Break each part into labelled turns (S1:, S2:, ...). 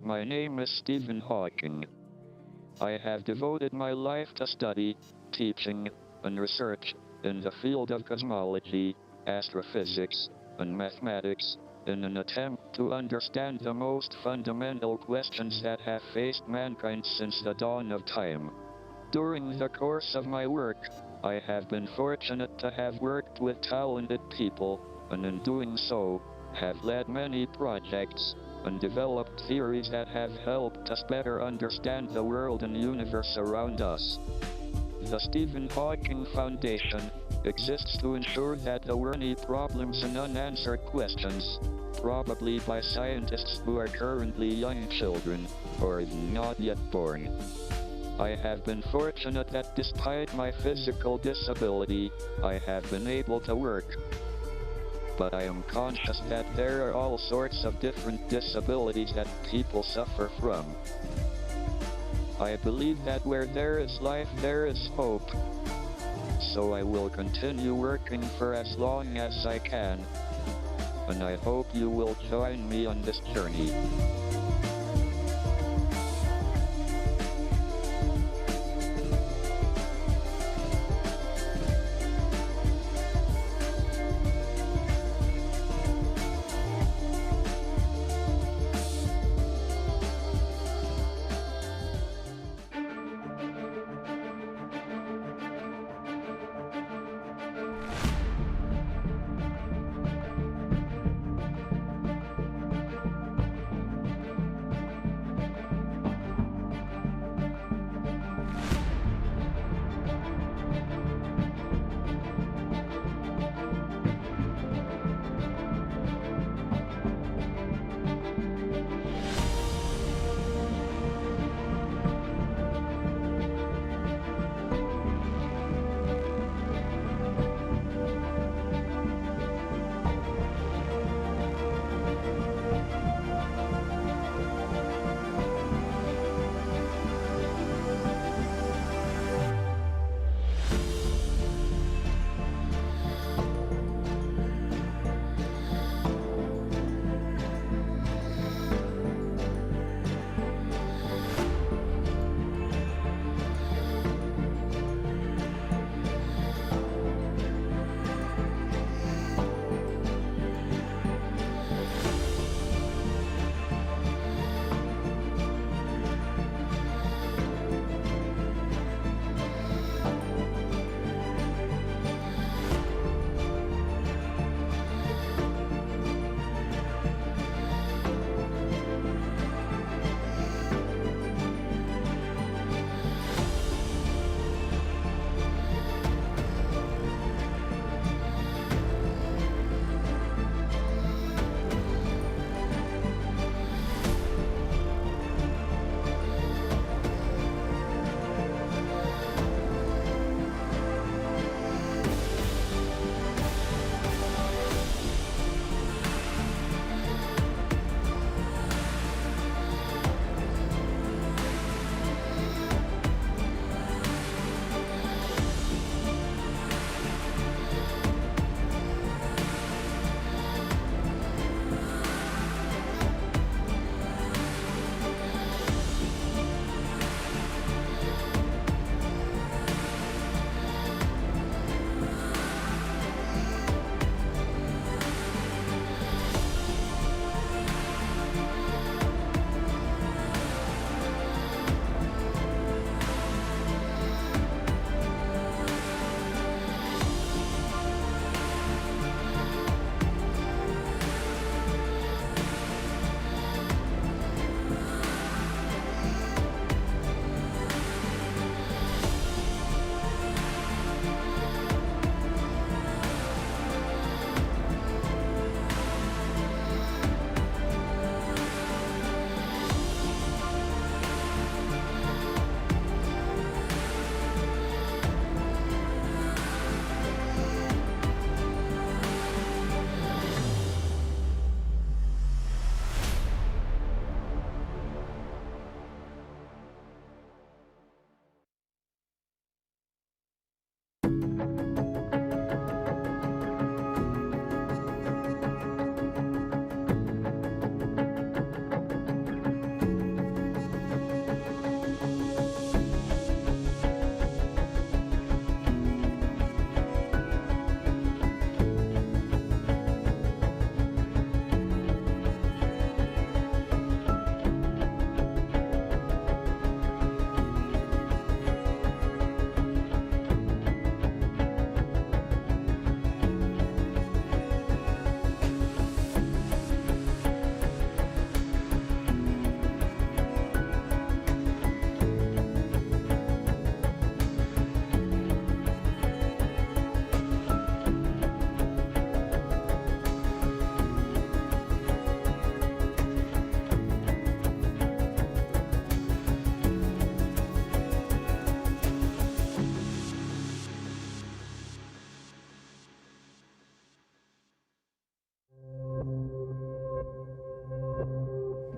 S1: My name is Stephen Hawking. I have devoted my life to study, teaching, and research in the field of cosmology, astrophysics, and mathematics, in an attempt to understand the most fundamental questions that have faced mankind since the dawn of time. During the course of my work, I have been fortunate to have worked with talented people, and in doing so, have led many projects, and developed theories that have helped us better understand the world and universe around us. The Stephen Hawking Foundation exists to ensure that there were any problems and unanswered questions, probably by scientists who are currently young children, or not yet born. I have been fortunate that despite my physical disability, I have been able to work. But I am conscious that there are all sorts of different disabilities that people suffer from. I believe that where there is life, there is hope. So I will continue working for as long as I can. And I hope you will join me on this journey.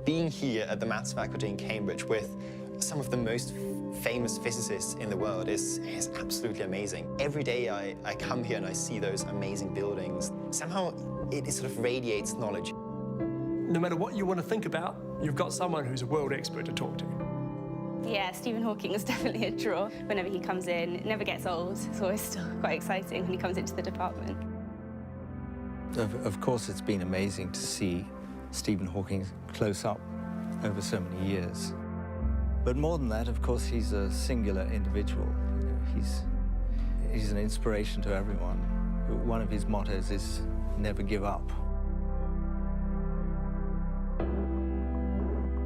S2: being here at the maths faculty in Cambridge with some of the most famous physicists in the world is absolutely amazing. Every day I come here and I see those amazing buildings. Somehow it sort of radiates knowledge.
S3: No matter what you want to think about, you've got someone who's a world expert to talk to.
S4: Yeah, Stephen Hawking is definitely a draw. Whenever he comes in, it never gets old. It's always still quite exciting when he comes into the department.
S5: Of course, it's been amazing to see Stephen Hawking close up over so many years. But more than that, of course, he's a singular individual. You know, he's an inspiration to everyone. One of his mottos is never give up.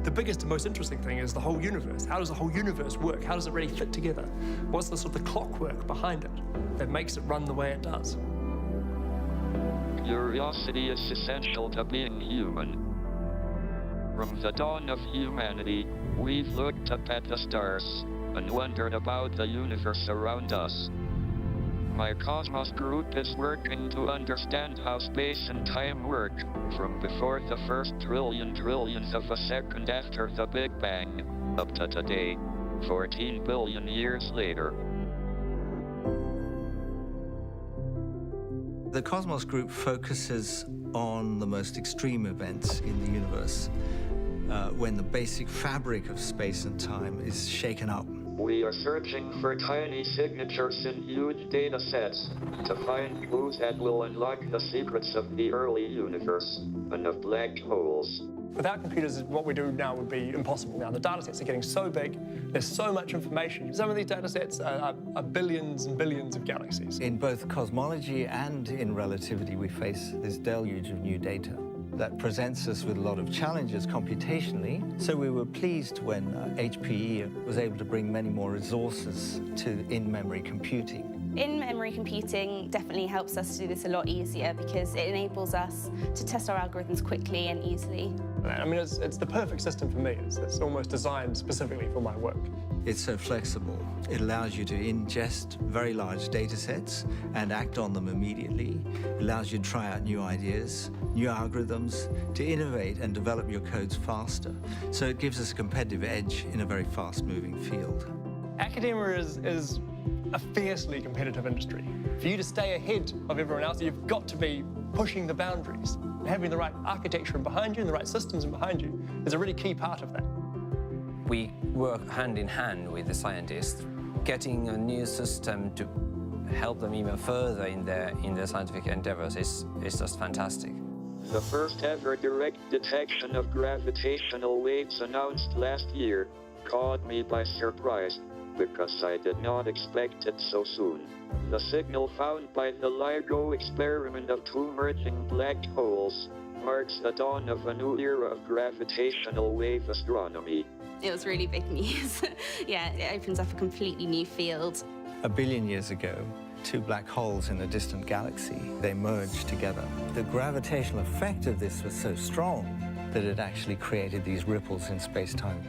S3: The biggest and most interesting thing is the whole universe. How does the whole universe work? How does it really fit together? What's the sort of clockwork behind it that makes it run the way it does?
S1: Curiosity is essential to being human. From the dawn of humanity, we've looked up at the stars and wondered about the universe around us. My Cosmos group is working to understand how space and time work from before the first trillions of a second after the Big Bang up to today, 14 billion years later.
S5: The Cosmos group focuses on the most extreme events in the universe, when the basic fabric of space and time is shaken up.
S1: We are searching for tiny signatures in huge data sets to find clues that will unlock the secrets of the early universe and of black holes.
S3: Without computers, what we do now would be impossible. Now, the data sets are getting so big, there's so much information. Some of these data sets are billions and billions of galaxies.
S5: In both cosmology and in relativity, we face this deluge of new data that presents us with a lot of challenges computationally. So we were pleased when HPE was able to bring many more resources to in-memory computing.
S4: In-memory computing definitely helps us to do this a lot easier because it enables us to test our algorithms quickly and easily.
S3: I mean, it's the perfect system for me. It's almost designed specifically for my work.
S5: It's so flexible. It allows you to ingest very large data sets and act on them immediately. It allows you to try out new ideas, new algorithms, to innovate and develop your codes faster. So it gives us a competitive edge in a very fast-moving field.
S3: Academia is a fiercely competitive industry. For you to stay ahead of everyone else, you've got to be pushing the boundaries. Having the right architecture behind you and the right systems behind you is a really key part of that.
S6: We work hand in hand with the scientists, getting a new system to help them even further in their scientific endeavors is just fantastic.
S1: The first ever direct detection of gravitational waves announced last year caught me by surprise, because I did not expect it so soon. The signal found by the LIGO experiment of two merging black holes marks the dawn of a new era of gravitational wave astronomy.
S4: It was really big news. Yeah, it opens up a completely new field.
S5: A billion years ago, two black holes in a distant galaxy, they merged together. The gravitational effect of this was so strong that it actually created these ripples in space-time.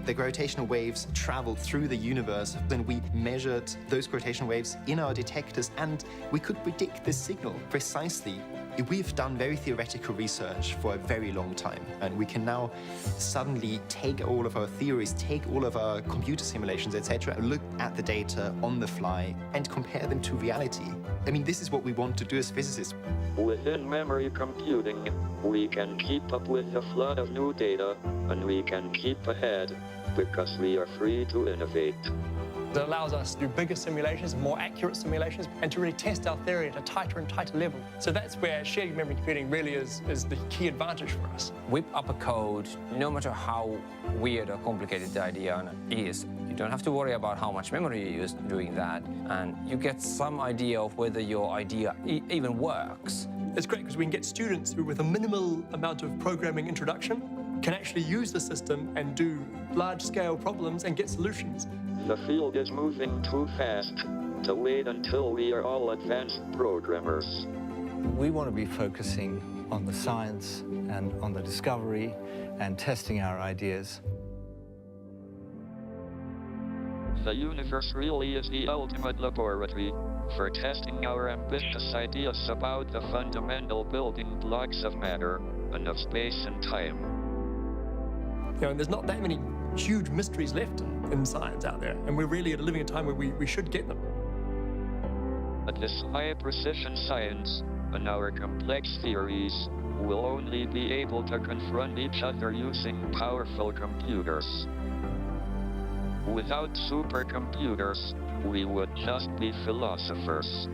S2: The gravitational waves traveled through the universe, and we measured those gravitational waves in our detectors, and we could predict the signal precisely. We've done very theoretical research for a very long time, and we can now suddenly take all of our theories, take all of our computer simulations, etc., look at the data on the fly and compare them to reality. I mean, this is what we want to do as physicists.
S1: Within memory computing, we can keep up with the flood of new data, and we can keep ahead because we are free to innovate.
S3: It allows us to do bigger simulations, more accurate simulations, and to really test our theory at a tighter and tighter level. So that's where shared memory computing really is the key advantage for us.
S6: Whip up a code, no matter how weird or complicated the idea is. You don't have to worry about how much memory you use doing that, and you get some idea of whether your idea even works.
S3: It's great because we can get students who, with a minimal amount of programming introduction, can actually use the system and do large-scale problems and get solutions.
S1: The field is moving too fast to wait until we are all advanced programmers.
S5: We want to be focusing on the science and on the discovery and testing our ideas.
S1: The universe really is the ultimate laboratory for testing our ambitious ideas about the fundamental building blocks of matter and of space and time.
S3: And there's not that many huge mysteries left in science out there, and we're really living a time where we should get them.
S1: But this high-precision science and our complex theories will only be able to confront each other using powerful computers. Without supercomputers, we would just be philosophers.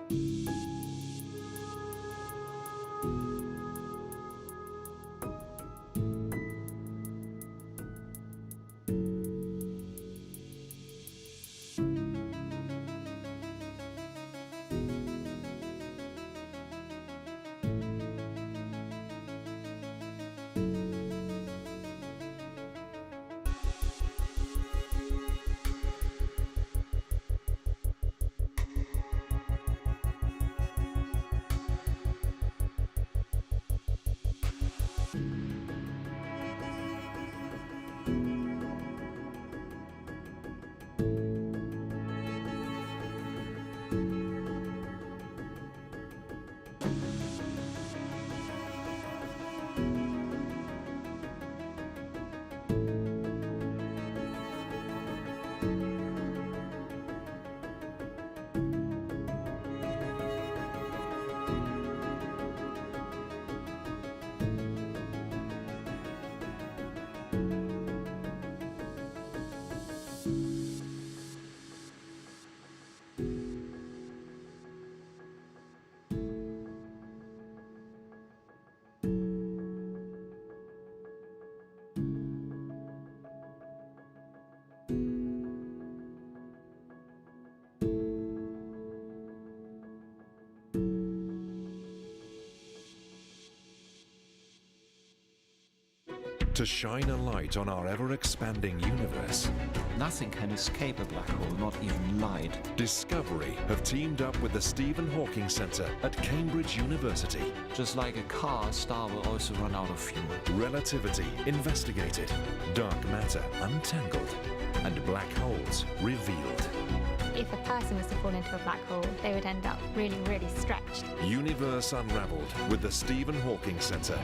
S7: To shine a light on our ever-expanding universe,
S8: Nothing can escape a black hole, not even light.
S7: Discovery have teamed up with the Stephen Hawking Centre at Cambridge University.
S8: Just like a car, star will also run out of fuel.
S7: Relativity investigated, dark matter untangled, and black holes revealed.
S9: If a person was to fall into a black hole, they would end up really, really stretched.
S7: Universe Unravelled with the Stephen Hawking Centre.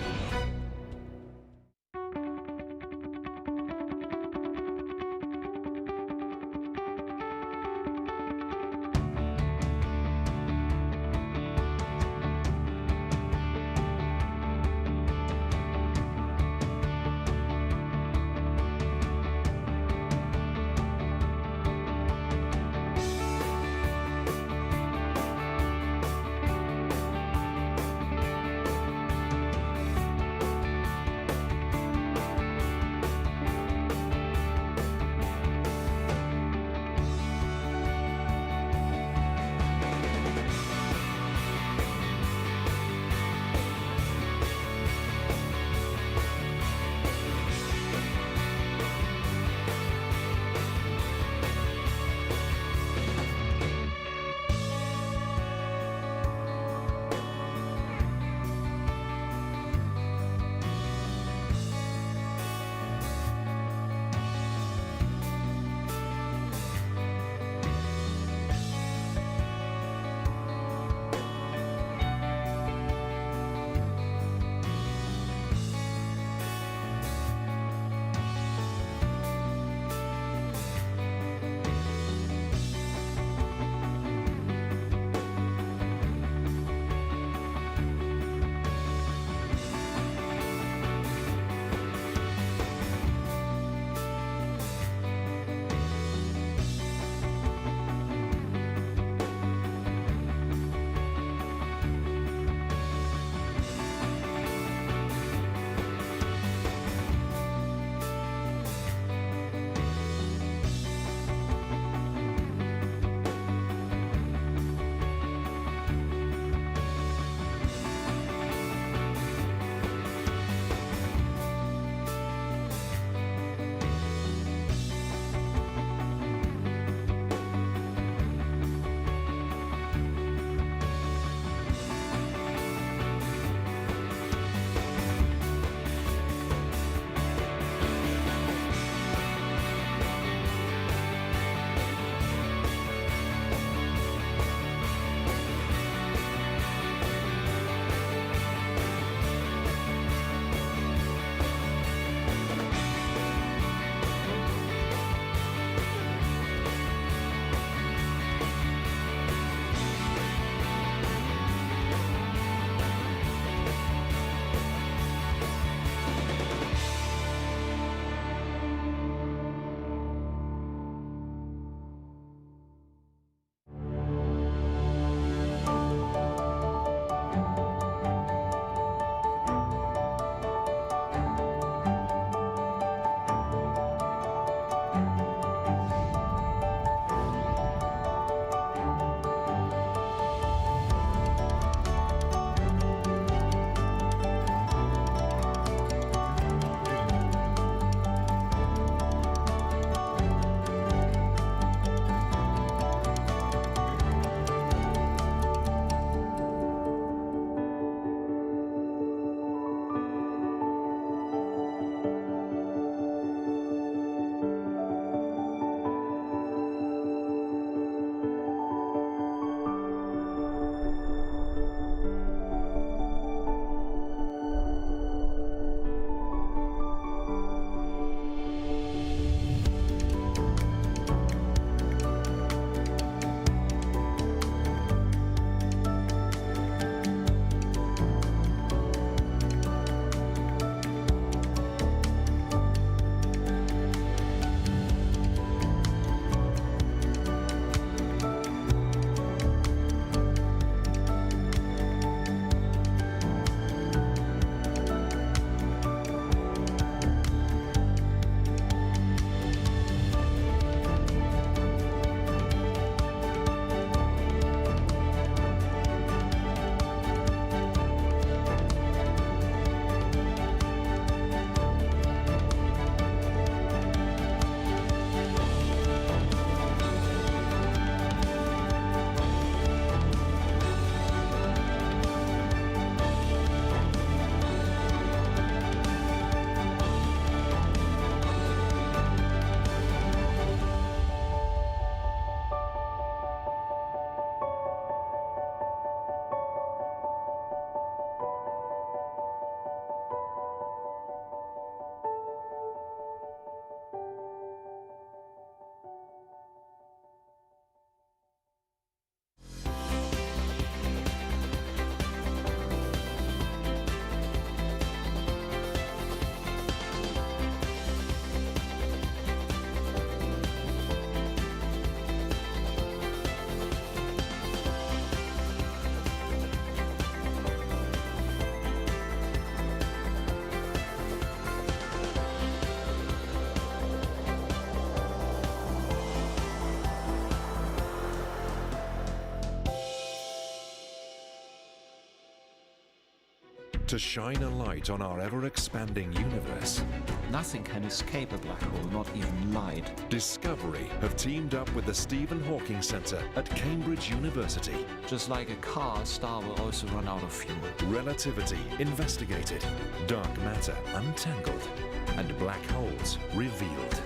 S7: to shine a light on our ever-expanding universe.
S8: Nothing can escape a black hole, not even light.
S7: Discovery have teamed up with the Stephen Hawking Centre at Cambridge University.
S8: Just like a car, a star will also run out of fuel.
S7: Relativity investigated, dark matter untangled, and black holes revealed.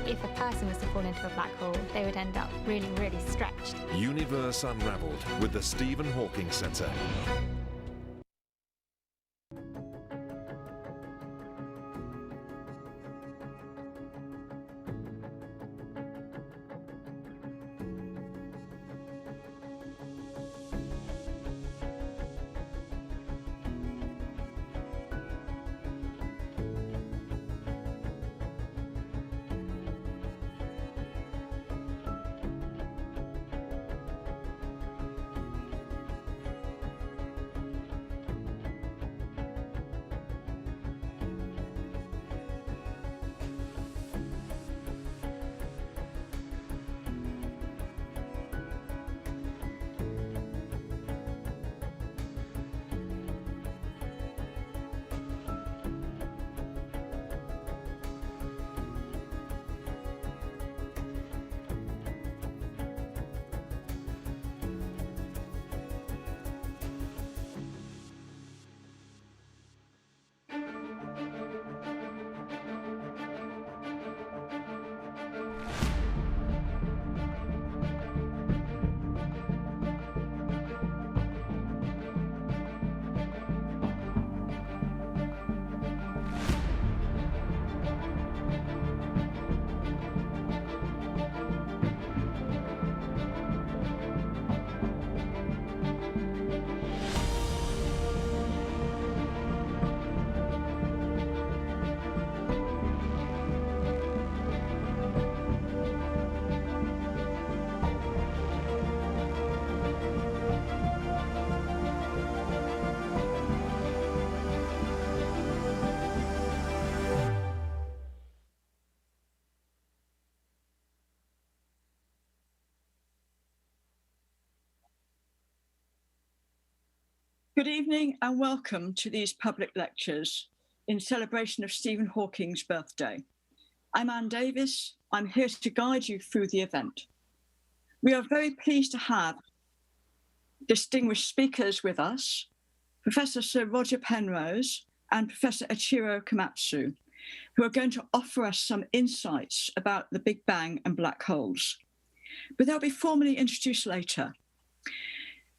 S9: If a person was to fall into a black hole, they would end up really, really stretched.
S7: Universe unravelled with the Stephen Hawking Centre.
S10: Good evening and welcome to these public lectures in celebration of Stephen Hawking's birthday. I'm Anne Davis. I'm here to guide you through the event. We are very pleased to have distinguished speakers with us, Professor Sir Roger Penrose and Professor Ichiro Komatsu, who are going to offer us some insights about the Big Bang and black holes. But they'll be formally introduced later.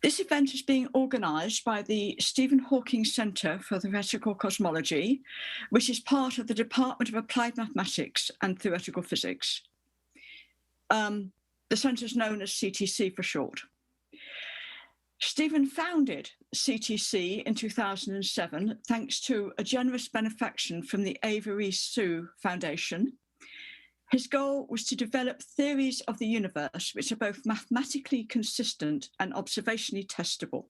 S10: This event is being organised by the Stephen Hawking Centre for Theoretical Cosmology, which is part of the Department of Applied Mathematics and Theoretical Physics. The centre is known as CTC for short. Stephen founded CTC in 2007 thanks to a generous benefaction from the Avery Sue Foundation. His goal was to develop theories of the universe which are both mathematically consistent and observationally testable.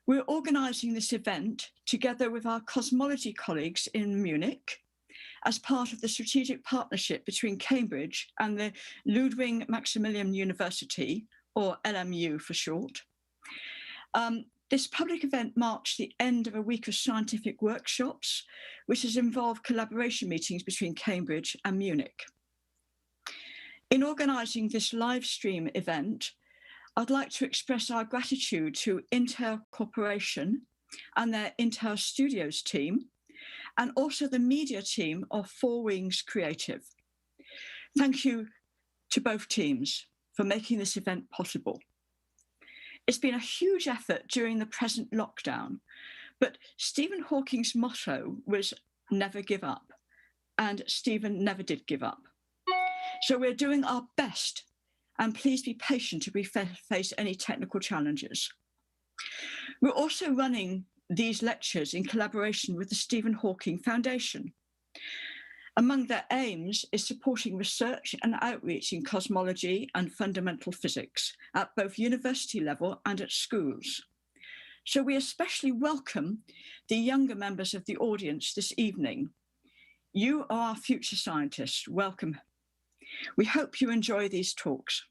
S10: We're organising this event together with our cosmology colleagues in Munich as part of the strategic partnership between Cambridge and the Ludwig-Maximilians-Universität, or LMU for short. This public event marks the end of a week of scientific workshops, which has involved collaboration meetings between Cambridge and Munich. In organising this live stream event, I'd like to express our gratitude to Intel Corporation and their Intel Studios team, and also the media team of Four Wings Creative. Thank you to both teams for making this event possible. It's been a huge effort during the present lockdown, but Stephen Hawking's motto was never give up, and Stephen never did give up. So we're doing our best, and please be patient if we face any technical challenges. We're also running these lectures in collaboration with the Stephen Hawking Foundation. Among their aims is supporting research and outreach in cosmology and fundamental physics at both university level and at schools. So we especially welcome the younger members of the audience this evening. You are our future scientists. Welcome. We hope you enjoy these talks.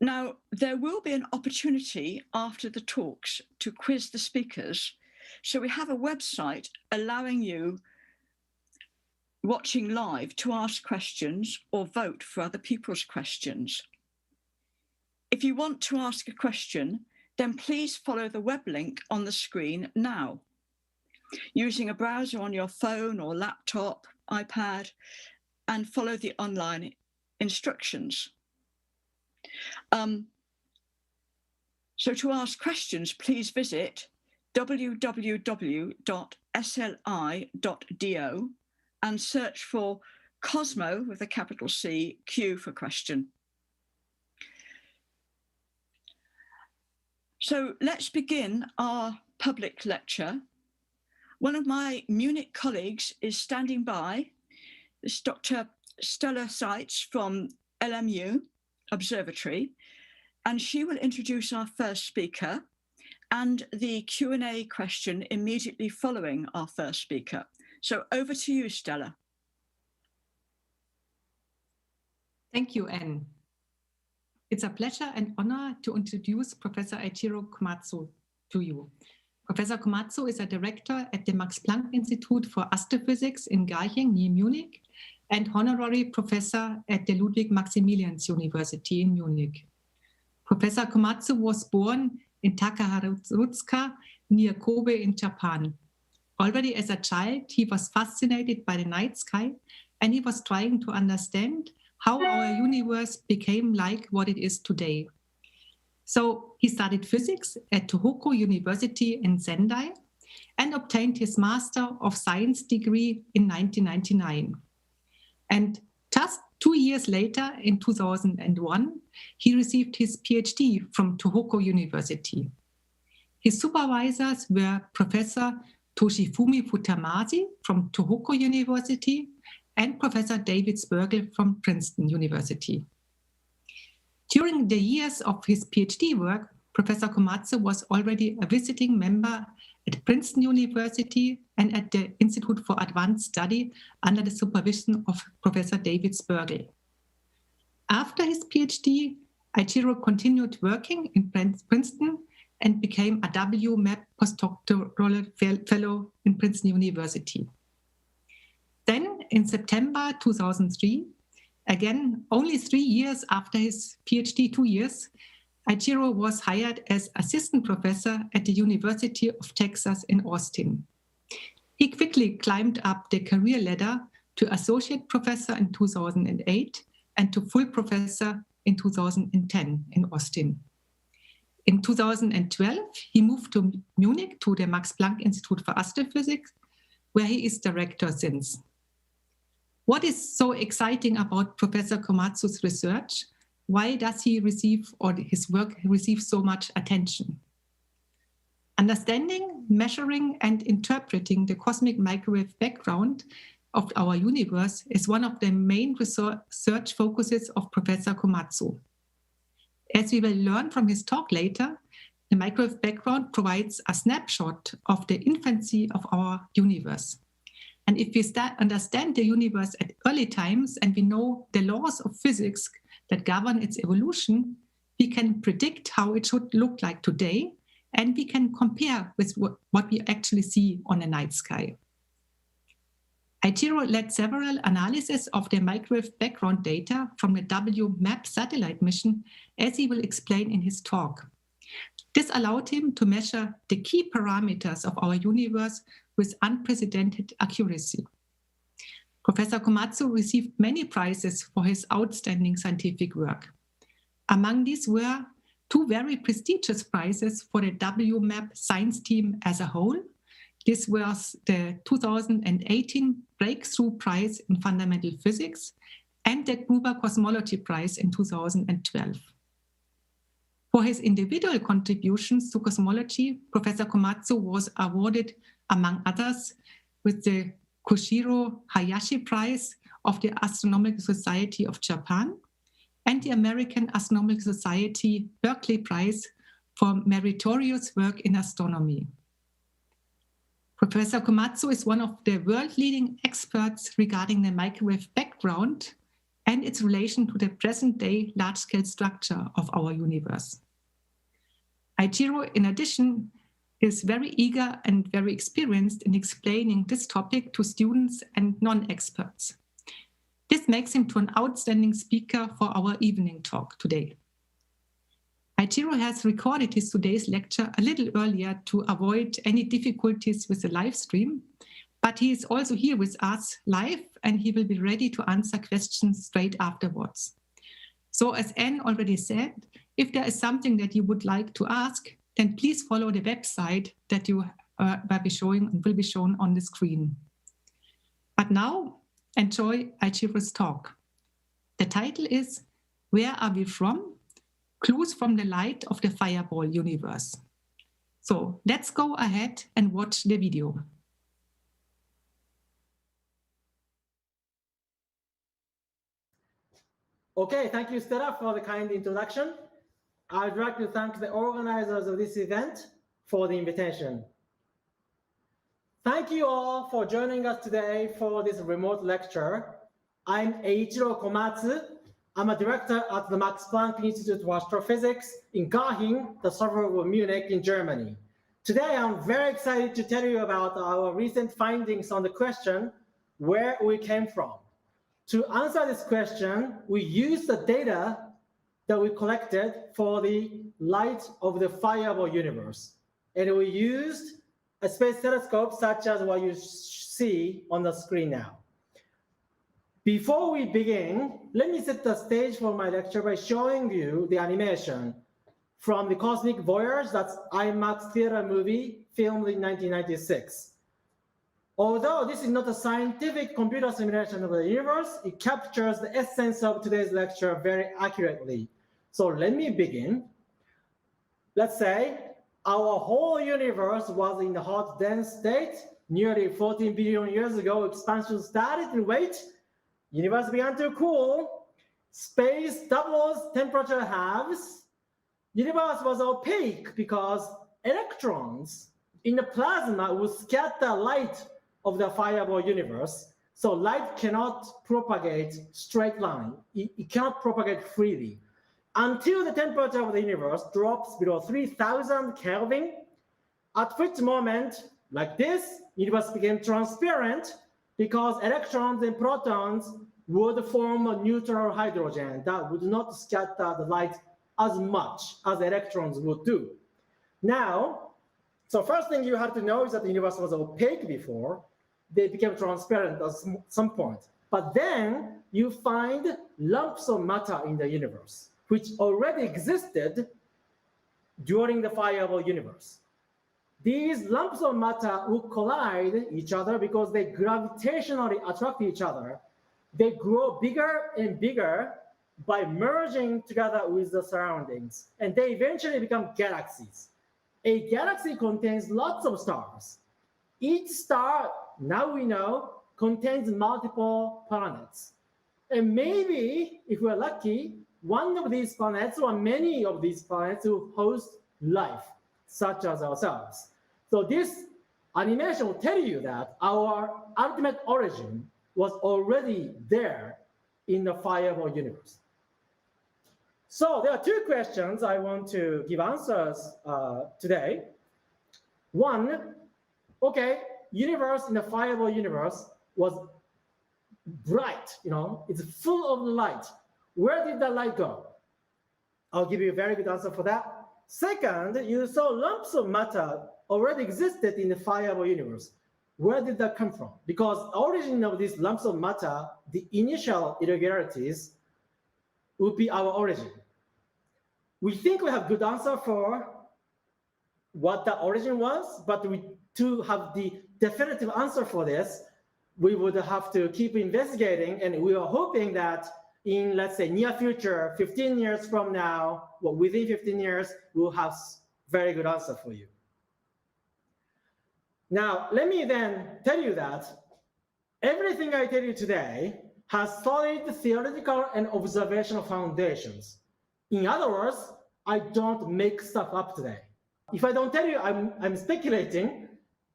S10: Now, there will be an opportunity after the talks to quiz the speakers. So we have a website allowing you watching live to ask questions or vote for other people's questions. If you want to ask a question, then please follow the web link on the screen now, using a browser on your phone or laptop, iPad, and follow the online instructions. So to ask questions, please visit www.sli.do and search for Cosmo with a capital C, Q for question. So let's begin our public lecture. One of my Munich colleagues is standing by. It's Dr. Stella Seitz from LMU Observatory, and she will introduce our first speaker and the Q&A question immediately following our first speaker. So over to you, Stella.
S11: Thank you, Anne. It's a pleasure and honor to introduce Professor Eiichiro Komatsu to you. Professor Komatsu is a director at the Max Planck Institute for Astrophysics in Garching near Munich and honorary professor at the Ludwig-Maximilians-Universität in Munich. Professor Komatsu was born in Takaharuzuka near Kobe in Japan. Already as a child, he was fascinated by the night sky, and he was trying to understand how our universe became like what it is today. So he studied physics at Tohoku University in Sendai and obtained his Master of Science degree in 1999. And just 2 years later, in 2001, he received his PhD from Tohoku University. His supervisors were Professor Toshifumi Futamasi from Tohoku University and Professor David Spergel from Princeton University. During the years of his PhD work, Professor Komatsu was already a visiting member at Princeton University and at the Institute for Advanced Study under the supervision of Professor David Spergel. After his PhD, Eiichiro continued working in Princeton and became a WMAP postdoctoral fellow in Princeton University. Then, in September 2003, again, only 3 years after his PhD, 2 years, Eiichiro was hired as assistant professor at the University of Texas in Austin. He quickly climbed up the career ladder to associate professor in 2008 and to full professor in 2010 in Austin. In 2012, he moved to Munich to the Max Planck Institute for Astrophysics, where he is director since. What is so exciting about Professor Komatsu's research? Why does he receive, or his work receive so much attention? Understanding, measuring, and interpreting the cosmic microwave background of our universe is one of the main research focuses of Professor Komatsu. As we will learn from his talk later, the microwave background provides a snapshot of the infancy of our universe. And if we understand the universe at early times and we know the laws of physics that govern its evolution, we can predict how it should look like today, and we can compare with what we actually see on the night sky. Eiichiro led several analyses of the microwave background data from the WMAP satellite mission, as he will explain in his talk. This allowed him to measure the key parameters of our universe with unprecedented accuracy. Professor Komatsu received many prizes for his outstanding scientific work. Among these were 2 very prestigious prizes for the WMAP science team as a whole. This was the 2018 Breakthrough Prize in Fundamental Physics and the Gruber Cosmology Prize in 2012. For his individual contributions to cosmology, Professor Komatsu was awarded, among others, with the Koshiro Hayashi Prize of the Astronomical Society of Japan and the American Astronomical Society Berkeley Prize for meritorious work in astronomy. Professor Komatsu is one of the world-leading experts regarding the microwave background, and its relation to the present-day large-scale structure of our universe. Eiichiro, in addition, is very eager and very experienced in explaining this topic to students and non-experts. This makes him to an outstanding speaker for our evening talk today. Eiichiro has recorded his today's lecture a little earlier to avoid any difficulties with the live stream, but he is also here with us live and he will be ready to answer questions straight afterwards. So as Anne already said, if there is something that you would like to ask, then please follow the website that you will be shown on the screen. But now, enjoy Eiichiro's talk. The title is, Where Are We From? Clues from the Light of the Fireball Universe. So let's go ahead and watch the video.
S12: Okay, thank you, Stella, for the kind introduction. I'd like to thank the organizers of this event for the invitation. Thank you all for joining us today for this remote lecture. I'm Eiichiro Komatsu. I'm a director at the Max Planck Institute of Astrophysics in Garching, the suburb of Munich in Germany. Today, I'm very excited to tell you about our recent findings on the question, where we came from. To answer this question, we used the data that we collected for the light of the fireball universe. And we used a space telescope such as what you see on the screen now. Before we begin, let me set the stage for my lecture by showing you the animation from the Cosmic Voyage, that's IMAX theater movie filmed in 1996. Although this is not a scientific computer simulation of the universe, it captures the essence of today's lecture very accurately. So let me begin. Let's say our whole universe was in the hot, dense state. Nearly 14 billion years ago, expansion started, and wait, universe began to cool. Space doubles, temperature halves. Universe was opaque because electrons in the plasma would scatter light of the fireball universe. So light cannot propagate straight line. It cannot propagate freely until the temperature of the universe drops below 3000 Kelvin, at which moment, like this, universe became transparent because electrons and protons would form a neutral hydrogen that would not scatter the light as much as electrons would do. Now, so first thing you have to know is that the universe was opaque before. They became transparent at some point. But then you find lumps of matter in the universe, which already existed during the fireball universe. These lumps of matter would collide each other because they gravitationally attract each other. They grow bigger and bigger by merging together with the surroundings, and they eventually become galaxies. A galaxy contains lots of stars. Each star, now we know, contains multiple planets. And maybe, if we're lucky, one of these planets or many of these planets will host life, such as ourselves. So this animation will tell you that our ultimate origin was already there in the fireball universe. So there are two questions I want to give answers today. One, okay, universe in the fireball universe was bright, it's full of light. Where did that light go? I'll give you a very good answer for that. Second, you saw lumps of matter already existed in the fireball universe. Where did that come from? Because the origin of these lumps of matter, the initial irregularities, would be our origin. We think we have good answer for what the origin was, but to have the definitive answer for this, we would have to keep investigating, and we are hoping that in, let's say, near future, 15 years from now, well, within 15 years, we'll have very good answer for you. Now, let me then tell you that everything I tell you today has solid theoretical and observational foundations. In other words, I don't make stuff up today. If I don't tell you I'm speculating,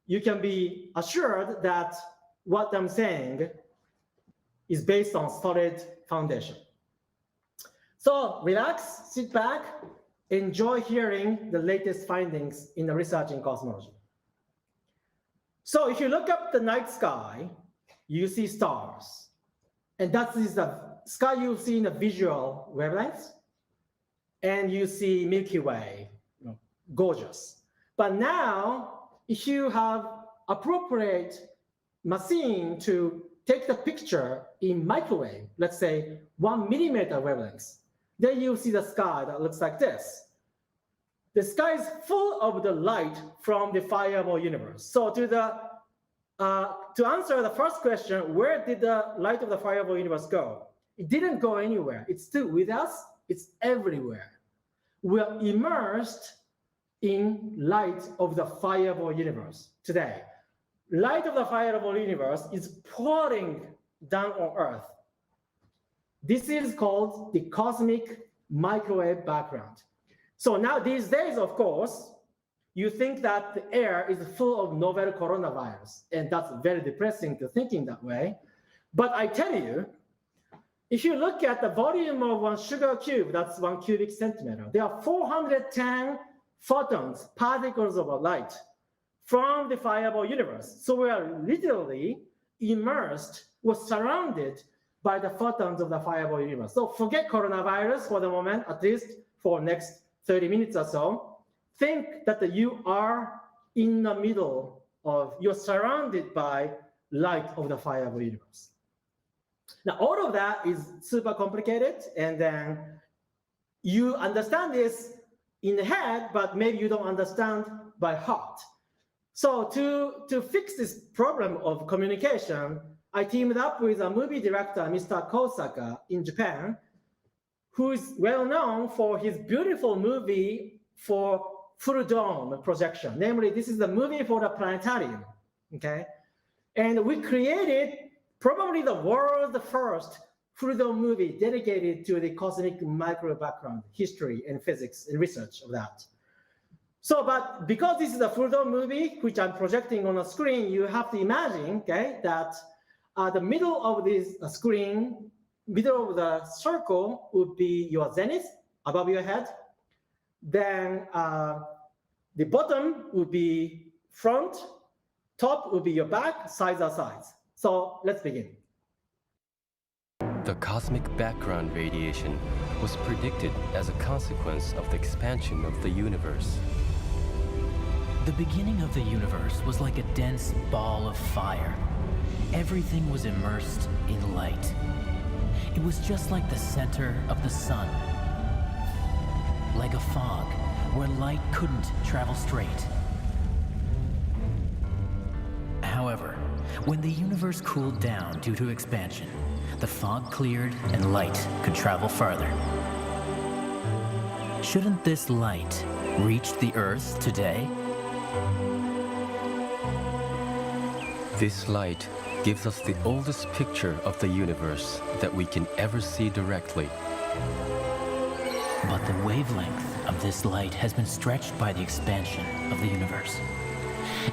S12: you can be assured that what I'm saying is based on solid foundation. So relax, sit back, enjoy hearing the latest findings in the research in cosmology. So if you look up the night sky, you see stars. And that is the sky you see in the visual wavelengths. And you see Milky Way, gorgeous. But now, if you have appropriate machine to take the picture in microwave, let's say 1 millimeter wavelengths, then you see the sky that looks like this. The sky is full of the light from the fireball universe. So to answer the first question, where did the light of the fireball universe go? It didn't go anywhere. It's still with us. It's everywhere. We're immersed in light of the fireball universe today. Light of the fireball universe is pouring down on Earth. This is called the cosmic microwave background. So now these days, of course, you think that the air is full of novel coronavirus, and that's very depressing to thinking that way. But I tell you, if you look at the volume of one sugar cube, that's 1 cubic centimeter, there are 410 photons, particles of light from the fireball universe. So we are literally immersed, we're surrounded by the photons of the fireball universe. So forget coronavirus for the moment, at least for next 30 minutes or so. Think that you are in the middle of, you're surrounded by light of the fireball universe. Now, all of that is super complicated, and then you understand this in the head, but maybe you don't understand by heart. So to fix this problem of communication, I teamed up with a movie director, Mr. Kosaka in Japan, who is well known for his beautiful movie for full dome projection. Namely, this is the movie for the planetarium, okay? And we created probably the world's first full dome movie dedicated to the cosmic microwave background, history and physics and research of that. So, but because this is a full dome movie, which I'm projecting on a screen, you have to imagine, okay, that the middle of this screen, middle of the circle would be your zenith above your head. Then the bottom would be front, top would be your back, sides are sides. So let's begin.
S13: The cosmic background radiation was predicted as a consequence of the expansion of the universe.
S14: The beginning of the universe was like a dense ball of fire. Everything was immersed in light. It was just like the center of the sun, like a fog where light couldn't travel straight. However, when the universe cooled down due to expansion, the fog cleared and light could travel farther. Shouldn't this light reach the Earth today?
S13: This light gives us the oldest picture of the universe that we can ever see directly.
S14: But the wavelength of this light has been stretched by the expansion of the universe,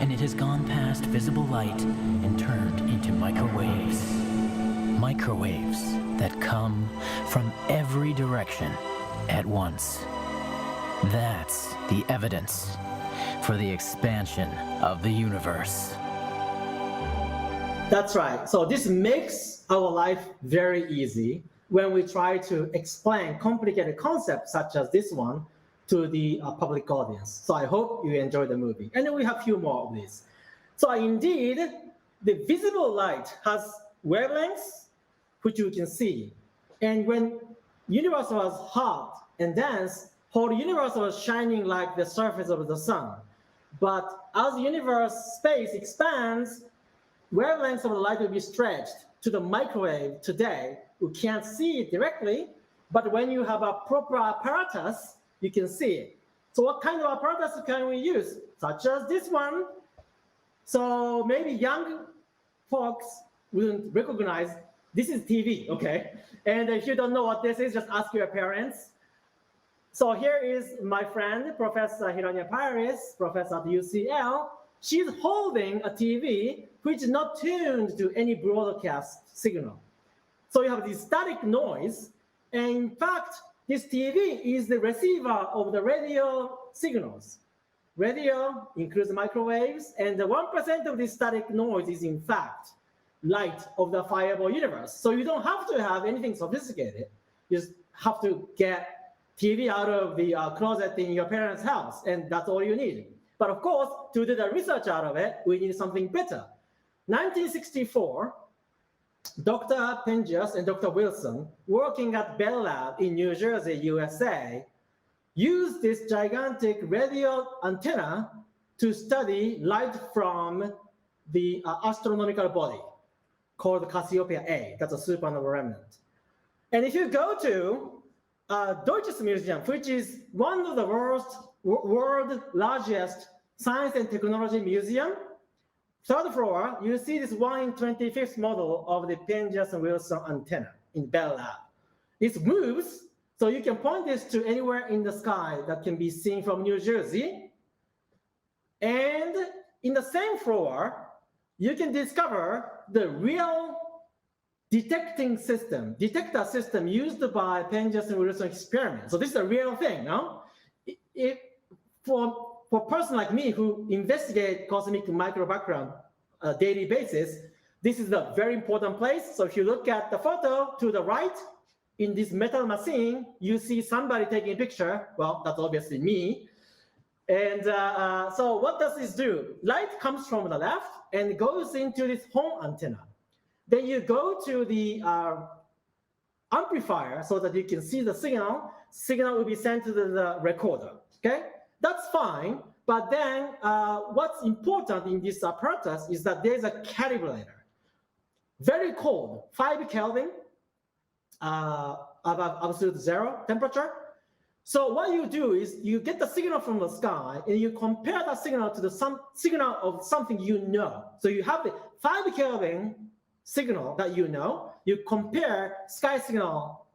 S14: and it has gone past visible light and turned into microwaves. Microwaves that come from every direction at once. That's the evidence for the expansion of the universe.
S12: That's right. So this makes our life very easy when we try to explain complicated concepts such as this one to the public audience. So I hope you enjoy the movie. And then we have a few more of these. So indeed, the visible light has wavelengths, which you can see. And when universe was hot and dense, whole universe was shining like the surface of the sun. But as the universe space expands, wavelengths of the light will be stretched to the microwave today. You can't see it directly, but when you have a proper apparatus, you can see it. So what kind of apparatus can we use? Such as this one. So maybe young folks wouldn't recognize this is TV, okay? And if you don't know what this is, just ask your parents. So here is my friend, Professor Hironya Paris, professor at UCL. She's holding a TV which is not tuned to any broadcast signal. So you have this static noise, and in fact, this TV is the receiver of the radio signals. Radio includes microwaves, and the 1% of this static noise is in fact light of the fireball universe. So you don't have to have anything sophisticated. You just have to get TV out of the closet in your parents' house, and that's all you need. But of course, to do the research out of it, we need something better. 1964, Dr. Penzias and Dr. Wilson, working at Bell Lab in New Jersey, USA, used this gigantic radio antenna to study light from the astronomical body called Cassiopeia A. That's a supernova remnant. And if you go to Deutsches Museum, which is one of the world's largest science and technology museum, third floor, you see this 1 in 25th model of the Penzias and Wilson antenna in Bell Lab. It moves, so you can point this to anywhere in the sky that can be seen from New Jersey. And in the same floor, you can discover the real detector system used by Penzias and Wilson experiment. So this is a real thing, no? For a person like me who investigate cosmic micro background daily basis, this is a very important place. So if you look at the photo to the right, in this metal machine, you see somebody taking a picture. Well, that's obviously me. And so what does this do? Light comes from the left and goes into this home antenna. Then you go to the amplifier so that you can see the signal. Signal will be sent to the recorder, okay? That's fine, but then what's important in this apparatus is that there's a calibrator. Very cold, 5 Kelvin, above absolute zero temperature. So what you do is you get the signal from the sky and you compare that signal to the signal of something you know. So you have the 5 Kelvin signal that you know, you compare sky signal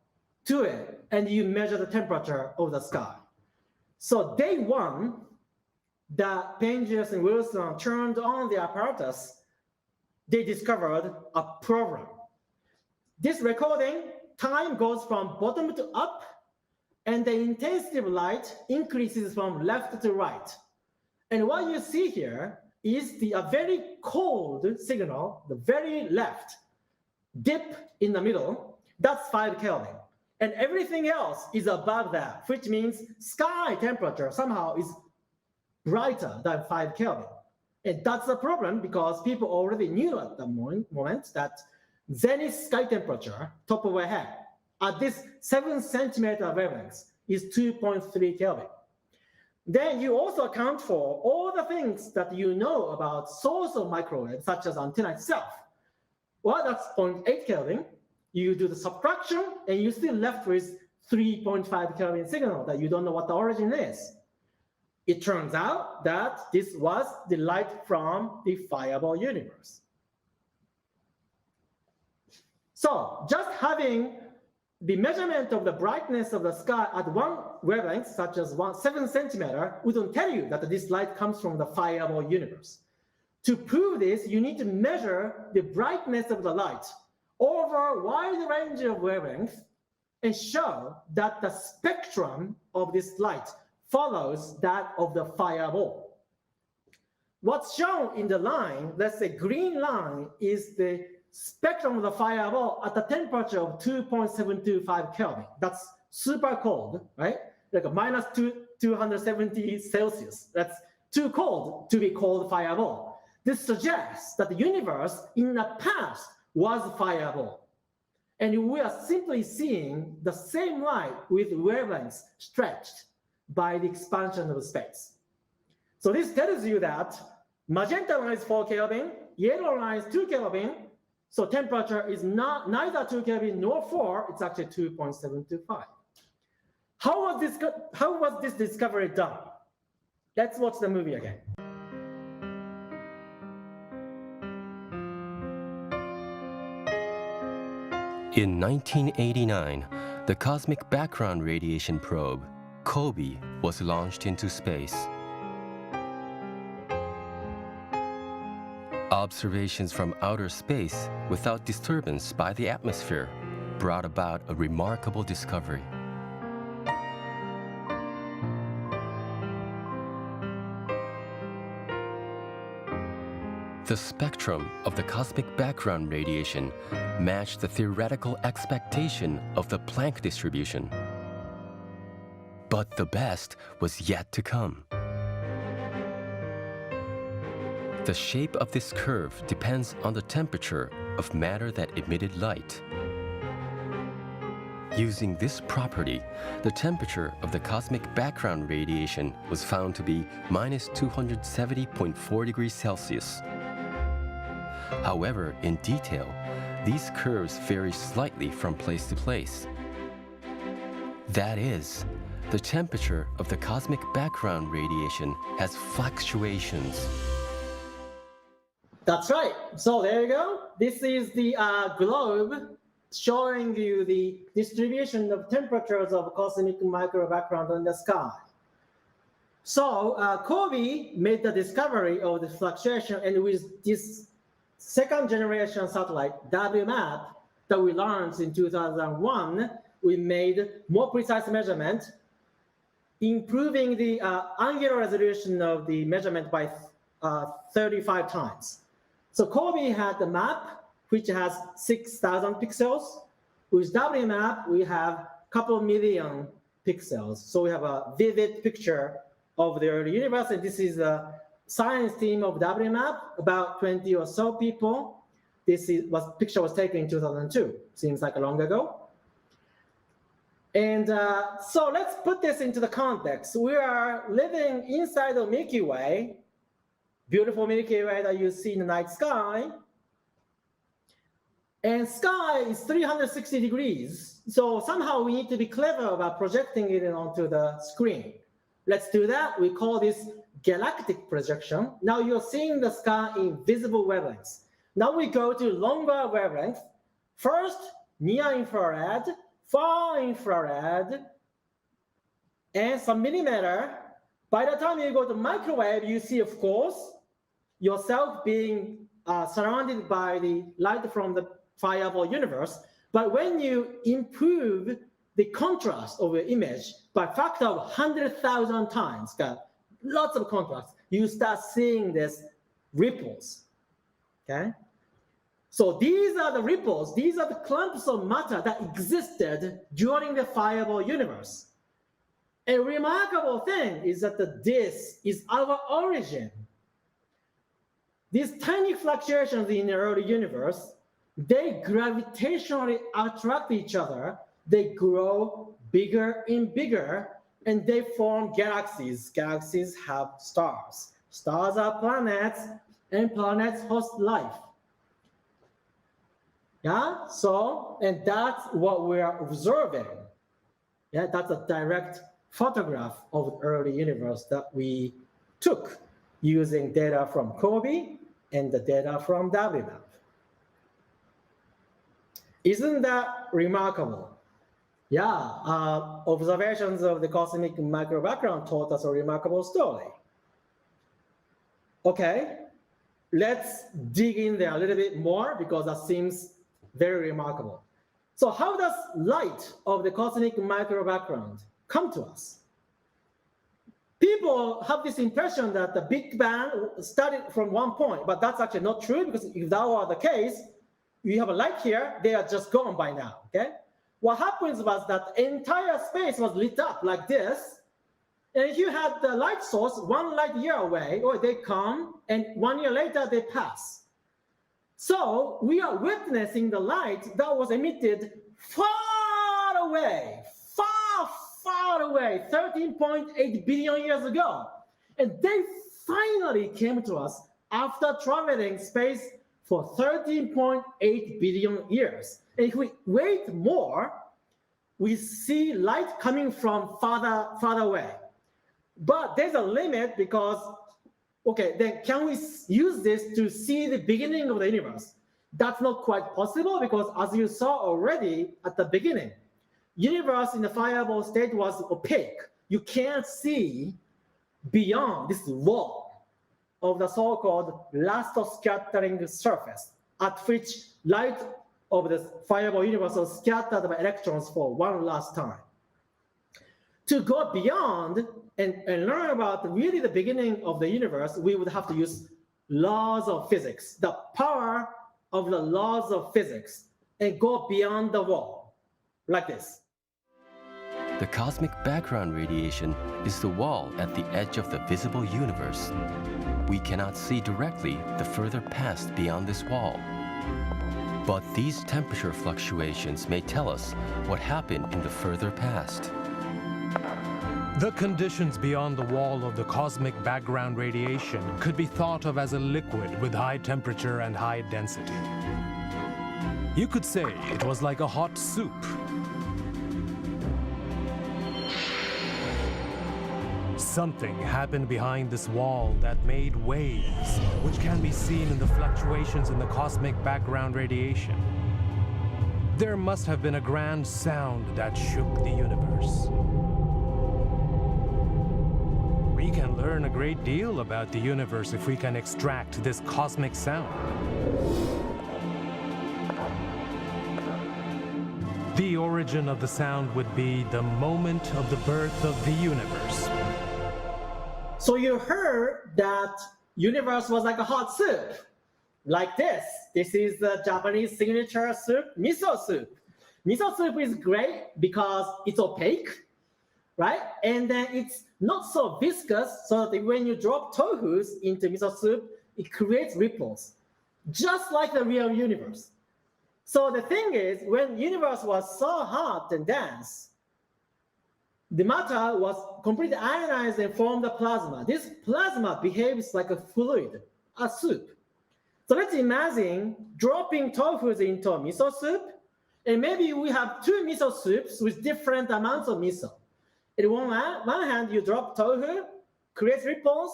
S12: to it, and you measure the temperature of the sky. So day one, that Penzias and Wilson turned on the apparatus, they discovered a problem. This recording time goes from bottom to up, and the intensity of light increases from left to right. And what you see here is a very cold signal, the very left, dip in the middle, that's 5 Kelvin. And everything else is above that, which means sky temperature somehow is brighter than 5 Kelvin. And that's a problem because people already knew at the moment that zenith sky temperature, top of our head, at this 7 centimeter wavelength is 2.3 Kelvin. Then you also account for all the things that you know about source of microwave, such as antenna itself. Well, that's 0.8 Kelvin. You do the subtraction, and you're still left with 3.5 Kelvin signal that you don't know what the origin is. It turns out that this was the light from the fireball universe. So just having the measurement of the brightness of the sky at one wavelength, such as 7 centimeter, wouldn't tell you that this light comes from the fireball universe. To prove this, you need to measure the brightness of the light over a wide range of wavelengths and show that the spectrum of this light follows that of the fireball. What's shown in the line, let's say green line, is the spectrum of the fireball at the temperature of 2.725 Kelvin. That's super cold, right? Like a minus 270 Celsius. That's too cold to be called fireball. This suggests that the universe in the past was fireball. And we are simply seeing the same light with wavelengths stretched by the expansion of space. So this tells you that magenta line is 4 Kelvin, yellow line is 2 Kelvin, so temperature is neither 2 Kelvin nor 4, it's actually 2.725. How was this discovery done? Let's watch the movie again.
S13: In 1989, the Cosmic Background Radiation Probe, COBE, was launched into space. Observations from outer space without disturbance by the atmosphere brought about a remarkable discovery. The spectrum of the cosmic background radiation matched the theoretical expectation of the Planck distribution. But the best was yet to come. The shape of this curve depends on the temperature of matter that emitted light. Using this property, the temperature of the cosmic background radiation was found to be -270.4 degrees Celsius. However, in detail, these curves vary slightly from place to place. That is, the temperature of the cosmic background radiation has fluctuations.
S12: That's right. So there you go. This is the globe showing you the distribution of temperatures of cosmic micro background in the sky. So Kobe made the discovery of the fluctuation, and with this second generation satellite, WMAP, that we launched in 2001, we made more precise measurement, improving the angular resolution of the measurement by 35 times. So Kobe had the map, which has 6,000 pixels. With WMAP, we have a couple million pixels. So we have a vivid picture of the early universe, and this is a science team of WMAP, about 20 or so people. Picture was taken in 2002, seems like long ago. And so let's put this into the context. We are living inside the Milky Way, beautiful Milky Way that you see in the night sky. And sky is 360 degrees. So somehow we need to be clever about projecting it onto the screen. Let's do that. We call this galactic projection. Now you're seeing the sky in visible wavelengths. Now we go to longer wavelengths. First, near infrared, far infrared, and some millimeter. By the time you go to microwave, you see, of course, yourself being surrounded by the light from the fireball universe. But when you improve the contrast of your image by a factor of 100,000 times, got lots of contrast, you start seeing these ripples, okay? So these are the ripples, these are the clumps of matter that existed during the fireball universe. A remarkable thing is that this is our origin. These tiny fluctuations in the early universe, they gravitationally attract each other, they grow bigger and bigger, and they form galaxies. Galaxies have stars. Stars are planets, and planets host life. Yeah, so, and that's what we are observing. Yeah, that's a direct photograph of the early universe that we took using data from Kobe and the data from WMAP. Isn't that remarkable? Yeah, observations of the cosmic micro background taught us a remarkable story. Okay, let's dig in there a little bit more because that seems very remarkable. So how does light of the cosmic micro background come to us? People have this impression that the Big Bang started from one point, but that's actually not true, because if that were the case, you have a light here, they are just gone by now, okay? What happens was that the entire space was lit up like this, and if you had the light source 1 light year away, or they come, and 1 year later they pass. So we are witnessing the light that was emitted far away, far away, 13.8 billion years ago. And they finally came to us after traveling space for 13.8 billion years. And if we wait more, we see light coming from farther away. But there's a limit because, okay, then can we use this to see the beginning of the universe? That's not quite possible because, as you saw already at the beginning, universe in the fireball state was opaque. You can't see beyond this wall of the so-called last scattering surface, at which light of this fireball universe are scattered by electrons for one last time. To go beyond and learn about really the beginning of the universe, we would have to use laws of physics, the power of the laws of physics, and go beyond the wall, like this.
S13: The cosmic background radiation is the wall at the edge of the visible universe. We cannot see directly the further past beyond this wall. But these temperature fluctuations may tell us what happened in the further past.
S15: The conditions beyond the wall of the cosmic background radiation could be thought of as a liquid with high temperature and high density. You could say it was like a hot soup. Something happened behind this wall that made waves, which can be seen in the fluctuations in the cosmic background radiation. There must have been a grand sound that shook the universe. We can learn a great deal about the universe if we can extract this cosmic sound. The origin of the sound would be the moment of the birth of the universe.
S12: So you heard that universe was like a hot soup, like this. This is the Japanese signature soup, miso soup. Miso soup is great because it's opaque, right? And then it's not so viscous, so that when you drop tohus into miso soup, it creates ripples, just like the real universe. So the thing is, when universe was so hot and dense, the matter was completely ionized and formed a plasma. This plasma behaves like a fluid, a soup. So let's imagine dropping tofu into a miso soup, and maybe we have two miso soups with different amounts of miso. In one hand, you drop tofu, creates ripples.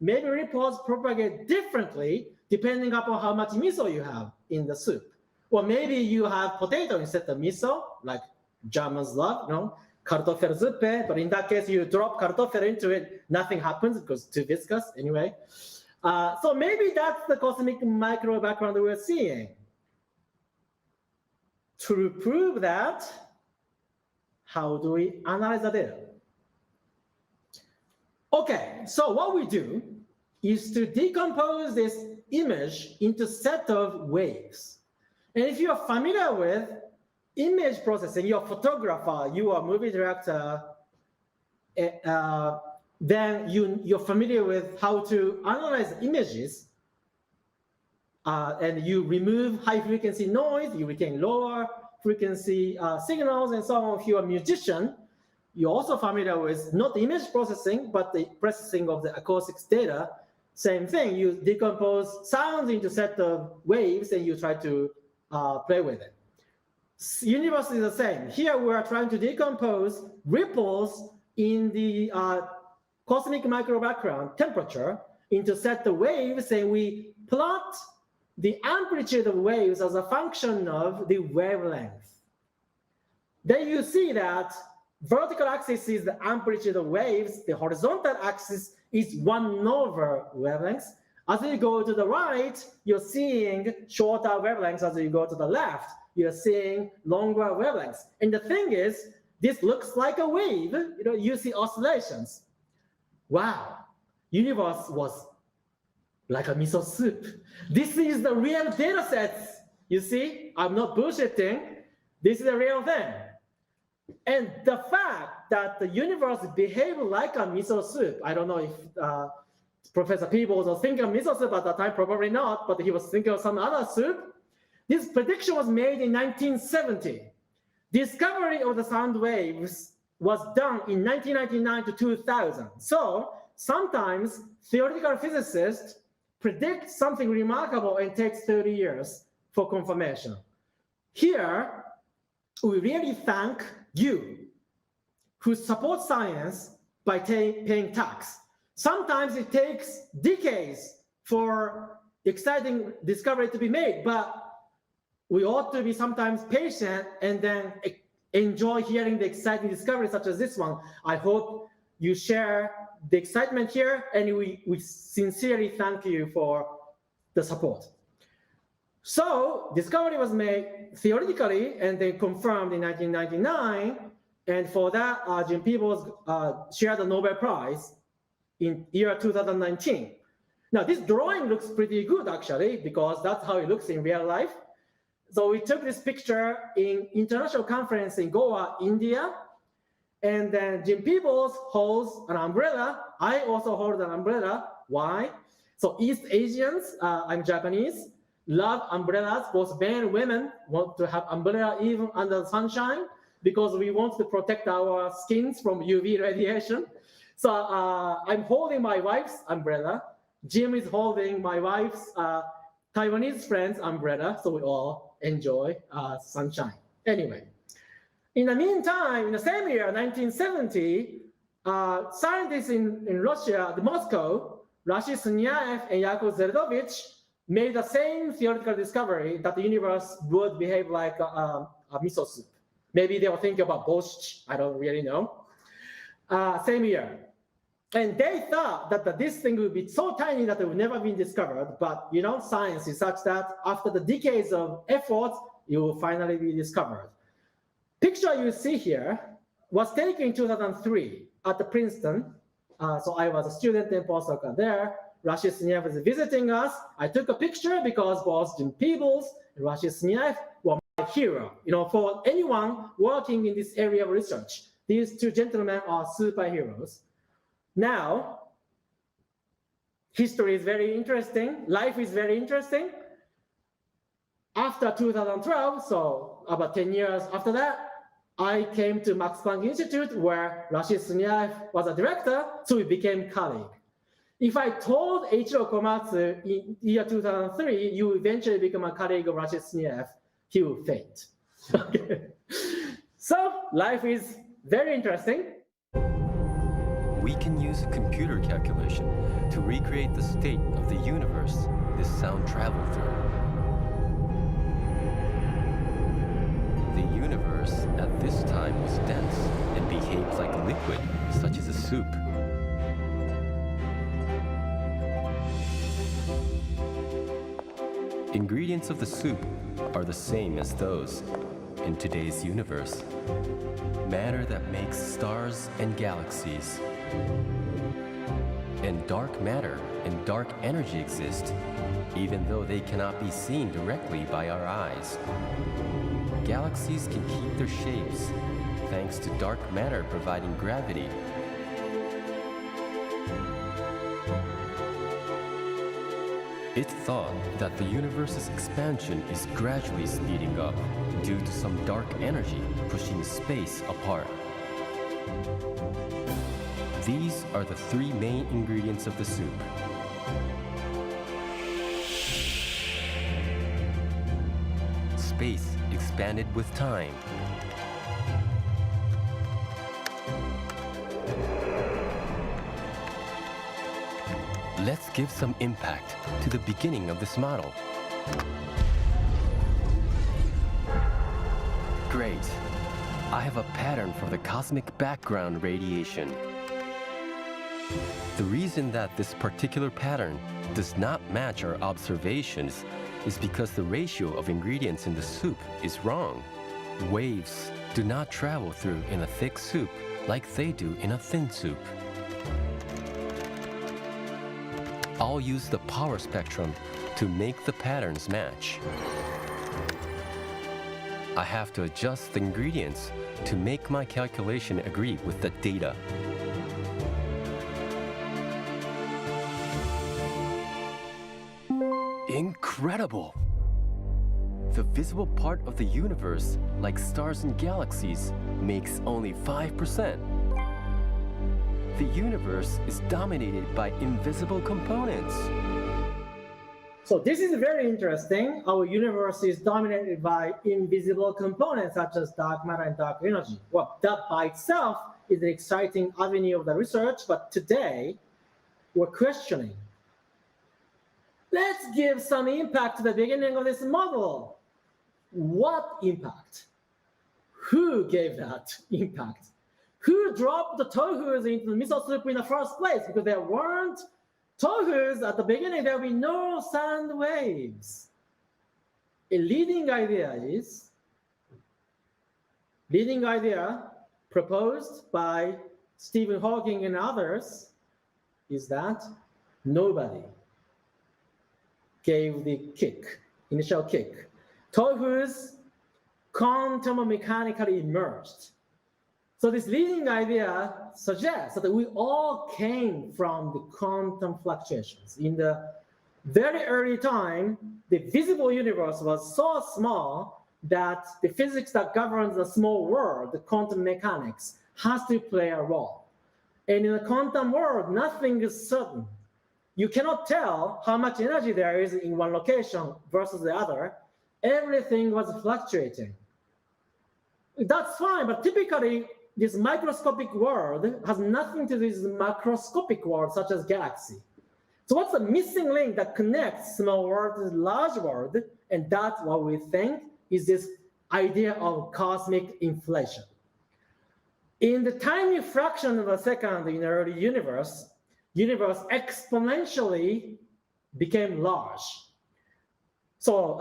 S12: Maybe ripples propagate differently depending upon how much miso you have in the soup. Or maybe you have potato instead of miso, like Germans love, Kartoffelsuppe, but in that case, you drop kartoffel into it, nothing happens because it's too viscous anyway. So maybe that's the cosmic micro background we're seeing. To prove that, how do we analyze the data? Okay, so what we do is to decompose this image into a set of waves. And if you're familiar with image processing, you're a photographer, you are a movie director, then you're familiar with how to analyze images, and you remove high frequency noise, you retain lower frequency signals, and so on. If you're a musician, you're also familiar with not the image processing, but the processing of the acoustics data. Same thing, you decompose sounds into a set of waves, and you try to play with it. Universe is the same. Here we are trying to decompose ripples in the cosmic micro background temperature into a set of waves, and we plot the amplitude of waves as a function of the wavelength. Then you see that vertical axis is the amplitude of waves, the horizontal axis is 1/over wavelengths. As you go to the right, you're seeing shorter wavelengths. As you go to the left, you're seeing longer wavelengths. And the thing is, this looks like a wave. You see oscillations. Wow, universe was like a miso soup. This is the real data sets. You see, I'm not bullshitting. This is the real thing. And the fact that the universe behaved like a miso soup, I don't know if Professor Peebles was thinking of miso soup at that time, probably not, but he was thinking of some other soup. This prediction was made in 1970. Discovery of the sound waves was done in 1999 to 2000. So sometimes theoretical physicists predict something remarkable and it takes 30 years for confirmation. Here, we really thank you who support science by paying tax. Sometimes it takes decades for exciting discovery to be made, but we ought to be sometimes patient and then enjoy hearing the exciting discoveries such as this one. I hope you share the excitement here, and we sincerely thank you for the support. So discovery was made theoretically and then confirmed in 1999. And for that, Jim Peebles shared the Nobel Prize in year 2019. Now, this drawing looks pretty good, actually, because that's how it looks in real life. So we took this picture in international conference in Goa, India. And then Jim Peebles holds an umbrella. I also hold an umbrella. Why? So East Asians, I'm Japanese, love umbrellas. Both men and women want to have umbrella even under the sunshine because we want to protect our skins from UV radiation. So I'm holding my wife's umbrella. Jim is holding my wife's Taiwanese friend's umbrella. So we all enjoy sunshine. Anyway, in the meantime, in the same year, 1970, scientists in Russia, Moscow, Rashid Sunyaev and Yakov Zeldovich made the same theoretical discovery that the universe would behave like a miso soup. Maybe they were thinking about borscht, I don't really know. Same year. And they thought that this thing would be so tiny that it would never be discovered. But you know, science is such that after the decades of effort, it will finally be discovered. Picture you see here was taken in 2003 at the Princeton. So I was a student and postdoc there. Rashid Sunyaev was visiting us. I took a picture because both Jim Peebles and Rashid Sunyaev were my hero. You know, for anyone working in this area of research, these two gentlemen are superheroes. Now, history is very interesting. Life is very interesting. After 2012, so about 10 years after that, I came to Max Planck Institute where Rashid Sunyaev was a director, so we became colleagues. If I told Eiichiro Komatsu in year 2003, you eventually become a colleague of Rashid Sunyaev, he will faint. Okay. So life is very interesting.
S13: We can use a computer calculation to recreate the state of the universe this sound traveled through. The universe at this time was dense and behaved like a liquid, such as a soup. Ingredients of the soup are the same as those in today's universe. Matter that makes stars and galaxies. And dark matter and dark energy exist, even though they cannot be seen directly by our eyes. Galaxies can keep their shapes, thanks to dark matter providing gravity. It's thought that the universe's expansion is gradually speeding up due to some dark energy pushing space apart. These are the three main ingredients of the soup. Space expanded with time. Let's give some impact to the beginning of this model. Great. I have a pattern for the cosmic background radiation. The reason that this particular pattern does not match our observations is because the ratio of ingredients in the soup is wrong. Waves do not travel through in a thick soup like they do in a thin soup. I'll use the power spectrum to make the patterns match. I have to adjust the ingredients to make my calculation agree with the data. Incredible! The visible part of the universe, like stars and galaxies, makes only 5%. The universe is dominated by invisible components.
S12: So this is very interesting. Our universe is dominated by invisible components such as dark matter and dark energy. Well, that by itself is an exciting avenue of the research, but today we're questioning. Let's give some impact to the beginning of this model. What impact? Who gave that impact? Who dropped the tohus into the miso soup in the first place? Because there weren't tohus at the beginning, there will be no sound waves. a leading idea proposed by Stephen Hawking and others is that nobody gave the initial kick towards quantum mechanically immersed. So this leading idea suggests that we all came from the quantum fluctuations. In the very early time, the visible universe was so small that the physics that governs the small world, the quantum mechanics, has to play a role. And in the quantum world, nothing is certain. You cannot tell how much energy there is in one location versus the other. Everything was fluctuating. That's fine, but typically, this microscopic world has nothing to do with the macroscopic world, such as galaxy. So what's the missing link that connects small world to large world? And that's what we think is this idea of cosmic inflation. In the tiny fraction of a second in the early universe exponentially became large. So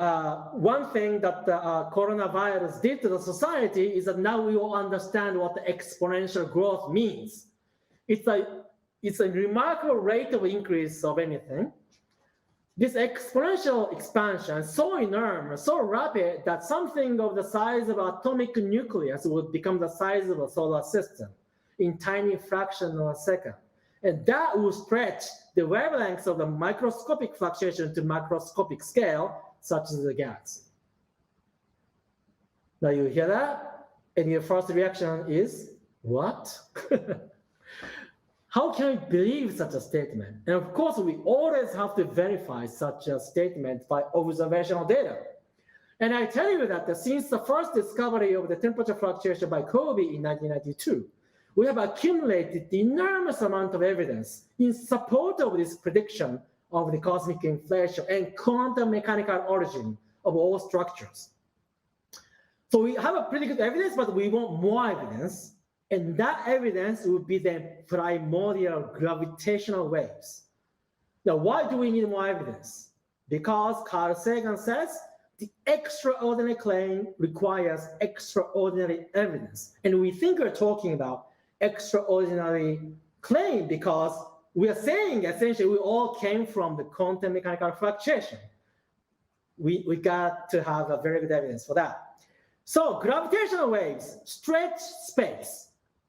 S12: one thing that the coronavirus did to the society is that now we all understand what the exponential growth means. It's a remarkable rate of increase of anything. This exponential expansion is so enormous, so rapid, that something of the size of atomic nucleus would become the size of a solar system in tiny fraction of a second. And that will stretch the wavelengths of the microscopic fluctuation to macroscopic scale, such as the galaxy. Now you hear that, and your first reaction is, what? How can we believe such a statement? And of course, we always have to verify such a statement by observational data. And I tell you that since the first discovery of the temperature fluctuation by Kobe in 1992, we have accumulated enormous amount of evidence in support of this prediction of the cosmic inflation and quantum mechanical origin of all structures. So we have a pretty good evidence, but we want more evidence. And that evidence would be the primordial gravitational waves. Now, why do we need more evidence? Because Carl Sagan says the extraordinary claim requires extraordinary evidence. And we think we're talking about extraordinary claim because we are saying essentially we all came from the quantum mechanical fluctuation. We got to have a very good evidence for that. So gravitational waves stretch space.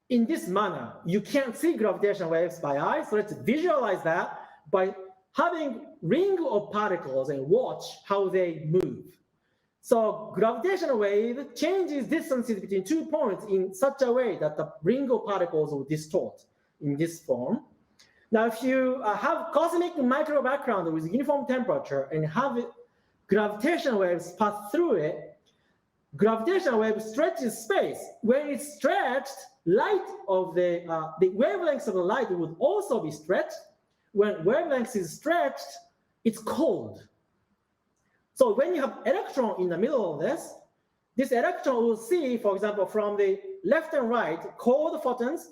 S12: In this manner, you can't see gravitational waves by eye, so let's visualize that by having ring of particles and watch how they move. So gravitational wave changes distances between 2 points in such a way that the ring of particles will distort in this form. Now, if you have cosmic micro background with uniform temperature and have gravitational waves pass through it, gravitational wave stretches space. When it's stretched, light of the wavelengths of the light would also be stretched. When wavelength is stretched, it's cold. So when you have electron in the middle of this electron will see, for example, from the left and right, cold photons,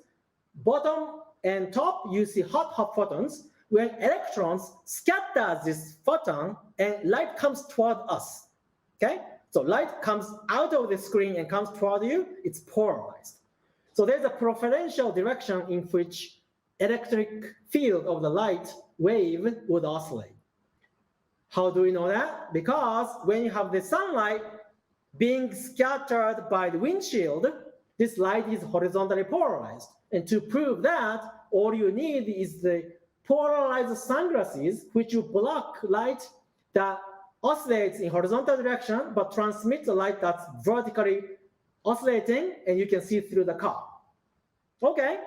S12: bottom and top, you see hot photons. When electrons scatter this photon and light comes toward us, okay? So light comes out of the screen and comes toward you, it's polarized. So there's a preferential direction in which electric field of the light wave would oscillate. How do we know that? Because when you have the sunlight being scattered by the windshield, this light is horizontally polarized. And to prove that, all you need is the polarized sunglasses, which will block light that oscillates in horizontal direction, but transmits the light that's vertically oscillating, and you can see through the car. Okay,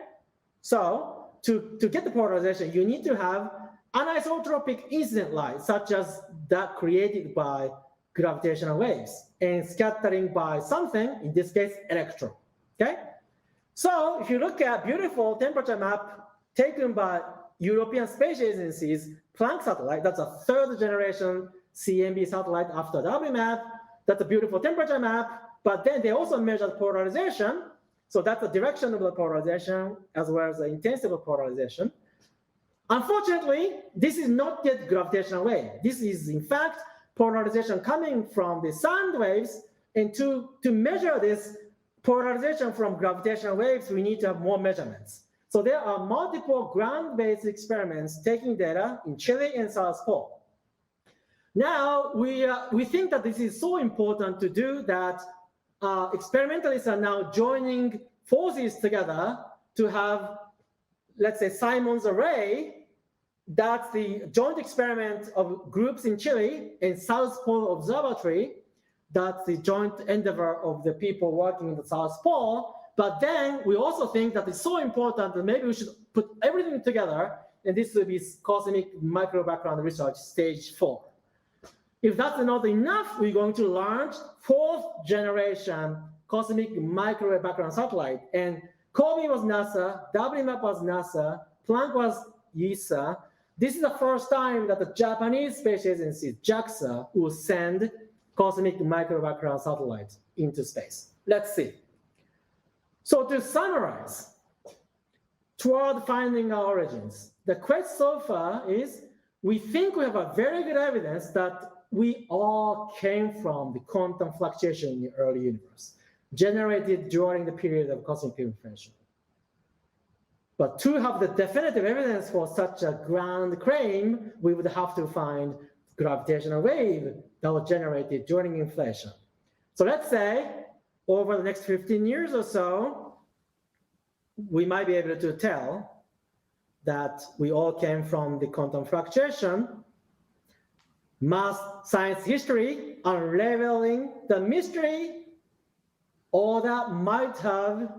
S12: so to get the polarization, you need to have anisotropic incident light, such as that created by gravitational waves, and scattering by something, in this case, electron. Okay, so if you look at beautiful temperature map taken by European Space Agency's Planck satellite, that's a third generation CMB satellite after WMAP. That's a beautiful temperature map, but then they also measured polarization. So that's the direction of the polarization as well as the intensity of polarization. Unfortunately, this is not yet gravitational wave. This is in fact polarization coming from the sound waves, and to measure this polarization from gravitational waves, we need to have more measurements. So there are multiple ground-based experiments taking data in Chile and South Pole. Now, we think that this is so important to do that experimentalists are now joining forces together to have, let's say, Simon's array. That's the joint experiment of groups in Chile and South Pole Observatory. That's the joint endeavor of the people working in the South Pole. But then we also think that it's so important that maybe we should put everything together, and this will be cosmic micro background research stage 4. If that's not enough, we're going to launch 4th generation cosmic microwave background satellite. And COBE was NASA, WMAP was NASA, Planck was ESA. This is the first time that the Japanese Space Agency, JAXA, will send cosmic micro background satellites into space. Let's see. So to summarize, toward finding our origins, the quest so far is we think we have a very good evidence that we all came from the quantum fluctuation in the early universe, generated during the period of cosmic inflation. But to have the definitive evidence for such a grand claim, we would have to find gravitational wave that was generated during inflation. So let's say over the next 15 years or so, we might be able to tell that we all came from the quantum fluctuation. Math science history unraveling the mystery, or that might have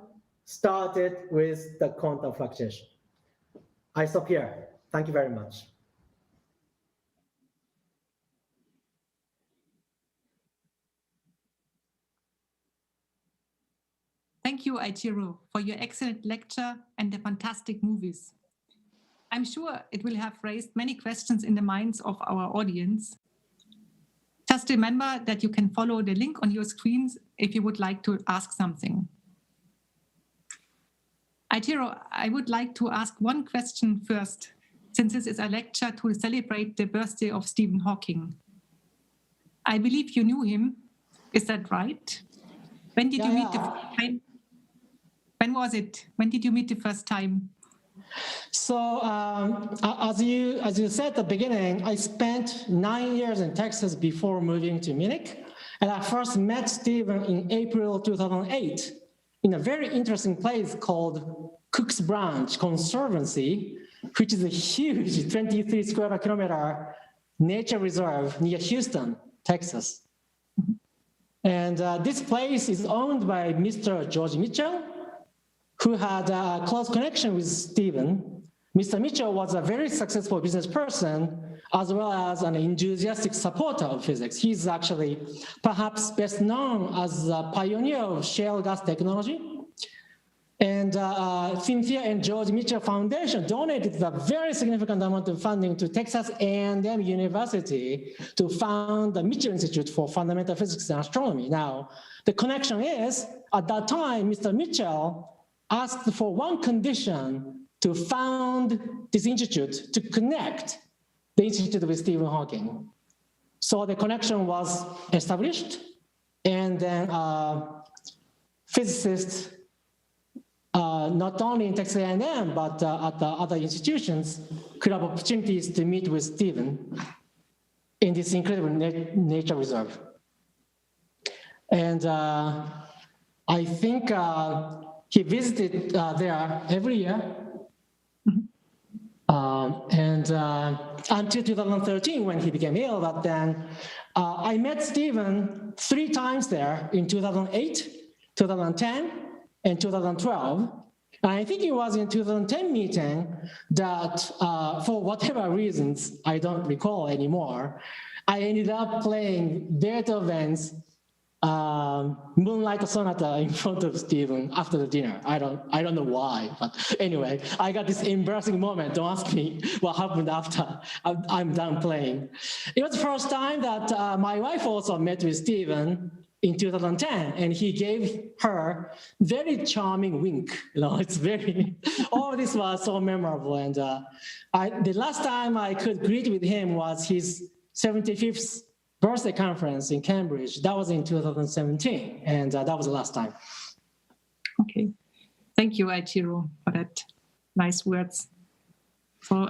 S12: started with the quantum fluctuation. I stop here. Thank you very much.
S11: Thank you, Eiichiro, for your excellent lecture and the fantastic movies. I'm sure it will have raised many questions in the minds of our audience. Just remember that you can follow the link on your screens if you would like to ask something. Eiichiro, I would like to ask one question first, since this is a lecture to celebrate the birthday of Stephen Hawking. I believe you knew him. Is that right? When did you meet the first time? When was it? When did you meet the first time?
S12: So as you said at the beginning, I spent 9 years in Texas before moving to Munich. And I first met Stephen in April 2008 in a very interesting place called Cook's Branch Conservancy, which is a huge 23 square kilometer nature reserve near Houston, Texas. And this place is owned by Mr. George Mitchell, who had a close connection with Stephen. Mr. Mitchell was a very successful business person, as well as an enthusiastic supporter of physics. He's actually perhaps best known as a pioneer of shale gas technology. And Cynthia and George Mitchell Foundation donated a very significant amount of funding to Texas A&M University to found the Mitchell Institute for Fundamental Physics and Astronomy. Now, the connection is, at that time, Mr. Mitchell asked for one condition to found this institute, to connect the institute with Stephen Hawking. So the connection was established, and then physicists, not only in Texas A&M, but at the other institutions, could have opportunities to meet with Stephen in this incredible nature reserve. And I think he visited there every year. Until 2013, when he became ill, but then I met Stephen 3 times there in 2008, 2010, and 2012. And I think it was in 2010 meeting that, for whatever reasons, I don't recall anymore, I ended up playing Beethoven's Moonlight Sonata in front of Stephen after the dinner. I don't know why, but anyway, I got this embarrassing moment. Don't ask me what happened after I'm done playing. It was the first time that my wife also met with Stephen in 2010, and he gave her very charming wink. You know, it's very, all this was so memorable. And the last time I could greet with him was his 75th birthday conference in Cambridge. That was in 2017, and that was the last time.
S11: Okay. Thank you, Aichiro, for that nice words. So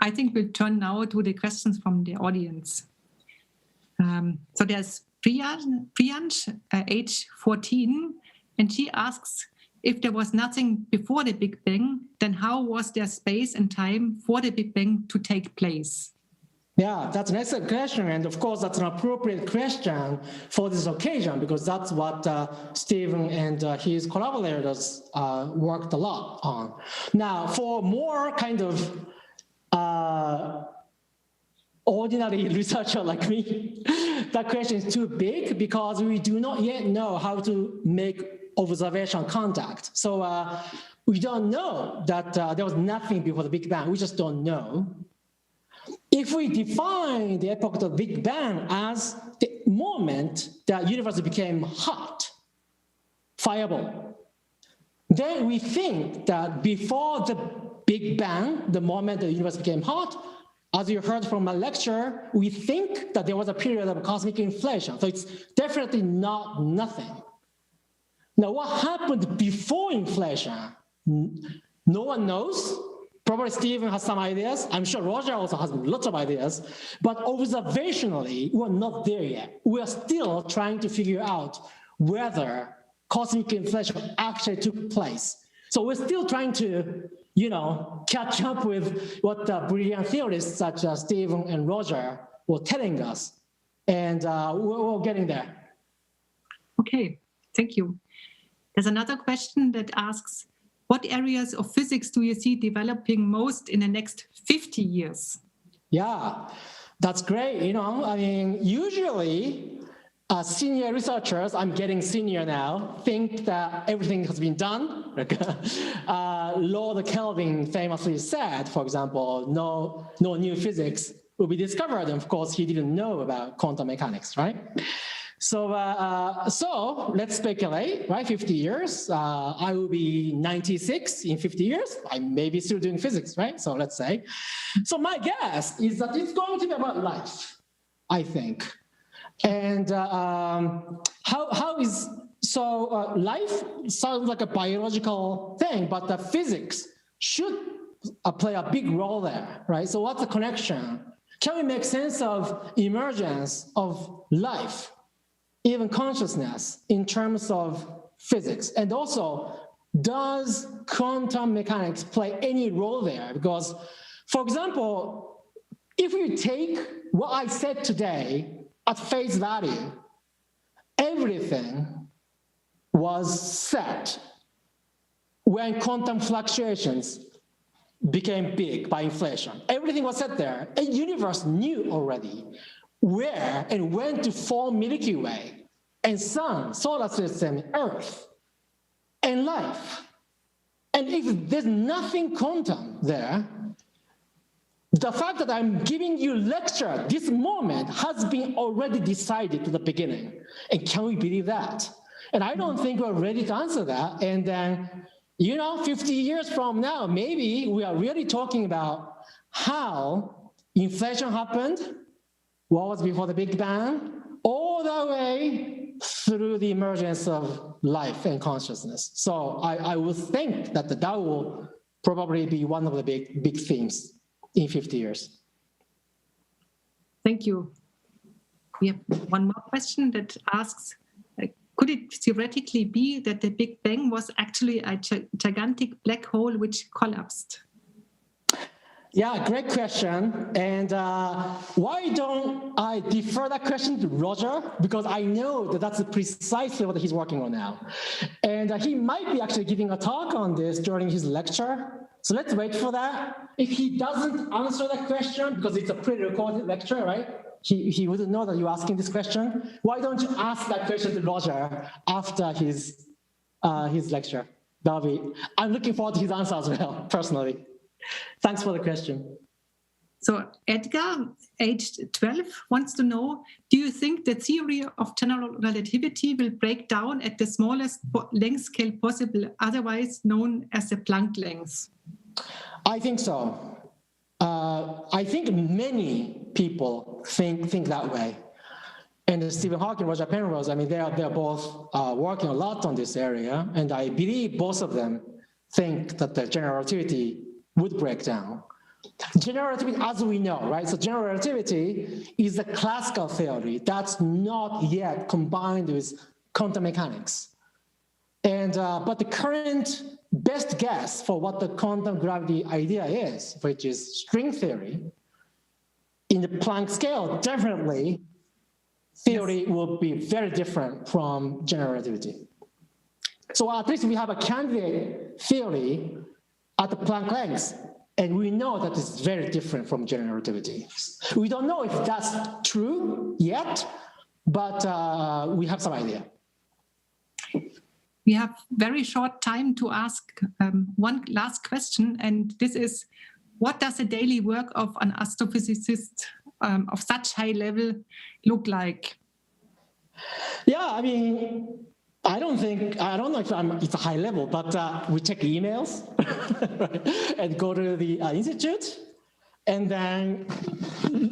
S11: I think we'll turn now to the questions from the audience. So there's Priyansh, age 14, and she asks, if there was nothing before the Big Bang, then how was there space and time for the Big Bang to take place?
S12: Yeah, that's an excellent question. And of course, that's an appropriate question for this occasion, because that's what Stephen and his collaborators worked a lot on. Now, for more kind of ordinary researcher like me, that question is too big because we do not yet know how to make observation contact. So we don't know that there was nothing before the Big Bang. We just don't know. If we define the epoch of the Big Bang as the moment that the universe became hot, fireable, then we think that before the Big Bang, the moment the universe became hot, as you heard from my lecture, we think that there was a period of cosmic inflation. So it's definitely not nothing. Now, what happened before inflation? No one knows. Probably Stephen has some ideas. I'm sure Roger also has lots of ideas. But observationally, we're not there yet. We are still trying to figure out whether cosmic inflation actually took place. So we're still trying to, catch up with what the brilliant theorists such as Stephen and Roger were telling us. And we're getting there.
S11: Okay, thank you. There's another question that asks, what areas of physics do you see developing most in the next 50 years?
S12: Yeah, that's great. Usually senior researchers, I'm getting senior now, think that everything has been done. Lord Kelvin famously said, for example, no new physics will be discovered. And of course, he didn't know about quantum mechanics, right? So let's speculate, right? 50 years, I will be 96 in 50 years. I may be still doing physics, right? So let's say. So my guess is that it's going to be about life, I think. And life sounds like a biological thing, but the physics should play a big role there, right? So what's the connection? Can we make sense of emergence of life, even consciousness, in terms of physics? And also, does quantum mechanics play any role there? Because, for example, if you take what I said today at face value, everything was set when quantum fluctuations became big by inflation. Everything was set there. A universe knew already where and when to form Milky Way and sun, solar system, Earth, and life. And if there's nothing quantum there, the fact that I'm giving you lecture this moment has been already decided to the beginning. And can we believe that? And I don't think we're ready to answer that. And then, 50 years from now, maybe we are really talking about how inflation happened, what was before the Big Bang, all the way through the emergence of life and consciousness. So I would think that that will probably be one of the big themes in 50 years.
S11: Thank you. We have one more question that asks, could it theoretically be that the Big Bang was actually a gigantic black hole which collapsed?
S12: Yeah, great question. And why don't I defer that question to Roger? Because I know that that's precisely what he's working on now. And he might be actually giving a talk on this during his lecture. So let's wait for that. If he doesn't answer that question, because it's a pre-recorded lecture, right? He wouldn't know that you're asking this question. Why don't you ask that question to Roger after his lecture? I'm looking forward to his answer as well, personally. Thanks for the question.
S11: So Edgar, aged 12, wants to know, do you think the theory of general relativity will break down at the smallest length scale possible, otherwise known as the Planck length?
S12: I think so. I think many people think that way.
S16: And Stephen Hawking, Roger Penrose, I mean, they're both working a lot on this area, and I believe both of them think that the general relativity would break down. General relativity, as we know, right? So general relativity is a classical theory that's not yet combined with quantum mechanics. And but the current best guess for what the quantum gravity idea is, which is string theory, in the Planck scale, definitely theory will be very different from general relativity. So at least we have a candidate theory at the Planck length, and we know that it's very different from general relativity. We don't know if that's true yet, but we have some idea.
S11: We have very short time to ask one last question, and this is, what does the daily work of an astrophysicist of such high level look like?
S16: Yeah, I mean, I don't know if it's a high level, but we check emails and go to the institute, and then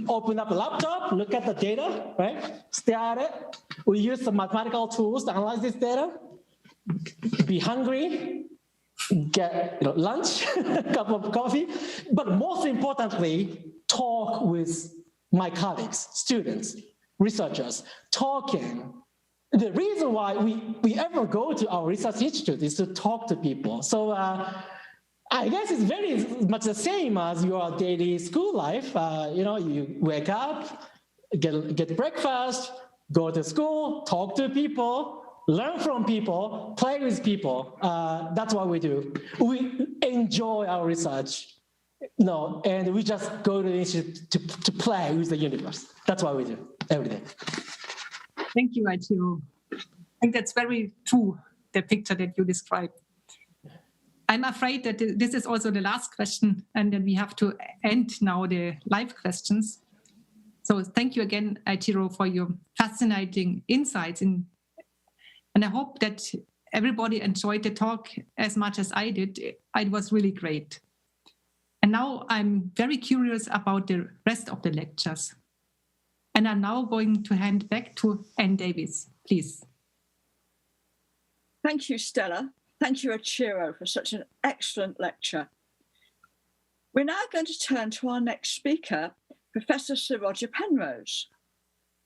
S16: open up a laptop, look at the data, right? Stare at it. We use some mathematical tools to analyze this data. Be hungry, get lunch, a cup of coffee, but most importantly, talk with my colleagues, students, researchers, talking. The reason why we ever go to our research institute is to talk to people. So I guess it's very much the same as your daily school life. You wake up, get breakfast, go to school, talk to people, learn from people, play with people. That's what we do. We enjoy our research, and we just go to the institute to play with the universe. That's what we do every day.
S11: Thank you, Aichiro. I think that's very true, the picture that you described. I'm afraid that this is also the last question, and then we have to end now the live questions. So thank you again, Aichiro, for your fascinating insights and I hope that everybody enjoyed the talk as much as I did. It was really great. And now I'm very curious about the rest of the lectures. And I'm now going to hand back to Anne Davis, please.
S10: Thank you, Stella. Thank you, Aichiro, for such an excellent lecture. We're now going to turn to our next speaker, Professor Sir Roger Penrose.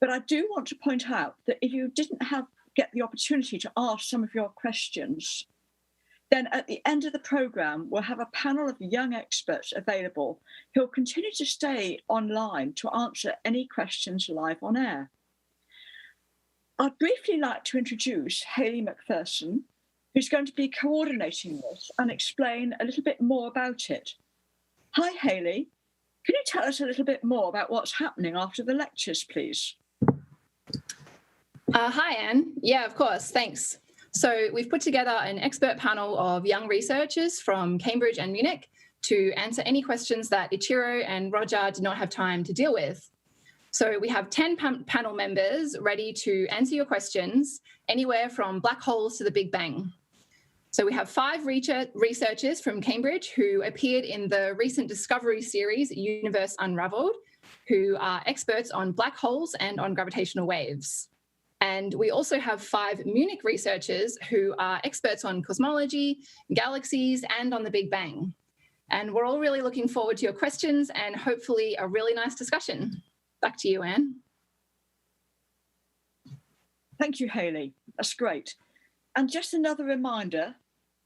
S10: But I do want to point out that if you didn't get the opportunity to ask some of your questions, then at the end of the programme, we'll have a panel of young experts available who'll continue to stay online to answer any questions live on air. I'd briefly like to introduce Hayley McPherson, who's going to be coordinating this and explain a little bit more about it. Hi, Hayley. Can you tell us a little bit more about what's happening after the lectures, please?
S17: Hi, Anne. Yeah, of course. Thanks. So we've put together an expert panel of young researchers from Cambridge and Munich to answer any questions that Aichiro and Roger did not have time to deal with. So we have 10 panel members ready to answer your questions, anywhere from black holes to the Big Bang. So we have 5 researchers from Cambridge who appeared in the recent Discovery series, Universe Unraveled, who are experts on black holes and on gravitational waves. And we also have 5 Munich researchers who are experts on cosmology, galaxies, and on the Big Bang. And we're all really looking forward to your questions and hopefully a really nice discussion. Back to you, Anne.
S10: Thank you, Hayley. That's great. And just another reminder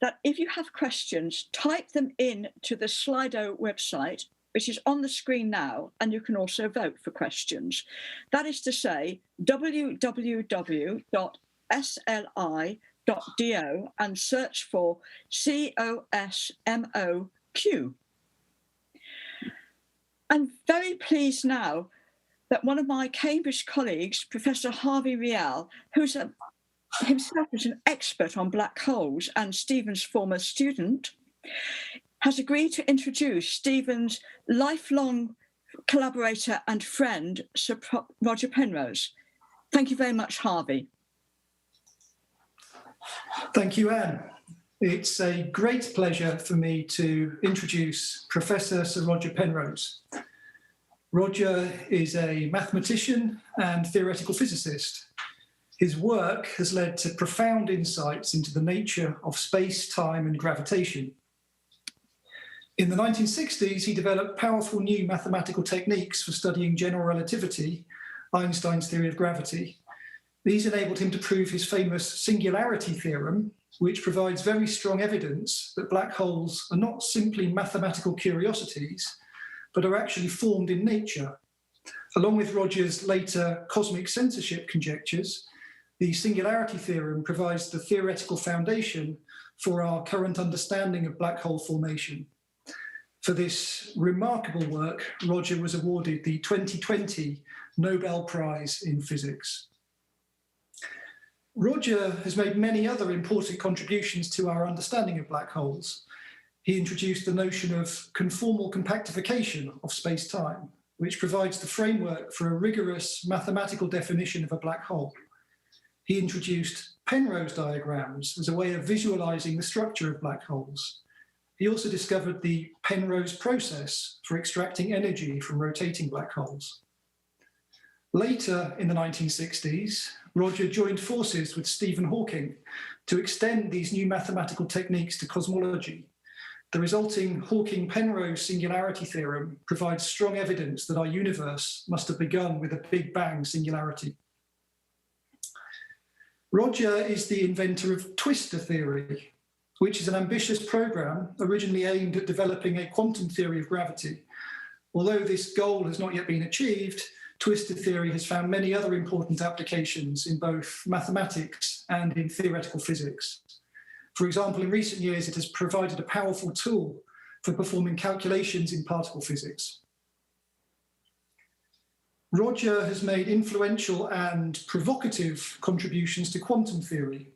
S10: that if you have questions, type them in to the Slido website, which is on the screen now, and you can also vote for questions. That is to say, www.sli.do and search for COSMOQ. I'm very pleased now that one of my Cambridge colleagues, Professor Harvey Rial, who's himself is an expert on black holes and Stephen's former student, has agreed to introduce Stephen's lifelong collaborator and friend, Sir Roger Penrose. Thank you very much, Harvey.
S18: Thank you, Anne. It's a great pleasure for me to introduce Professor Sir Roger Penrose. Roger is a mathematician and theoretical physicist. His work has led to profound insights into the nature of space, time, and gravitation. In the 1960s, he developed powerful new mathematical techniques for studying general relativity, Einstein's theory of gravity. These enabled him to prove his famous singularity theorem, which provides very strong evidence that black holes are not simply mathematical curiosities, but are actually formed in nature. Along with Roger's later cosmic censorship conjectures, the singularity theorem provides the theoretical foundation for our current understanding of black hole formation. For this remarkable work, Roger was awarded the 2020 Nobel Prize in Physics. Roger has made many other important contributions to our understanding of black holes. He introduced the notion of conformal compactification of space-time, which provides the framework for a rigorous mathematical definition of a black hole. He introduced Penrose diagrams as a way of visualizing the structure of black holes. He also discovered the Penrose process for extracting energy from rotating black holes. Later in the 1960s, Roger joined forces with Stephen Hawking to extend these new mathematical techniques to cosmology. The resulting Hawking-Penrose singularity theorem provides strong evidence that our universe must have begun with a Big Bang singularity. Roger is the inventor of twistor theory, which is an ambitious program originally aimed at developing a quantum theory of gravity. Although this goal has not yet been achieved, twistor theory has found many other important applications in both mathematics and in theoretical physics. For example, in recent years, it has provided a powerful tool for performing calculations in particle physics. Roger has made influential and provocative contributions to quantum theory.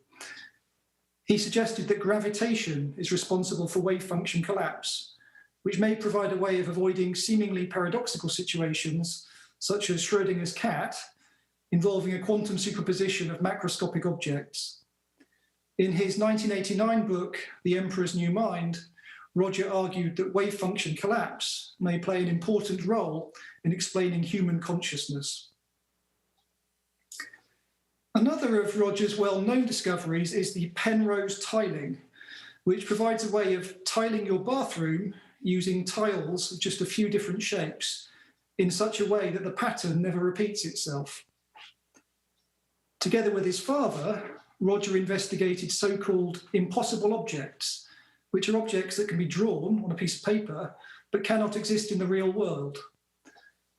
S18: He suggested that gravitation is responsible for wave function collapse, which may provide a way of avoiding seemingly paradoxical situations, such as Schrödinger's cat, involving a quantum superposition of macroscopic objects. In his 1989 book, The Emperor's New Mind, Roger argued that wave function collapse may play an important role in explaining human consciousness. Another of Roger's well-known discoveries is the Penrose tiling, which provides a way of tiling your bathroom using tiles of just a few different shapes in such a way that the pattern never repeats itself. Together with his father, Roger investigated so-called impossible objects, which are objects that can be drawn on a piece of paper but cannot exist in the real world.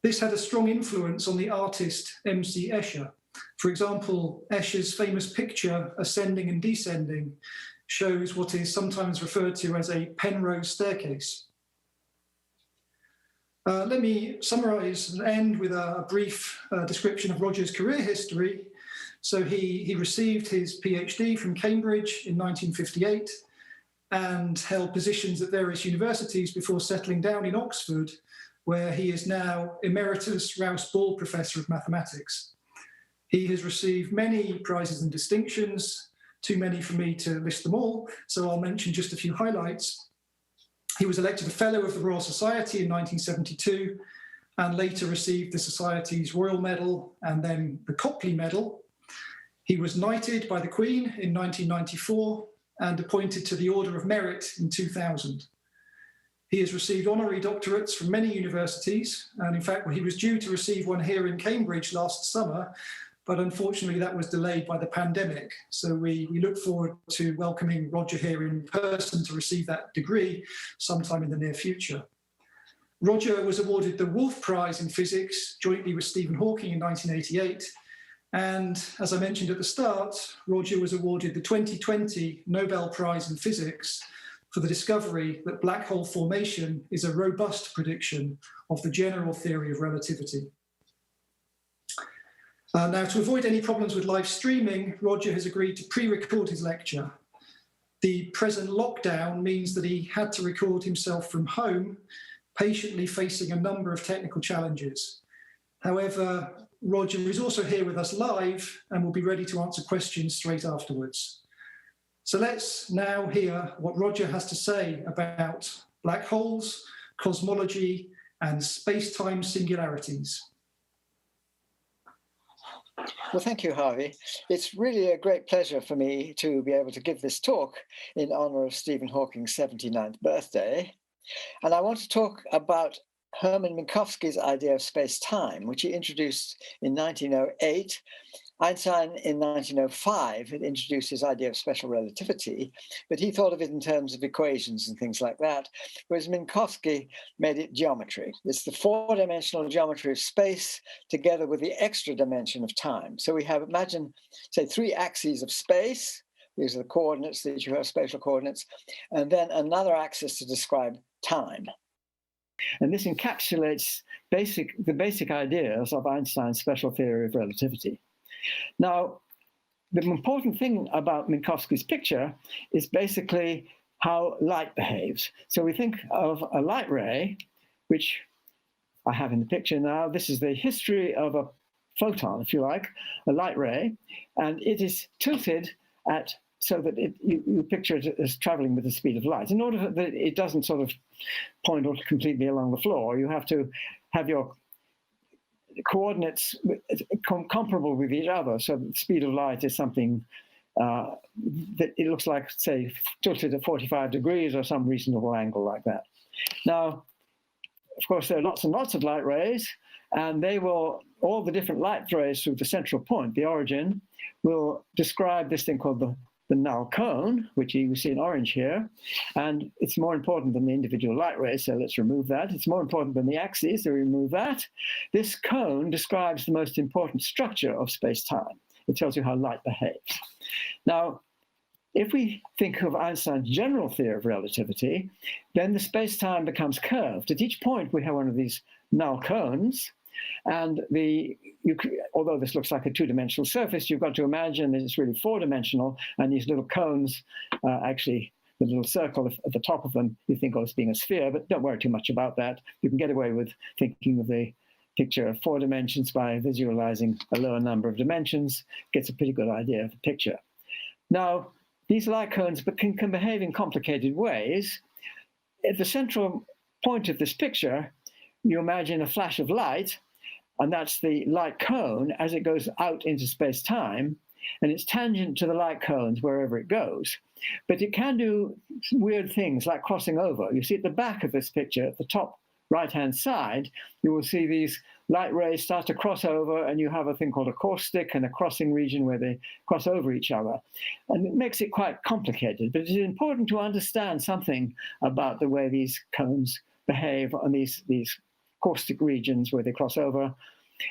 S18: This had a strong influence on the artist M.C. Escher. For example, Escher's famous picture, Ascending and Descending, shows what is sometimes referred to as a Penrose staircase. Let me summarize and end with a brief description of Roger's career history. So he received his PhD from Cambridge in 1958 and held positions at various universities before settling down in Oxford, where he is now Emeritus Rouse Ball Professor of Mathematics. He has received many prizes and distinctions, too many for me to list them all, so I'll mention just a few highlights. He was elected a Fellow of the Royal Society in 1972 and later received the Society's Royal Medal and then the Copley Medal. He was knighted by the Queen in 1994 and appointed to the Order of Merit in 2000. He has received honorary doctorates from many universities, and in fact, he was due to receive one here in Cambridge last summer, but unfortunately that was delayed by the pandemic. So we look forward to welcoming Roger here in person to receive that degree sometime in the near future. Roger was awarded the Wolf Prize in Physics jointly with Stephen Hawking in 1988. And as I mentioned at the start, Roger was awarded the 2020 Nobel Prize in Physics for the discovery that black hole formation is a robust prediction of the general theory of relativity. Now, to avoid any problems with live streaming, Roger has agreed to pre-record his lecture. The present lockdown means that he had to record himself from home, patiently facing a number of technical challenges. However, Roger is also here with us live and will be ready to answer questions straight afterwards. So let's now hear what Roger has to say about black holes, cosmology, and space-time singularities.
S19: Well, thank you, Harvey. It's really a great pleasure for me to be able to give this talk in honor of Stephen Hawking's 79th birthday. And I want to talk about Hermann Minkowski's idea of space-time, which he introduced in 1908. Einstein in 1905 had introduced his idea of special relativity, but he thought of it in terms of equations and things like that, whereas Minkowski made it geometry. It's the four-dimensional geometry of space together with the extra dimension of time. So we have, imagine, say, three axes of space. These are the coordinates that you have, spatial coordinates, and then another axis to describe time. And this encapsulates the basic ideas of Einstein's special theory of relativity. Now, the important thing about Minkowski's picture is basically how light behaves. So we think of a light ray, which I have in the picture now. This is the history of a photon, if you like, a light ray, and it is tilted at so that you picture it as traveling with the speed of light. In order that it doesn't sort of point completely along the floor, you have to have your coordinates comparable with each other. So the speed of light is something that it looks like, say, tilted at 45 degrees or some reasonable angle like that. Now, of course, there are lots and lots of light rays, and they will, all the different light rays through the central point, the origin, will describe this thing called the null cone, which you see in orange here, and it's more important than the individual light rays, so let's remove that. It's more important than the axes, so remove that. This cone describes the most important structure of space-time. It tells you how light behaves. Now, if we think of Einstein's general theory of relativity, then the space-time becomes curved. At each point, we have one of these null cones, and although this looks like a two-dimensional surface, you've got to imagine that it's really four-dimensional, and these little cones, actually, the little circle at the top of them, you think of as being a sphere, but don't worry too much about that. You can get away with thinking of the picture of 4 dimensions by visualizing a lower number of dimensions. Gets a pretty good idea of the picture. Now, these light cones can behave in complicated ways. At the central point of this picture, you imagine a flash of light, and that's the light cone as it goes out into space-time, and it's tangent to the light cones wherever it goes. But it can do weird things like crossing over. You see at the back of this picture, at the top right-hand side, you will see these light rays start to cross over, and you have a thing called a caustic and a crossing region where they cross over each other. And it makes it quite complicated, but it is important to understand something about the way these cones behave on these caustic regions where they cross over,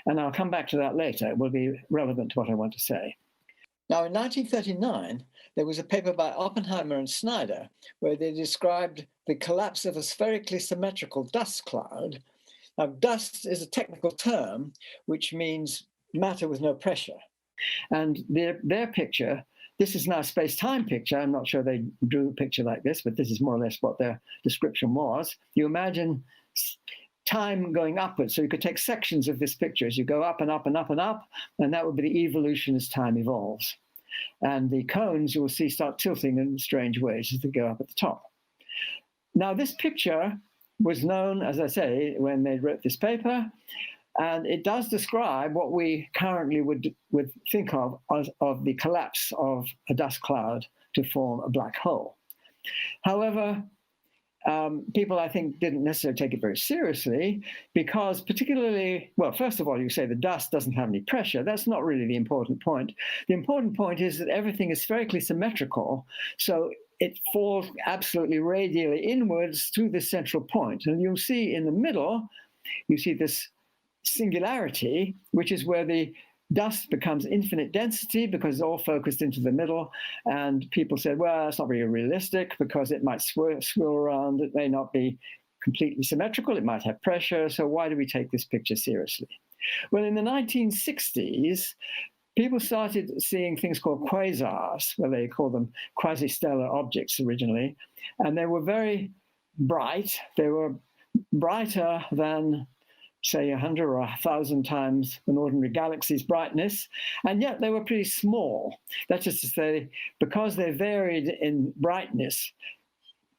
S19: and I'll come back to that later. It will be relevant to what I want to say. Now, in 1939, there was a paper by Oppenheimer and Snyder where they described the collapse of a spherically symmetrical dust cloud. Now, dust is a technical term which means matter with no pressure. And their picture, this is now a space-time picture. I'm not sure they drew a picture like this, but this is more or less what their description was. You imagine time going upwards. So you could take sections of this picture as you go up and up and up and up, and that would be the evolution as time evolves. And the cones, you will see, start tilting in strange ways as they go up at the top. Now, this picture was known, as I say, when they wrote this paper, and it does describe what we currently would think of as of the collapse of a dust cloud to form a black hole. However, people, I think, didn't necessarily take it very seriously because particularly, well, first of all, you say the dust doesn't have any pressure. That's not really the important point. The important point is that everything is spherically symmetrical, so it falls absolutely radially inwards to this central point. And you'll see in the middle, you see this singularity, which is where the dust becomes infinite density because it's all focused into the middle. And people said, well, that's not very realistic because it might swirl around. It may not be completely symmetrical. It might have pressure. So why do we take this picture seriously? Well, in the 1960s, people started seeing things called quasars, well, they call them quasi-stellar objects originally. And they were very bright. They were brighter than, say, 100 or 1,000 times an ordinary galaxy's brightness, and yet they were pretty small. That's just to say, because they varied in brightness,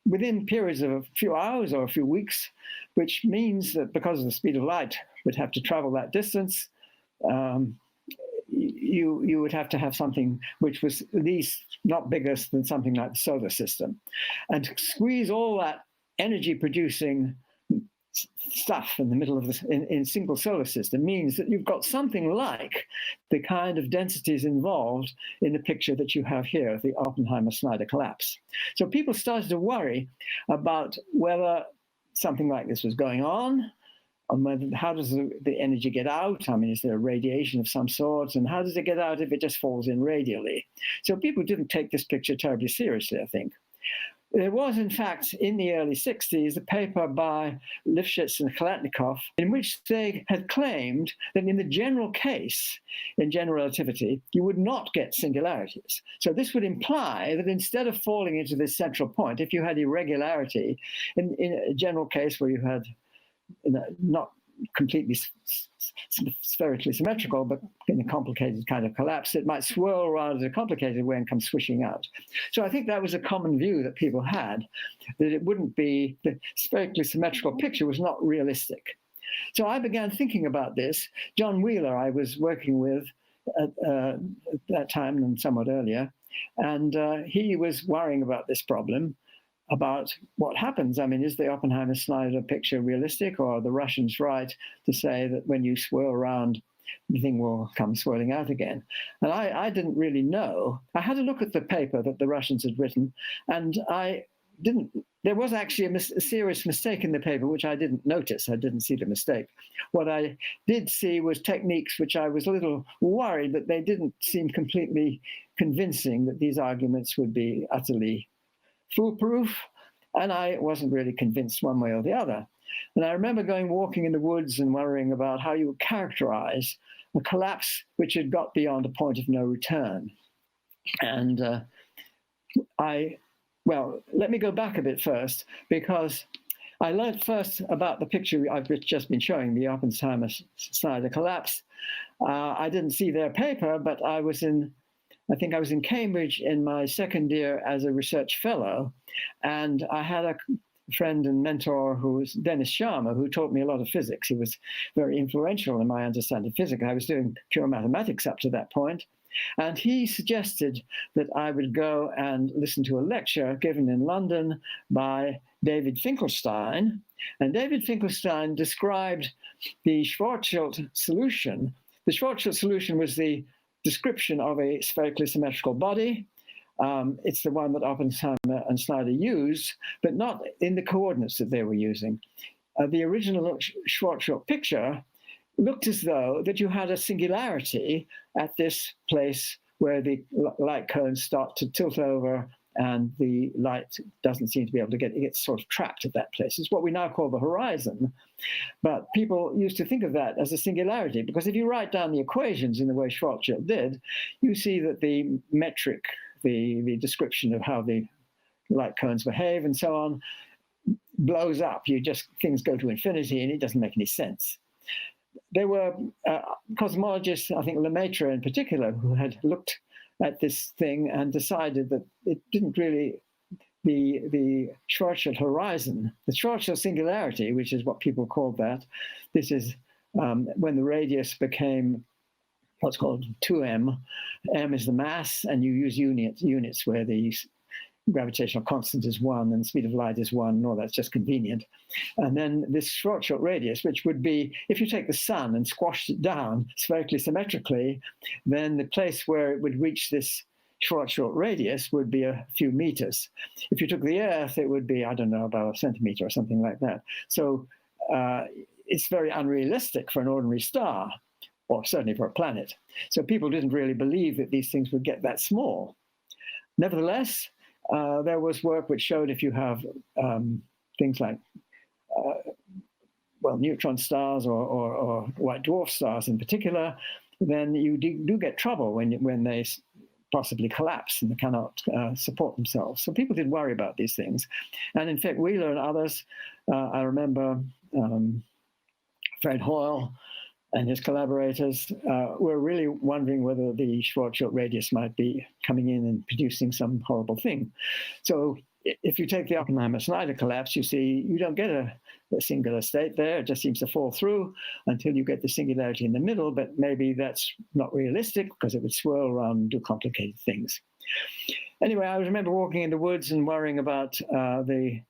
S20: within periods of a few hours or a few weeks, which means that because of the speed of light would have to travel that distance, you would have to have something which was at least not bigger than something like the solar system. And to squeeze all that energy producing stuff in the middle of this in single solar system means that you've got something like the kind of densities involved in the picture that you have here, the Oppenheimer-Snyder collapse. So people started to worry about whether something like this was going on, and how does the energy get out? I mean, is there a radiation of some sort? And how does it get out if it just falls in radially? So people didn't take this picture terribly seriously, I think. There was, in fact, in the early 60s, a paper by Lifshitz and Kalatnikov in which they had claimed that in the general case, in general relativity, you would not get singularities. So this would imply that instead of falling into this central point, if you had irregularity, in a general case where you had not completely spherically symmetrical, but in a complicated kind of collapse, it might swirl around in a complicated way and come swishing out. So I think that was a common view that people had, that it wouldn't be, the spherically symmetrical picture was not realistic. So I began thinking about this. John Wheeler, I was working with at that time and somewhat earlier, and he was worrying about this problem, about what happens. I mean, is the Oppenheimer-Snyder picture realistic, or are the Russians right to say that when you swirl around, the thing will come swirling out again? And I didn't really know. I had a look at the paper that the Russians had written, and there was actually a serious mistake in the paper, which I didn't notice. I didn't see the mistake. What I did see was techniques which I was a little worried that they didn't seem completely convincing, that these arguments would be utterly foolproof, and I wasn't really convinced one way or the other. And I remember walking in the woods and worrying about how you would characterize a collapse which had got beyond a point of no return. And well, let me go back a bit first, because I learned first about the picture I've just been showing, the Oppenheimer-Snyder collapse. I didn't see their paper, but I think I was in Cambridge in my second year as a research fellow, and I had a friend and mentor who was Dennis Sharma, who taught me a lot of physics. He was very influential in my understanding of physics. I was doing pure mathematics up to that point, and he suggested that I would go and listen to a lecture given in London by David Finkelstein, and David Finkelstein described the Schwarzschild solution. The Schwarzschild solution was the description of a spherically symmetrical body. It's the one that Oppenheimer and Snyder used, but not in the coordinates that they were using. The original Schwarzschild picture looked as though that you had a singularity at this place where the light cones start to tilt over and the light doesn't seem to be able to it gets sort of trapped at that place. It's what we now call the horizon. But people used to think of that as a singularity, because if you write down the equations in the way Schwarzschild did, you see that the metric, the description of how the light cones behave and so on, blows up. Things go to infinity and it doesn't make any sense. There were cosmologists, I think Lemaitre in particular, who had looked at this thing and decided that it didn't really, the Schwarzschild horizon, the Schwarzschild singularity, which is what people called that, this is when the radius became what's called 2m. M is the mass, and you use units where the gravitational constant is 1 and speed of light is 1, and all that's just convenient. And then this Schwarzschild radius, which would be, if you take the sun and squashed it down spherically symmetrically, then the place where it would reach this Schwarzschild radius would be a few meters. If you took the Earth, it would be, I don't know, about a centimeter or something like that. So it's very unrealistic for an ordinary star, or certainly for a planet. So people didn't really believe that these things would get that small. Nevertheless, there was work which showed if you have things like, neutron stars or white dwarf stars in particular, then you do get trouble when they possibly collapse and they cannot support themselves. So people did worry about these things. And in fact, Wheeler and others, I remember Fred Hoyle and his collaborators were really wondering whether the Schwarzschild radius might be coming in and producing some horrible thing. So if you take the Oppenheimer-Snyder collapse, you see you don't get a singular state there. It just seems to fall through until you get the singularity in the middle, but maybe that's not realistic because it would swirl around and do complicated things. Anyway, I remember walking in the woods and worrying about the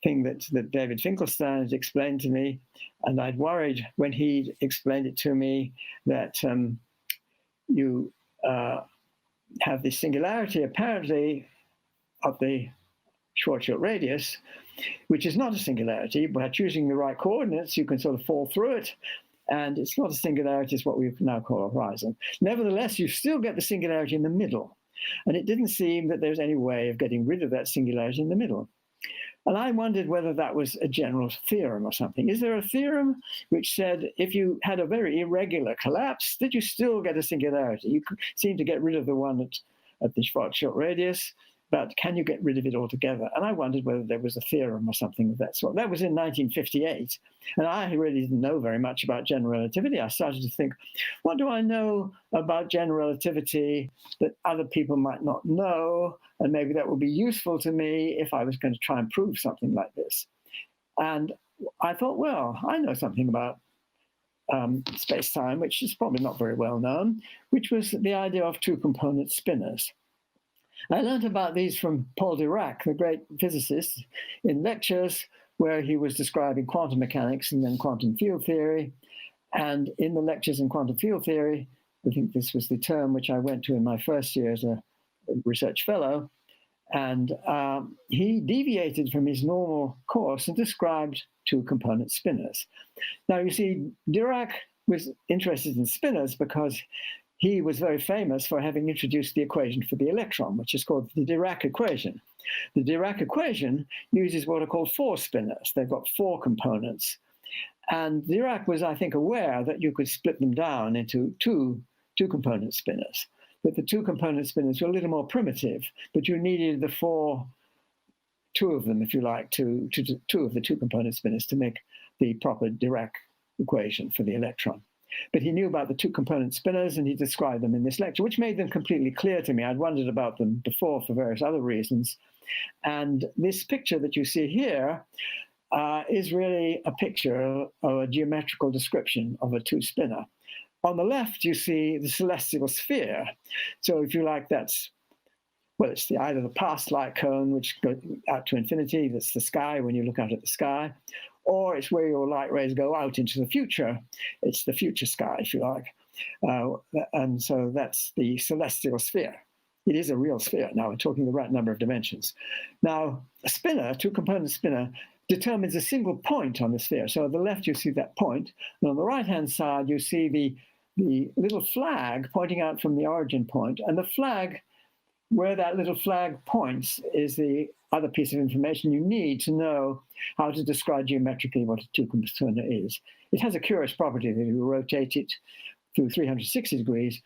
S20: thing that David Finkelstein had explained to me, and I'd worried when he explained it to me that you have this singularity apparently of the Schwarzschild radius, which is not a singularity, but choosing the right coordinates, you can sort of fall through it, and it's not a singularity, it's what we now call a horizon. Nevertheless, you still get the singularity in the middle, and it didn't seem that there's any way of getting rid of that singularity in the middle. And I wondered whether that was a general theorem or something. Is there a theorem which said if you had a very irregular collapse, did you still get a singularity? You seem to get rid of the one at the Schwarzschild radius, but can you get rid of it altogether? And I wondered whether there was a theorem or something of that sort. That was in 1958, and I really didn't know very much about general relativity. I started to think, what do I know about general relativity that other people might not know? And maybe that would be useful to me if I was going to try and prove something like this. And I thought, well, I know something about space-time, which is probably not very well known, which was the idea of two-component spinors. I learned about these from Paul Dirac, the great physicist, in lectures where he was describing quantum mechanics and then quantum field theory. And in the lectures in quantum field theory, I think this was the term which I went to in my first year as a research fellow, and he deviated from his normal course and described two-component spinors. Now, you see, Dirac was interested in spinors because he was very famous for having introduced the equation for the electron, which is called the Dirac equation. The Dirac equation uses what are called four spinors. They've got four components. And Dirac was, I think, aware that you could split them down into two-component spinors. But the two-component spinors were a little more primitive, but you needed two of them, if you like, two of the two-component spinors to make the proper Dirac equation for the electron. But he knew about the two-component spinors, and he described them in this lecture, which made them completely clear to me. I'd wondered about them before for various other reasons. And this picture that you see here is really a picture or a geometrical description of a two-spinor. On the left, you see the celestial sphere. So if you like, that's, well, it's either the past light cone, which goes out to infinity, that's the sky when you look out at the sky, or it's where your light rays go out into the future. It's the future sky, if you like. And so that's the celestial sphere. It is a real sphere. Now we're talking the right number of dimensions. Now, a spinor, two-component spinor, determines a single point on the sphere. So on the left, you see that point, and on the right-hand side, you see the little flag pointing out from the origin point, and the flag, where that little flag points, is the other piece of information you need to know how to describe geometrically what a two-component is. It has a curious property that if you rotate it through 360 degrees,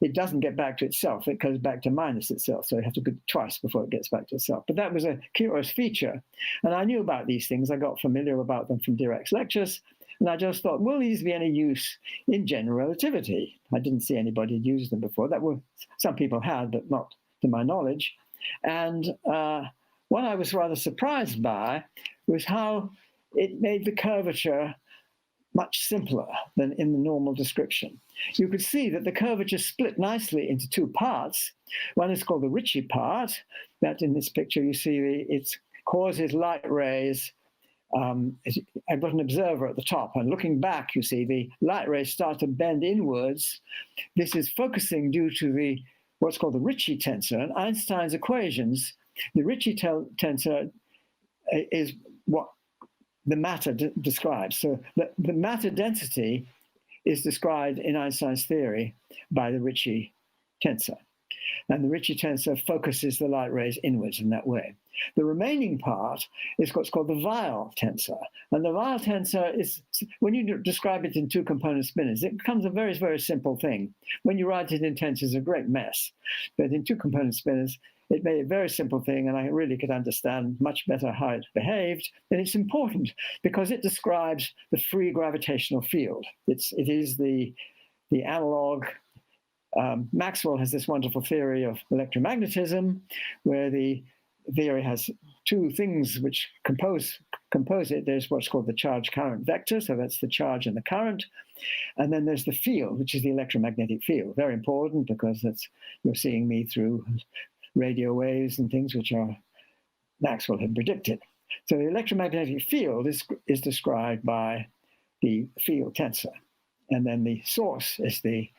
S20: it doesn't get back to itself. It goes back to minus itself, so you have to go twice before it gets back to itself. But that was a curious feature, and I knew about these things. I got familiar about them from Dirac's lectures, and I just thought, will these be any use in general relativity? I didn't see anybody use them before. Some people had, but not to my knowledge. And what I was rather surprised by was how it made the curvature much simpler than in the normal description. You could see that the curvature split nicely into two parts. One is called the Ricci part. That in this picture you see it causes light rays. I've got an observer at the top, and looking back, you see the light rays start to bend inwards. This is focusing due to what's called the Ricci tensor and Einstein's equations. The Ricci tensor is what the matter describes. So the matter density is described in Einstein's theory by the Ricci tensor. And the Ricci tensor focuses the light rays inwards in that way. The remaining part is what's called the Weyl tensor. And the Weyl tensor is, when you describe it in two-component spinors, it becomes a very, very simple thing. When you write it in tensors, it's a great mess. But in two-component spinors, it made a very simple thing, and I really could understand much better how it behaved. And it's important because it describes the free gravitational field. It is the analog. Maxwell has this wonderful theory of electromagnetism, where the theory has two things which compose it. There's what's called the charge current vector, so that's the charge and the current. And then there's the field, which is the electromagnetic field. Very important because you're seeing me through radio waves and things which Maxwell had predicted. So the electromagnetic field is described by the field tensor. And then the source is the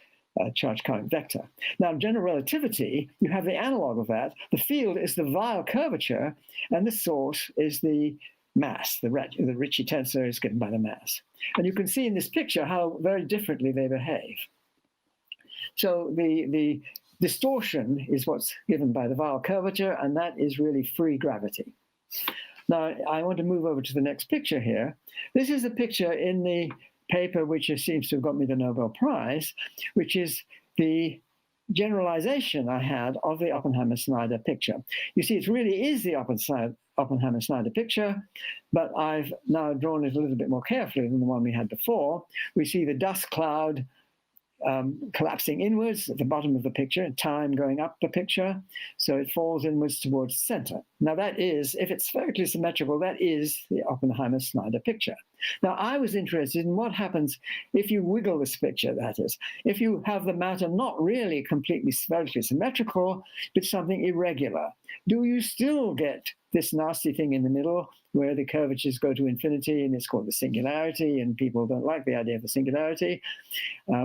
S20: charge current vector. Now, in general relativity, you have the analog of that. The field is the Weyl curvature, and the source is the mass. The Ricci tensor is given by the mass. And you can see in this picture how very differently they behave. So the distortion is what's given by the Weyl curvature, and that is really free gravity. Now, I want to move over to the next picture here. This is a picture in the paper which seems to have got me the Nobel Prize, which is the generalization I had of the Oppenheimer-Snyder picture. You see, it really is the Oppenheimer-Snyder picture, but I've now drawn it a little bit more carefully than the one we had before. We see the dust cloud collapsing inwards at the bottom of the picture, time going up the picture, so it falls inwards towards the center. Now that is, if it's spherically symmetrical, that is the Oppenheimer-Snyder picture. Now I was interested in what happens if you wiggle this picture, that is, if you have the matter not really completely spherically symmetrical, but something irregular. Do you still get this nasty thing in the middle where the curvatures go to infinity, and it's called the singularity, and people don't like the idea of the singularity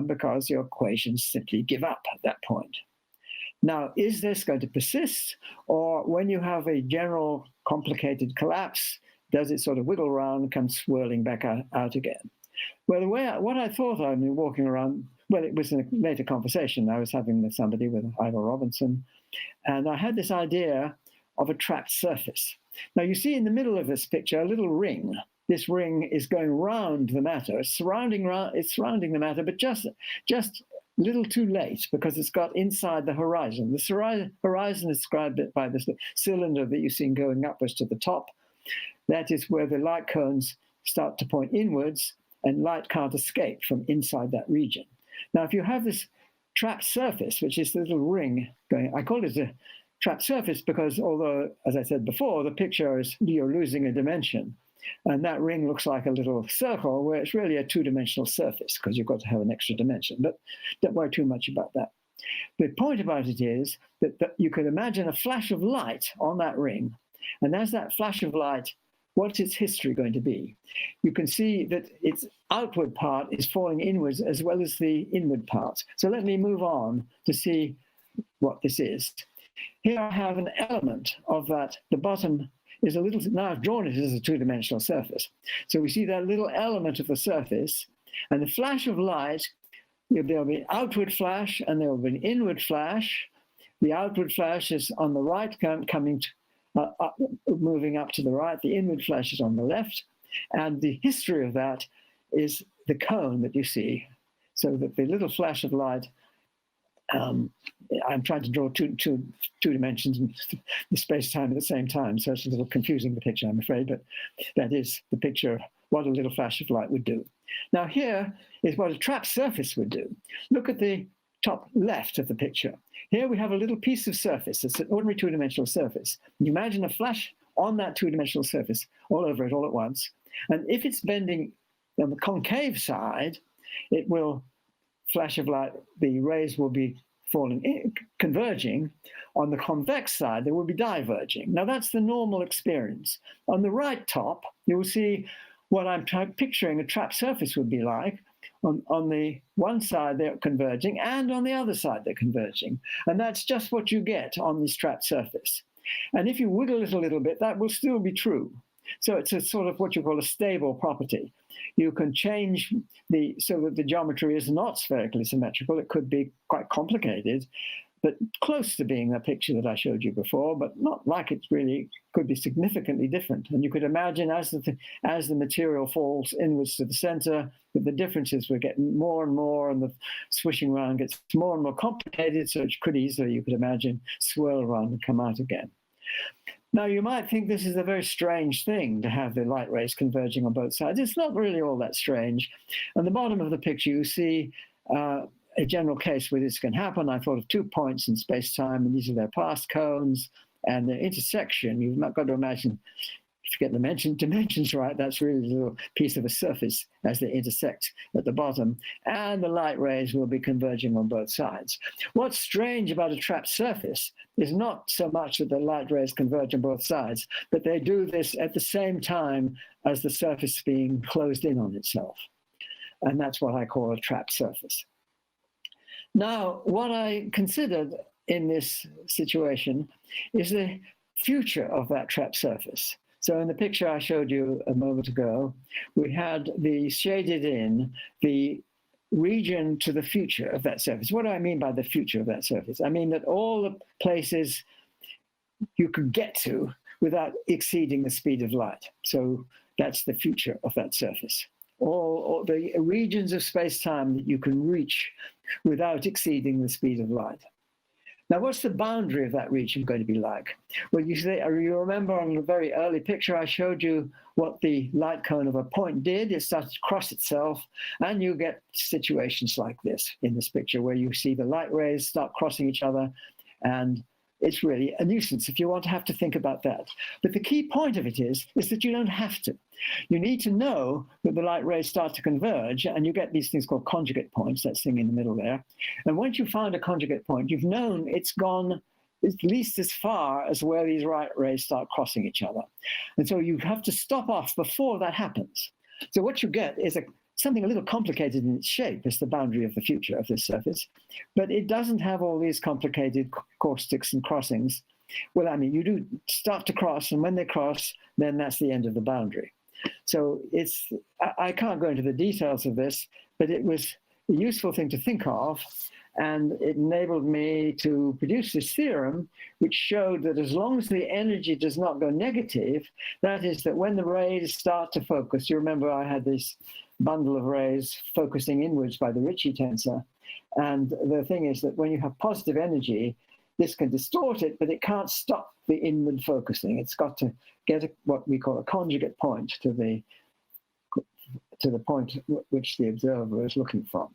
S20: because your equations simply give up at that point. Now, is this going to persist, or when you have a general complicated collapse, does it sort of wiggle around and come swirling back out again? Well, what I thought I'd been walking around, well, it was in a later conversation I was having with somebody, with Ivor Robinson, and I had this idea of a trapped surface. Now you see in the middle of this picture a little ring. This ring is going round the matter, it's surrounding the matter, but just a little too late because it's got inside the horizon. The horizon is described by this cylinder that you see going upwards to the top. That is where the light cones start to point inwards and light can't escape from inside that region. Now if you have this trapped surface, which is the little ring going, I call it a trapped surface because although, as I said before, the picture is you're losing a dimension, and that ring looks like a little circle where it's really a two-dimensional surface because you've got to have an extra dimension, but don't worry too much about that. The point about it is that you could imagine a flash of light on that ring, and as that flash of light, what's its history going to be? You can see that its outward part is falling inwards as well as the inward part. So let me move on to see what this is. Here I have an element of that. The bottom is a little, now I've drawn it as a two-dimensional surface. So we see that little element of the surface, and the flash of light, there'll be an outward flash and there will be an inward flash. The outward flash is on the right, moving up to the right. The inward flash is on the left. And the history of that is the cone that you see. So that the little flash of light, I'm trying to draw two dimensions in the space-time at the same time, so it's a little confusing, the picture, I'm afraid, but that is the picture of what a little flash of light would do. Now here is what a trapped surface would do. Look at the top left of the picture. Here we have a little piece of surface. It's an ordinary two-dimensional surface. You imagine a flash on that two-dimensional surface all over it all at once, and if it's bending on the concave side, it will flash of light, the rays will be converging. On the convex side, they will be diverging. Now that's the normal experience. On the right top, you will see what I'm picturing a trapped surface would be like. On the one side, they're converging, and on the other side, they're converging. And that's just what you get on this trapped surface. And if you wiggle it a little bit, that will still be true. So it's a sort of what you call a stable property. You can change so that the geometry is not spherically symmetrical. It could be quite complicated, but close to being the picture that I showed you before, but not like it really could be significantly different. And you could imagine as the material falls inwards to the center, that the differences will get more and more, and the swishing around gets more and more complicated, so it could easily, you could imagine, swirl around and come out again. Now, you might think this is a very strange thing to have the light rays converging on both sides. It's not really all that strange. On the bottom of the picture, you see a general case where this can happen. I thought of 2 points in space-time, and these are their past cones, And the intersection, you've not got to imagine, if you get the dimensions right, that's really a little piece of a surface as they intersect at the bottom, and the light rays will be converging on both sides. What's strange about a trapped surface is not so much that the light rays converge on both sides, but they do this at the same time as the surface being closed in on itself. And that's what I call a trapped surface. Now, what I considered in this situation is the future of that trapped surface. So in the picture I showed you a moment ago, we had the shaded in the region to the future of that surface. What do I mean by the future of that surface? I mean that all the places you could get to without exceeding the speed of light. So that's the future of that surface. All the regions of space-time that you can reach without exceeding the speed of light. Now, what's the boundary of that region going to be like? Well, you remember on the very early picture I showed you what the light cone of a point did. It started to cross itself, and you get situations like this in this picture where you see the light rays start crossing each other, and it's really a nuisance if you want to have to think about that. But the key point of it is that you don't have to. You need to know that the light rays start to converge, and you get these things called conjugate points, that thing in the middle there. And once you find a conjugate point, you've known it's gone at least as far as where these light rays start crossing each other. And so you have to stop off before that happens. So what you get is something a little complicated in its shape as the boundary of the future of this surface, but it doesn't have all these complicated caustics and crossings. Well, I mean, you do start to cross, and when they cross, then that's the end of the boundary. So I can't go into the details of this, but it was a useful thing to think of, and it enabled me to produce this theorem, which showed that as long as the energy does not go negative, that is that when the rays start to focus, you remember I had this bundle of rays focusing inwards by the Ricci tensor, and the thing is that when you have positive energy, this can distort it, but it can't stop the inward focusing. It's got to get what we call a conjugate point to the point which the observer is looking from.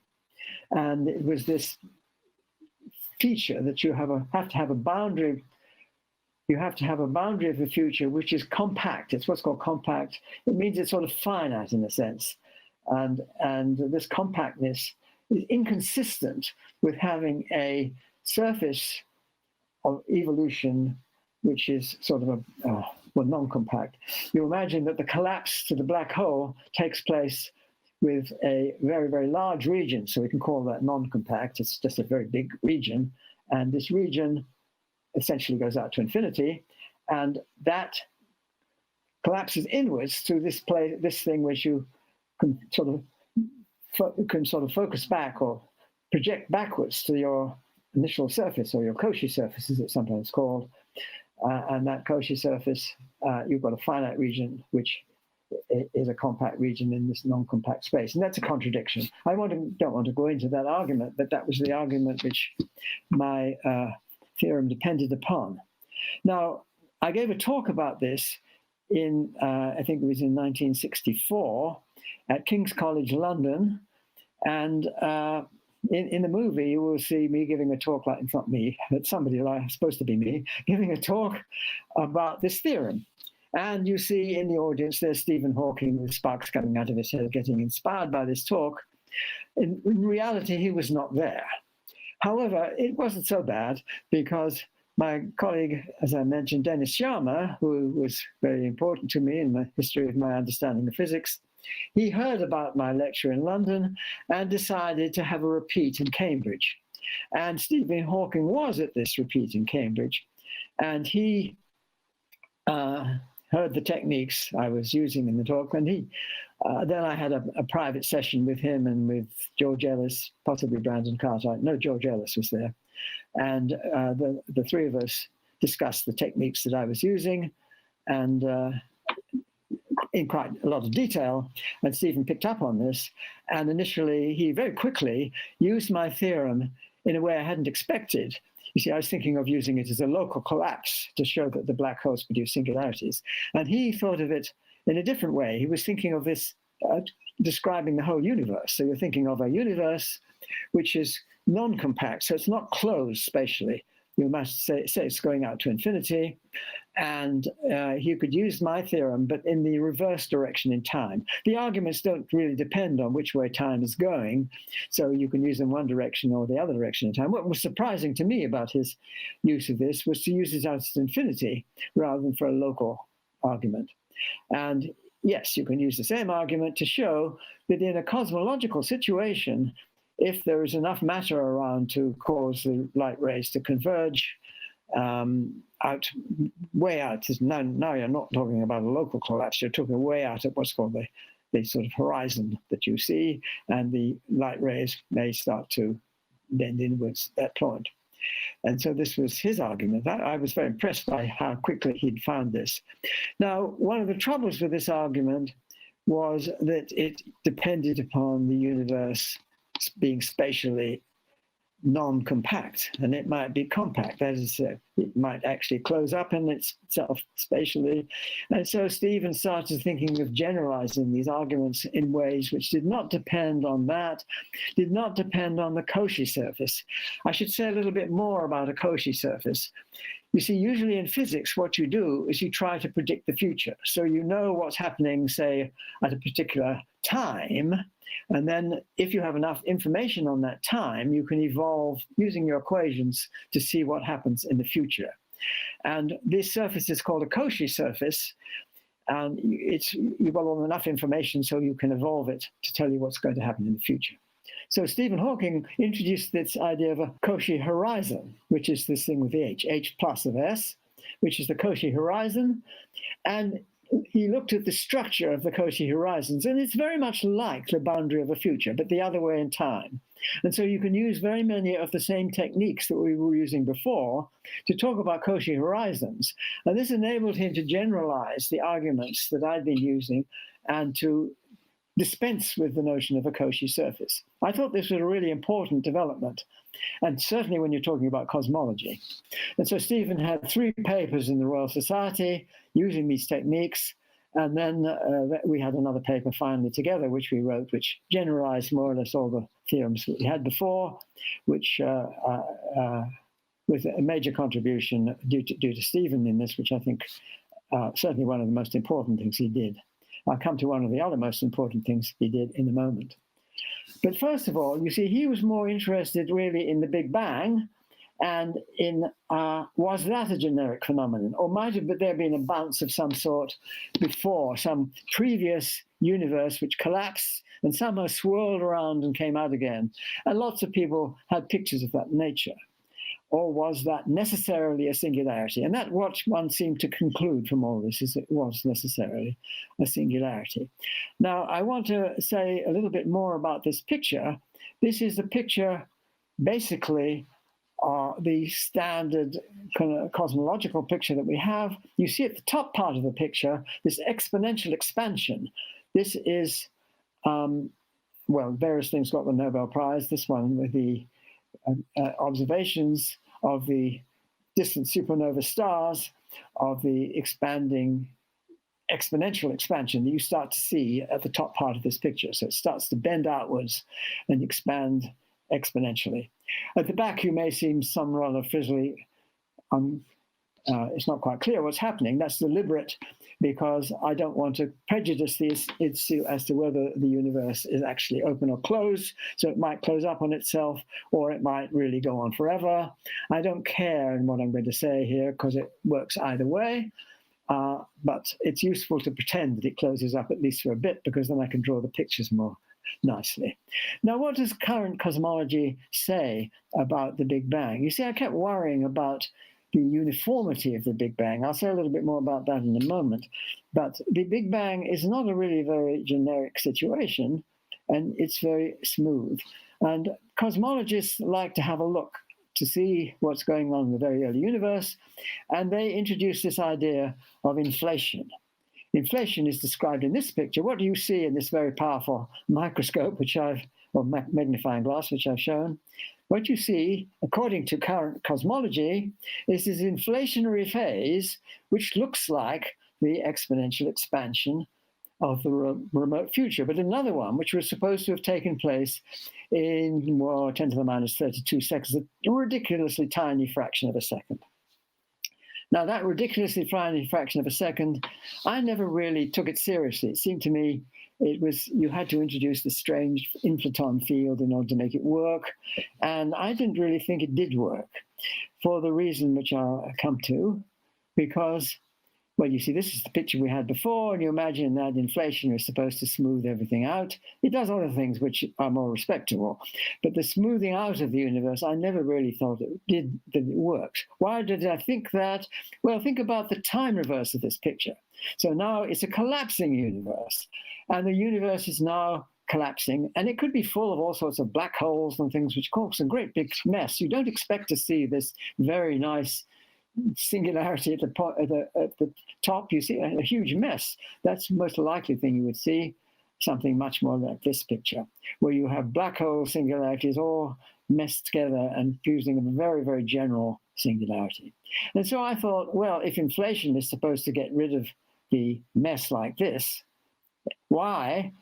S20: And it was this feature that you have to have a boundary. You have to have a boundary of the future which is compact. It's what's called compact. It means it's sort of finite in a sense. And this compactness is inconsistent with having a surface of evolution which is sort of non-compact. You imagine that the collapse to the black hole takes place with a very, very large region, so we can call that non-compact. It's just a very big region, and this region essentially goes out to infinity, and that collapses inwards to this thing which you can sort of focus back or project backwards to your initial surface, or your Cauchy surface, as it's sometimes called. And that Cauchy surface, you've got a finite region, which is a compact region in this non-compact space. And that's a contradiction. I don't want to go into that argument, but that was the argument which my theorem depended upon. Now, I gave a talk about this in, I think it was in 1964, at King's College London. And in the movie, you will see me giving a talk, like, it's not me, but somebody like, supposed to be me, giving a talk about this theorem. And you see in the audience, there's Stephen Hawking with sparks coming out of his head, getting inspired by this talk. In reality, he was not there. However, it wasn't so bad, because my colleague, as I mentioned, Dennis Sharma, who was very important to me in the history of my understanding of physics, he heard about my lecture in London and decided to have a repeat in Cambridge. And Stephen Hawking was at this repeat in Cambridge, and he heard the techniques I was using in the talk, and then I had a private session with him and with George Ellis, possibly Brandon Cartwright. No, George Ellis was there. And the three of us discussed the techniques that I was using, and in quite a lot of detail, and Stephen picked up on this, and initially he very quickly used my theorem in a way I hadn't expected. You see, I was thinking of using it as a local collapse to show that the black holes produce singularities, and he thought of it in a different way. He was thinking of this describing the whole universe. So you're thinking of a universe which is non-compact, so it's not closed spatially. you must say it's going out to infinity, and you could use my theorem, but in the reverse direction in time. The arguments don't really depend on which way time is going, so you can use them one direction or the other direction in time. What was surprising to me about his use of this was to use it out to infinity rather than for a local argument. And yes, you can use the same argument to show that in a cosmological situation, if there is enough matter around to cause the light rays to converge way out. Now you're not talking about a local collapse, you're talking way out at what's called the sort of horizon that you see, and the light rays may start to bend inwards at that point. And so this was his argument. I was very impressed by how quickly he'd found this. Now, one of the troubles with this argument was that it depended upon the universe being spatially non-compact, and it might be compact. That is, it might actually close up in itself spatially. And so Stephen started thinking of generalizing these arguments in ways which did not depend on that, did not depend on the Cauchy surface. I should say a little bit more about a Cauchy surface. You see, usually in physics, what you do is you try to predict the future. So you know what's happening, say, at a particular time. And then if you have enough information on that time, you can evolve using your equations to see what happens in the future. And this surface is called a Cauchy surface. And you've got enough information so you can evolve it to tell you what's going to happen in the future. So Stephen Hawking introduced this idea of a Cauchy horizon, which is this thing with the H plus of S, which is the Cauchy horizon. And he looked at the structure of the Cauchy horizons, and it's very much like the boundary of a future, but the other way in time. And so you can use very many of the same techniques that we were using before to talk about Cauchy horizons. And this enabled him to generalize the arguments that I'd been using and to dispense with the notion of a Cauchy surface. I thought this was a really important development, and certainly when you're talking about cosmology. And so Stephen had 3 papers in the Royal Society using these techniques, and then we had another paper finally together, which we wrote, which generalized more or less all the theorems that we had before, which with a major contribution due to Stephen in this, which I think certainly one of the most important things he did. I'll come to one of the other most important things he did in a moment. But first of all, you see, he was more interested really in the Big Bang and in was that a generic phenomenon? Or might have there been a bounce of some sort before, some previous universe which collapsed and somehow swirled around and came out again? And lots of people had pictures of that nature. Or was that necessarily a singularity? And that's what one seemed to conclude from all this, is it was necessarily a singularity. Now, I want to say a little bit more about this picture. This is a picture, basically, the standard cosmological picture that we have. You see at the top part of the picture, this exponential expansion. This is, well, various things got the Nobel Prize. This one with the observations of the distant supernova stars, of the expanding exponential expansion that you start to see at the top part of this picture. So it starts to bend outwards and expand exponentially. At the back, you may see some rather frizzly, it's not quite clear what's happening. That's deliberate because I don't want to prejudice this as to whether the universe is actually open or closed. So it might close up on itself, or it might really go on forever. I don't care in what I'm going to say here because it works either way. But it's useful to pretend that it closes up at least for a bit, because then I can draw the pictures more nicely. Now, what does current cosmology say about the Big Bang? You see, I kept worrying about the uniformity of the Big Bang. I'll say a little bit more about that in a moment. But the Big Bang is not a really very generic situation, and it's very smooth. And cosmologists like to have a look to see what's going on in the very early universe, and they introduce this idea of inflation. Inflation is described in this picture. What do you see in this very powerful microscope, or magnifying glass, which I've shown? What you see, according to current cosmology, is this inflationary phase, which looks like the exponential expansion of the remote future, but another one, which was supposed to have taken place in 10 to the minus 32 seconds, a ridiculously tiny fraction of a second. Now, that ridiculously tiny fraction of a second, I never really took it seriously. It seemed to me you had to introduce this strange inflaton field in order to make it work. And I didn't really think it did work for the reason which I'll come to, because, well, you see, this is the picture we had before, and you imagine that inflation is supposed to smooth everything out. It does other things which are more respectable. But the smoothing out of the universe, I never really thought that it worked. Why did I think that? Well, think about the time reverse of this picture. So now it's a collapsing universe, and the universe is now collapsing, and it could be full of all sorts of black holes and things which cause a great big mess. You don't expect to see this very nice singularity at the top. You see a huge mess. That's the most likely thing you would see, something much more like this picture, where you have black hole singularities all messed together and fusing a very, very general singularity. And so I thought, well, if inflation is supposed to get rid of the mess like this, why?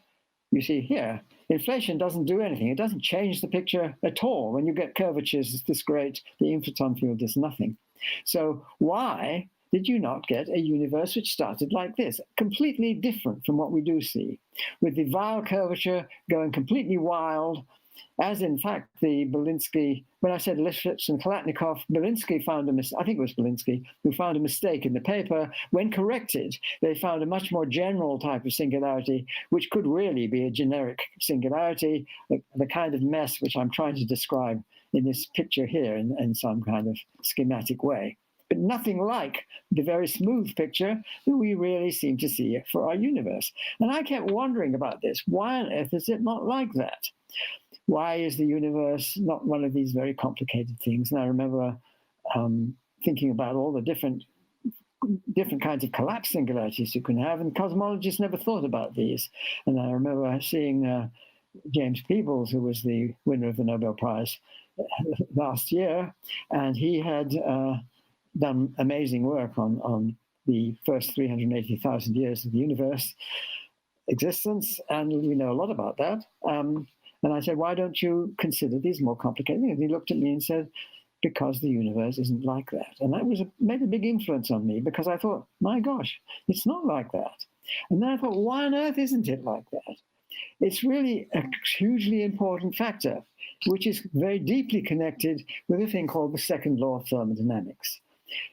S20: You see here, inflation doesn't do anything. It doesn't change the picture at all. When you get curvatures this great, the inflaton field does nothing. So why did you not get a universe which started like this? Completely different from what we do see, with the Weyl curvature going completely wild, as in fact the Belinsky, when I said Lifshitz and Kalatnikov, Belinsky found I think it was Belinsky, who found a mistake in the paper. When corrected, they found a much more general type of singularity, which could really be a generic singularity, the kind of mess which I'm trying to describe in this picture here in some kind of schematic way. But nothing like the very smooth picture that we really seem to see for our universe. And I kept wondering about this. Why on earth is it not like that? Why is the universe not one of these very complicated things? And I remember thinking about all the different kinds of collapse singularities you can have, and cosmologists never thought about these. And I remember seeing James Peebles, who was the winner of the Nobel Prize last year, and he had done amazing work on the first 380,000 years of the universe existence, and we know a lot about that. And I said, why don't you consider these more complicated? And he looked at me and said, because the universe isn't like that. And that made a big influence on me, because I thought, my gosh, it's not like that. And then I thought, why on earth isn't it like that? It's really a hugely important factor, which is very deeply connected with a thing called the second law of thermodynamics.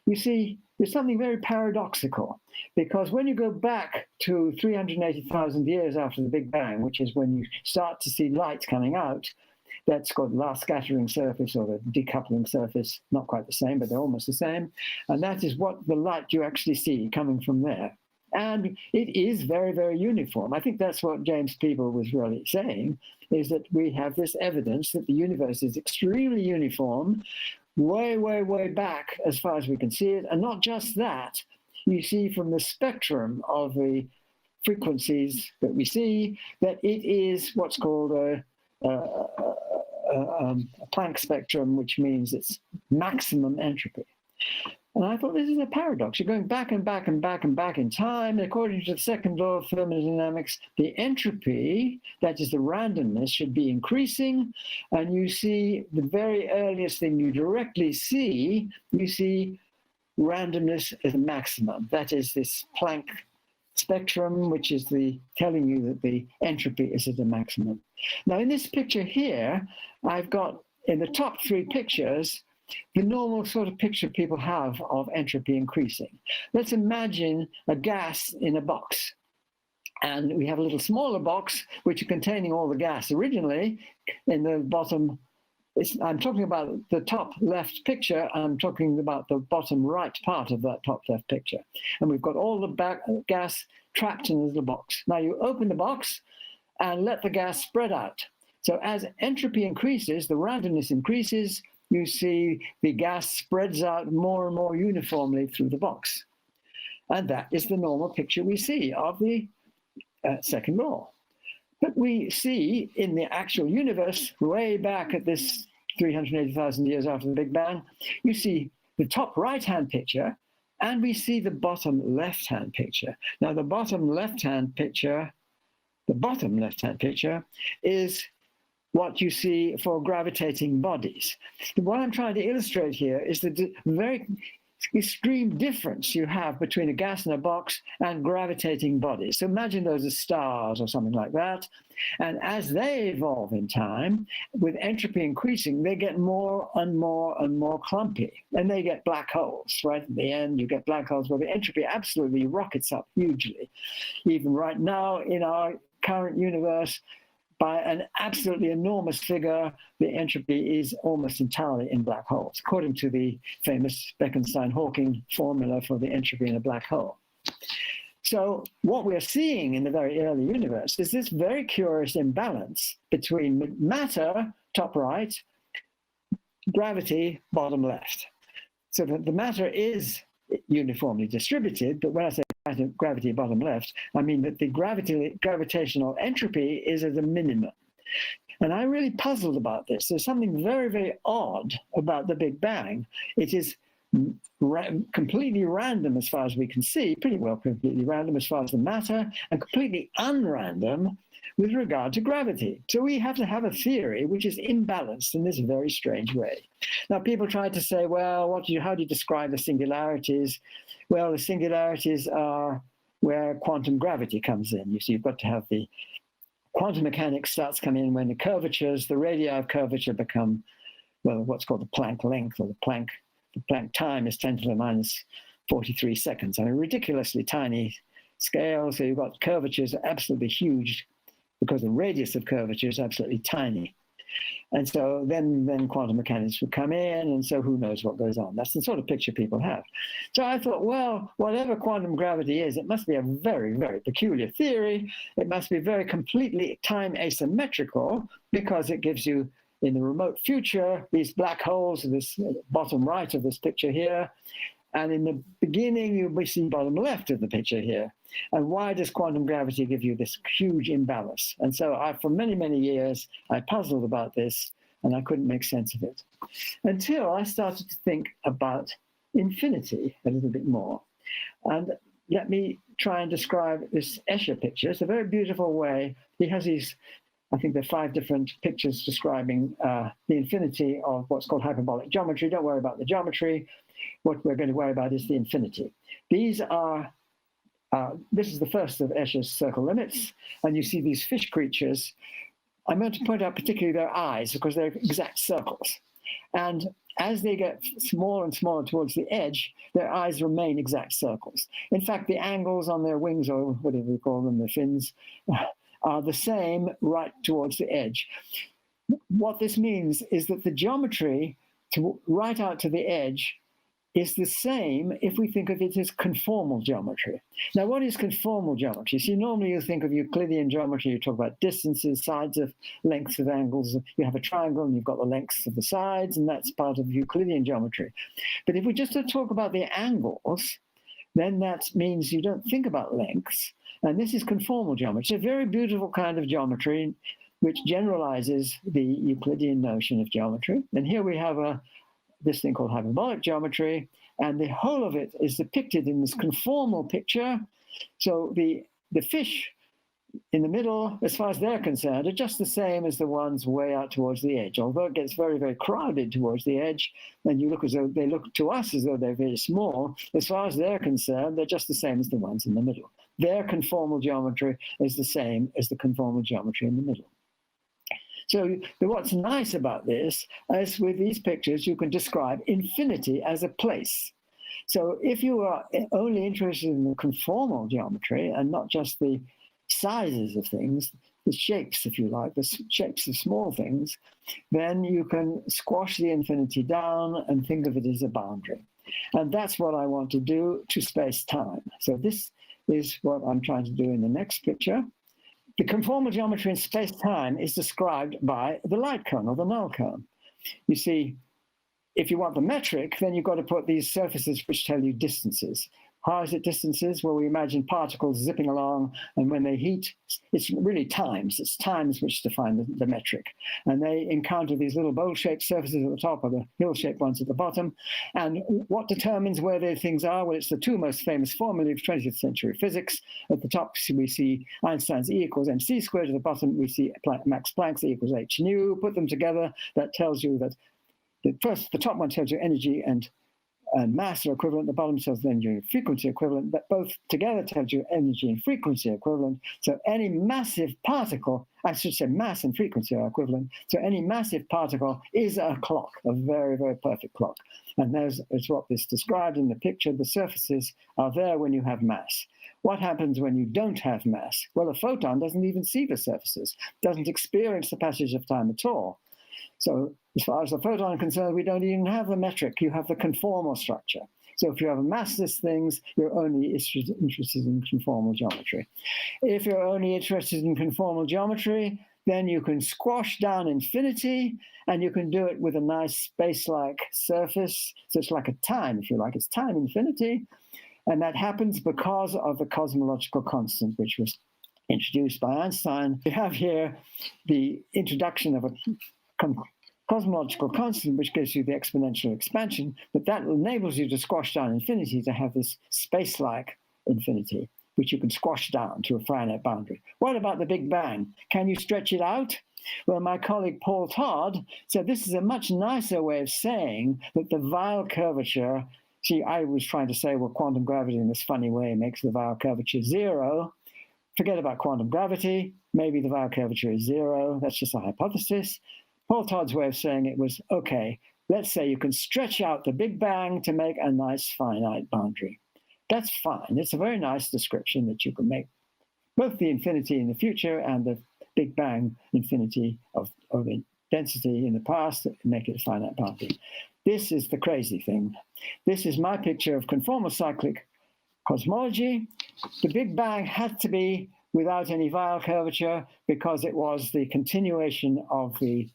S20: You see, there's something very paradoxical, because when you go back to 380,000 years after the Big Bang, which is when you start to see light coming out, that's called the last scattering surface or the decoupling surface, not quite the same, but they're almost the same. And that is what the light you actually see coming from there. And it is very, very uniform. I think that's what James Peebles was really saying, is that we have this evidence that the universe is extremely uniform, way, way, way back as far as we can see it. And not just that, you see from the spectrum of the frequencies that we see that it is what's called a Planck spectrum, which means it's maximum entropy. And I thought, this is a paradox. You're going back and back and back and back in time. And according to the second law of thermodynamics, the entropy, that is the randomness, should be increasing. And you see the very earliest thing you directly see, you see randomness as a maximum. That is this Planck spectrum, which is telling you that the entropy is at a maximum. Now, in this picture here, I've got in the top three pictures the normal sort of picture people have of entropy increasing. Let's imagine a gas in a box. And we have a little smaller box, which is containing all the gas originally. In the bottom, I'm talking about the top left picture. I'm talking about the bottom right part of that top left picture. And we've got all the gas trapped in the little box. Now you open the box and let the gas spread out. So as entropy increases, the randomness increases, you see the gas spreads out more and more uniformly through the box. And that is the normal picture we see of the second law. But we see in the actual universe, way back at this 380,000 years after the Big Bang, you see the top right-hand picture, and we see the bottom left-hand picture. Now, the bottom left-hand picture is what you see for gravitating bodies. What I'm trying to illustrate here is the very extreme difference you have between a gas in a box and gravitating bodies. So imagine those as stars or something like that. And as they evolve in time, with entropy increasing, they get more and more and more clumpy. And they get black holes. Right at the end, you get black holes where the entropy absolutely rockets up hugely. Even right now in our current universe, by an absolutely enormous figure, the entropy is almost entirely in black holes, according to the famous Bekenstein-Hawking formula for the entropy in a black hole. So what we're seeing in the very early universe is this very curious imbalance between matter, top right, gravity, bottom left. So the matter is uniformly distributed, but when I say gravity bottom left, I mean that the gravitational entropy is at a minimum. And I'm really puzzled about this. There's something very, very odd about the Big Bang. It is completely random as far as we can see, pretty well completely random as far as the matter, and completely unrandom with regard to gravity. So we have to have a theory which is imbalanced in this very strange way. Now, people try to say, well, how do you describe the singularities? Well, the singularities are where quantum gravity comes in. You see, you've got to have the quantum mechanics starts coming in when the curvatures, the radii of curvature become, well, what's called the Planck length, or the Planck time is 10 to the minus 43 seconds. I mean, ridiculously tiny scale. So you've got curvatures absolutely huge because the radius of curvature is absolutely tiny. And so then quantum mechanics would come in, and so who knows what goes on. That's the sort of picture people have. So I thought, well, whatever quantum gravity is, it must be a very, very peculiar theory. It must be very completely time asymmetrical, because it gives you, in the remote future, these black holes in this bottom right of this picture here. And in the beginning, you see bottom left of the picture here. And why does quantum gravity give you this huge imbalance? And so for many, many years, I puzzled about this, and I couldn't make sense of it. Until I started to think about infinity a little bit more. And let me try and describe this Escher picture. It's a very beautiful way. He has these, I think there are 5 different pictures describing the infinity of what's called hyperbolic geometry. Don't worry about the geometry. What we're going to worry about is the infinity. These are, this is the first of Escher's circle limits, and you see these fish creatures. I'm going to point out particularly their eyes, because they're exact circles. And as they get smaller and smaller towards the edge, their eyes remain exact circles. In fact, the angles on their wings, or whatever we call them, the fins, are the same right towards the edge. What this means is that the geometry right out to the edge is the same if we think of it as conformal geometry. Now, what is conformal geometry? See, normally you think of Euclidean geometry, you talk about distances, sides of lengths of angles. You have a triangle and you've got the lengths of the sides, and that's part of Euclidean geometry. But if we just talk about the angles, then that means you don't think about lengths. And this is conformal geometry. It's a very beautiful kind of geometry which generalizes the Euclidean notion of geometry. And here we have this thing called hyperbolic geometry, and the whole of it is depicted in this conformal picture. So the fish in the middle, as far as they're concerned, are just the same as the ones way out towards the edge, although it gets very, very crowded towards the edge, and you look as though they look to us as though they're very small. As far as they're concerned, they're just the same as the ones in the middle. Their conformal geometry is the same as the conformal geometry in the middle. So what's nice about this is with these pictures, you can describe infinity as a place. So if you are only interested in the conformal geometry and not just the sizes of things, the shapes, if you like, the shapes of small things, then you can squash the infinity down and think of it as a boundary. And that's what I want to do to space-time. So this is what I'm trying to do in the next picture. The conformal geometry in space-time is described by the light cone or the null cone. You see, if you want the metric, then you've got to put these surfaces which tell you distances. How is it distances? Well, we imagine particles zipping along, and when they heat, it's really times. It's times which define the metric. And they encounter these little bowl-shaped surfaces at the top, or the hill-shaped ones at the bottom. And what determines where those things are? Well, it's the two most famous formulae of 20th century physics. At the top, we see Einstein's E equals mc squared. At the bottom, we see Max Planck's E equals h nu. Put them together, that tells you that the top one tells you energy and mass are equivalent, the bottom tells then you frequency equivalent, but both together tells you energy and frequency equivalent. So any massive particle, I should say mass and frequency are equivalent, so any massive particle is a clock, a very, very perfect clock. And there's what is described in the picture. The surfaces are there when you have mass. What happens when you don't have mass? Well, a photon doesn't even see the surfaces, doesn't experience the passage of time at all. So as far as the photon is concerned, we don't even have the metric. You have the conformal structure. So if you have massless things, you're only interested in conformal geometry. If you're only interested in conformal geometry, then you can squash down infinity, and you can do it with a nice space-like surface. So it's like a time, if you like. It's time infinity. And that happens because of the cosmological constant, which was introduced by Einstein. We have here the introduction of a cosmological constant, which gives you the exponential expansion, but that enables you to squash down infinity to have this space-like infinity, which you can squash down to a finite boundary. What about the Big Bang? Can you stretch it out? Well, my colleague Paul Todd said this is a much nicer way of saying that the Weyl curvature, see, I was trying to say, well, quantum gravity in this funny way makes the Weyl curvature zero. Forget about quantum gravity. Maybe the Weyl curvature is zero. That's just a hypothesis. Paul Todd's way of saying it was, okay, let's say you can stretch out the Big Bang to make a nice finite boundary. That's fine. It's a very nice description that you can make both the infinity in the future and the Big Bang infinity of density in the past, make it a finite boundary. This is the crazy thing. This is my picture of conformal cyclic cosmology. The Big Bang had to be without any Weyl curvature because it was the continuation of the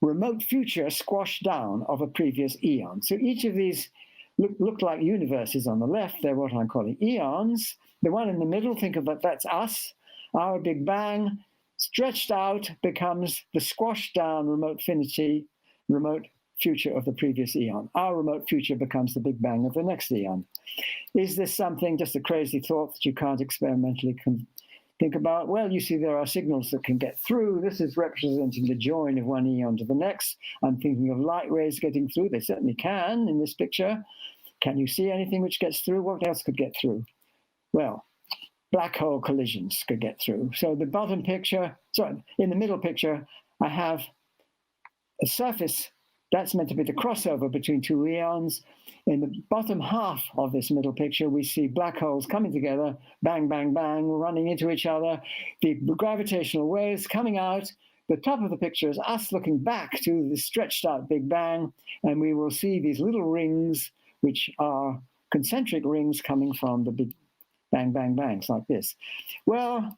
S20: remote future squashed down of a previous eon. So each of these look like universes on the left. They're what I'm calling eons. The one in the middle, think of that, that's us. Our Big Bang stretched out becomes the squashed down remote future of the previous eon. Our remote future becomes the Big Bang of the next eon. Is this something, just a crazy thought that you can't experimentally think about? Well, you see there are signals that can get through. This is representing the join of one eon to the next. I'm thinking of light rays getting through. They certainly can in this picture. Can you see anything which gets through? What else could get through? Well, black hole collisions could get through. So the bottom picture, sorry, in the middle picture, I have a surface that's meant to be the crossover between two eons. In the bottom half of this middle picture, we see black holes coming together, bang, bang, bang, running into each other, the gravitational waves coming out. The top of the picture is us looking back to the stretched out Big Bang, and we will see these little rings, which are concentric rings coming from the Big Bang, bang, bangs like this. Well,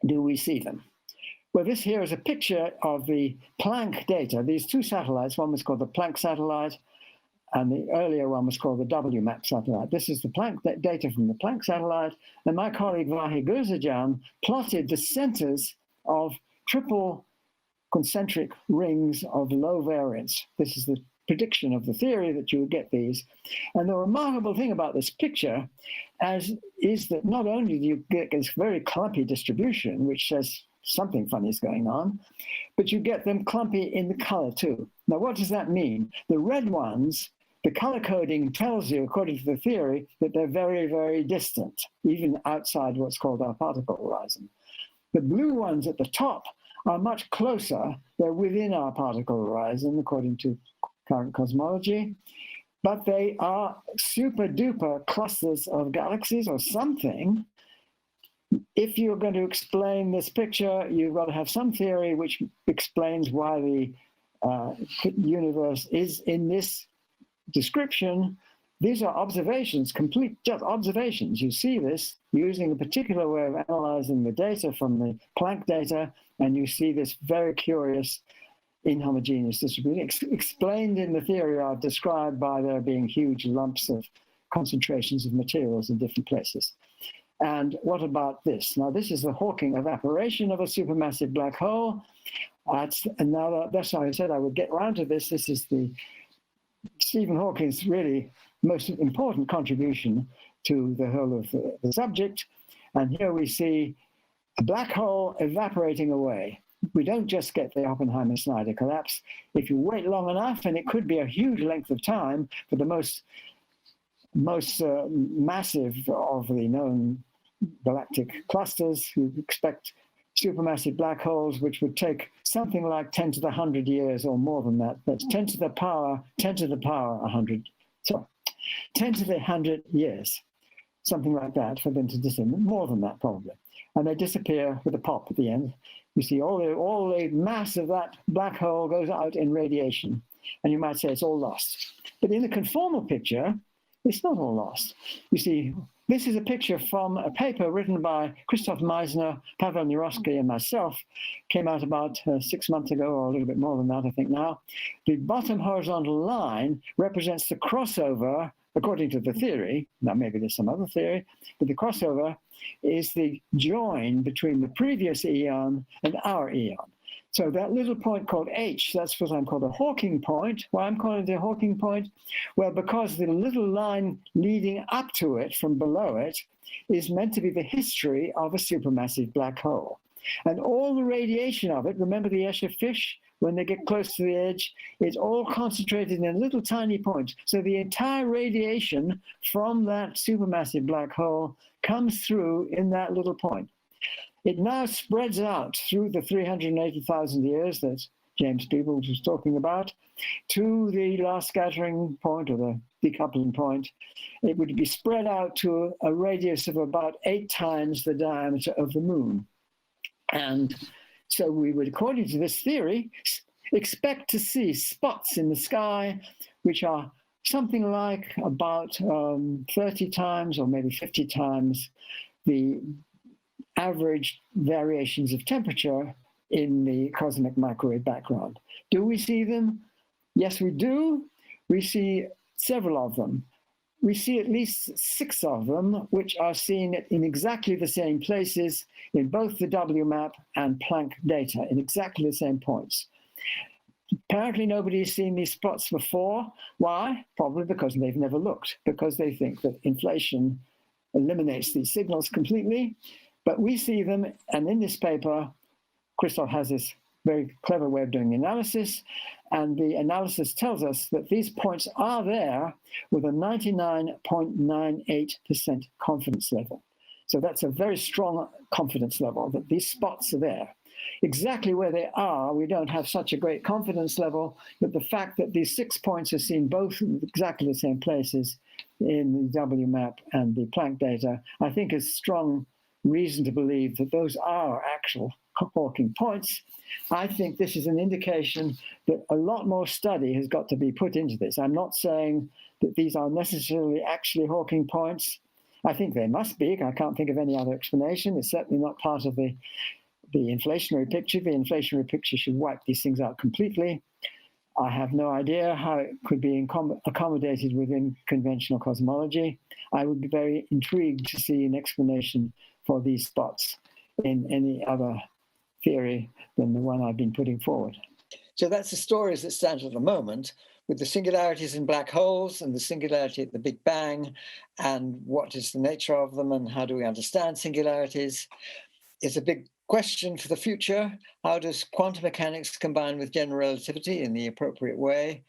S20: do we see them? Well, this here is a picture of the Planck data. These two satellites, one was called the Planck satellite, and the earlier one was called the WMAP satellite. This is the Planck data from the Planck satellite, and my colleague Vahe Gursajan plotted the centers of triple concentric rings of low variance. This is the prediction of the theory that you would get these. And the remarkable thing about this picture is that not only do you get this very clumpy distribution, which says something funny is going on, but you get them clumpy in the color too. Now, what does that mean? The red ones, the color coding tells you, according to the theory, that they're very, very distant, even outside what's called our particle horizon. The blue ones at the top are much closer. They're within our particle horizon, according to current cosmology, but they are super duper clusters of galaxies or something. If you're going to explain this picture, you've got to have some theory which explains why the universe is in this description. These are observations, complete just observations. You see this using a particular way of analyzing the data from the Planck data, and you see this very curious inhomogeneous distribution explained in the theory are described by there being huge lumps of concentrations of materials in different places. And what about this? Now, this is the Hawking evaporation of a supermassive black hole. That's why I said I would get around to this. This is the Stephen Hawking's really most important contribution to the whole of the subject. And here we see a black hole evaporating away. We don't just get the Oppenheimer-Snyder collapse. If you wait long enough, and it could be a huge length of time for the most massive of the known galactic clusters, who expect supermassive black holes, which would take something like 10 to the 100 years or more than that. That's 10 to the power 100. Sorry, 10 to the 100 years, something like that, for them to disappear. More than that, probably. And they disappear with a pop at the end. You see all the mass of that black hole goes out in radiation. And you might say it's all lost. But in the conformal picture, it's not all lost. You see, this is a picture from a paper written by Christoph Meissner, Pavel Nurowski, and myself. Came out about 6 months ago, or a little bit more than that, I think now. The bottom horizontal line represents the crossover, according to the theory. Now, maybe there's some other theory, but the crossover is the join between the previous eon and our eon. So that little point called H, that's what I'm called a Hawking point. Why I'm calling it a Hawking point? Well, because the little line leading up to it from below it is meant to be the history of a supermassive black hole. And all the radiation of it, remember the Escher fish? When they get close to the edge, it's all concentrated in a little tiny point. So the entire radiation from that supermassive black hole comes through in that little point. It now spreads out through the 380,000 years that James Peebles was talking about to the last scattering point, or the decoupling point. It would be spread out to a radius of about 8 times the diameter of the moon. And so we would, according to this theory, expect to see spots in the sky which are something like about 30 times or maybe 50 times the average variations of temperature in the cosmic microwave background. Do we see them? Yes, we do. We see several of them. We see at least 6 of them, which are seen in exactly the same places in both the WMAP and Planck data, in exactly the same points. Apparently nobody has seen these spots before. Why? Probably because they've never looked, because they think that inflation eliminates these signals completely. But we see them, and in this paper, Christoph has this very clever way of doing the analysis, and the analysis tells us that these points are there with a 99.98% confidence level. So that's a very strong confidence level, that these spots are there. Exactly where they are, we don't have such a great confidence level, but the fact that these 6 points are seen both in exactly the same places in the WMAP and the Planck data, I think is strong reason to believe that those are actual Hawking points. I think this is an indication that a lot more study has got to be put into this. I'm not saying that these are necessarily actually Hawking points. I think they must be. I can't think of any other explanation. It's certainly not part of the inflationary picture. The inflationary picture should wipe these things out completely. I have no idea how it could be accommodated within conventional cosmology. I would be very intrigued to see an explanation for these spots in any other theory than the one I've been putting forward.
S19: So that's the story as it stands at the moment, with the singularities in black holes and the singularity at the Big Bang, and what is the nature of them and how do we understand singularities. It's a big question for the future. How does quantum mechanics combine with general relativity in the appropriate way?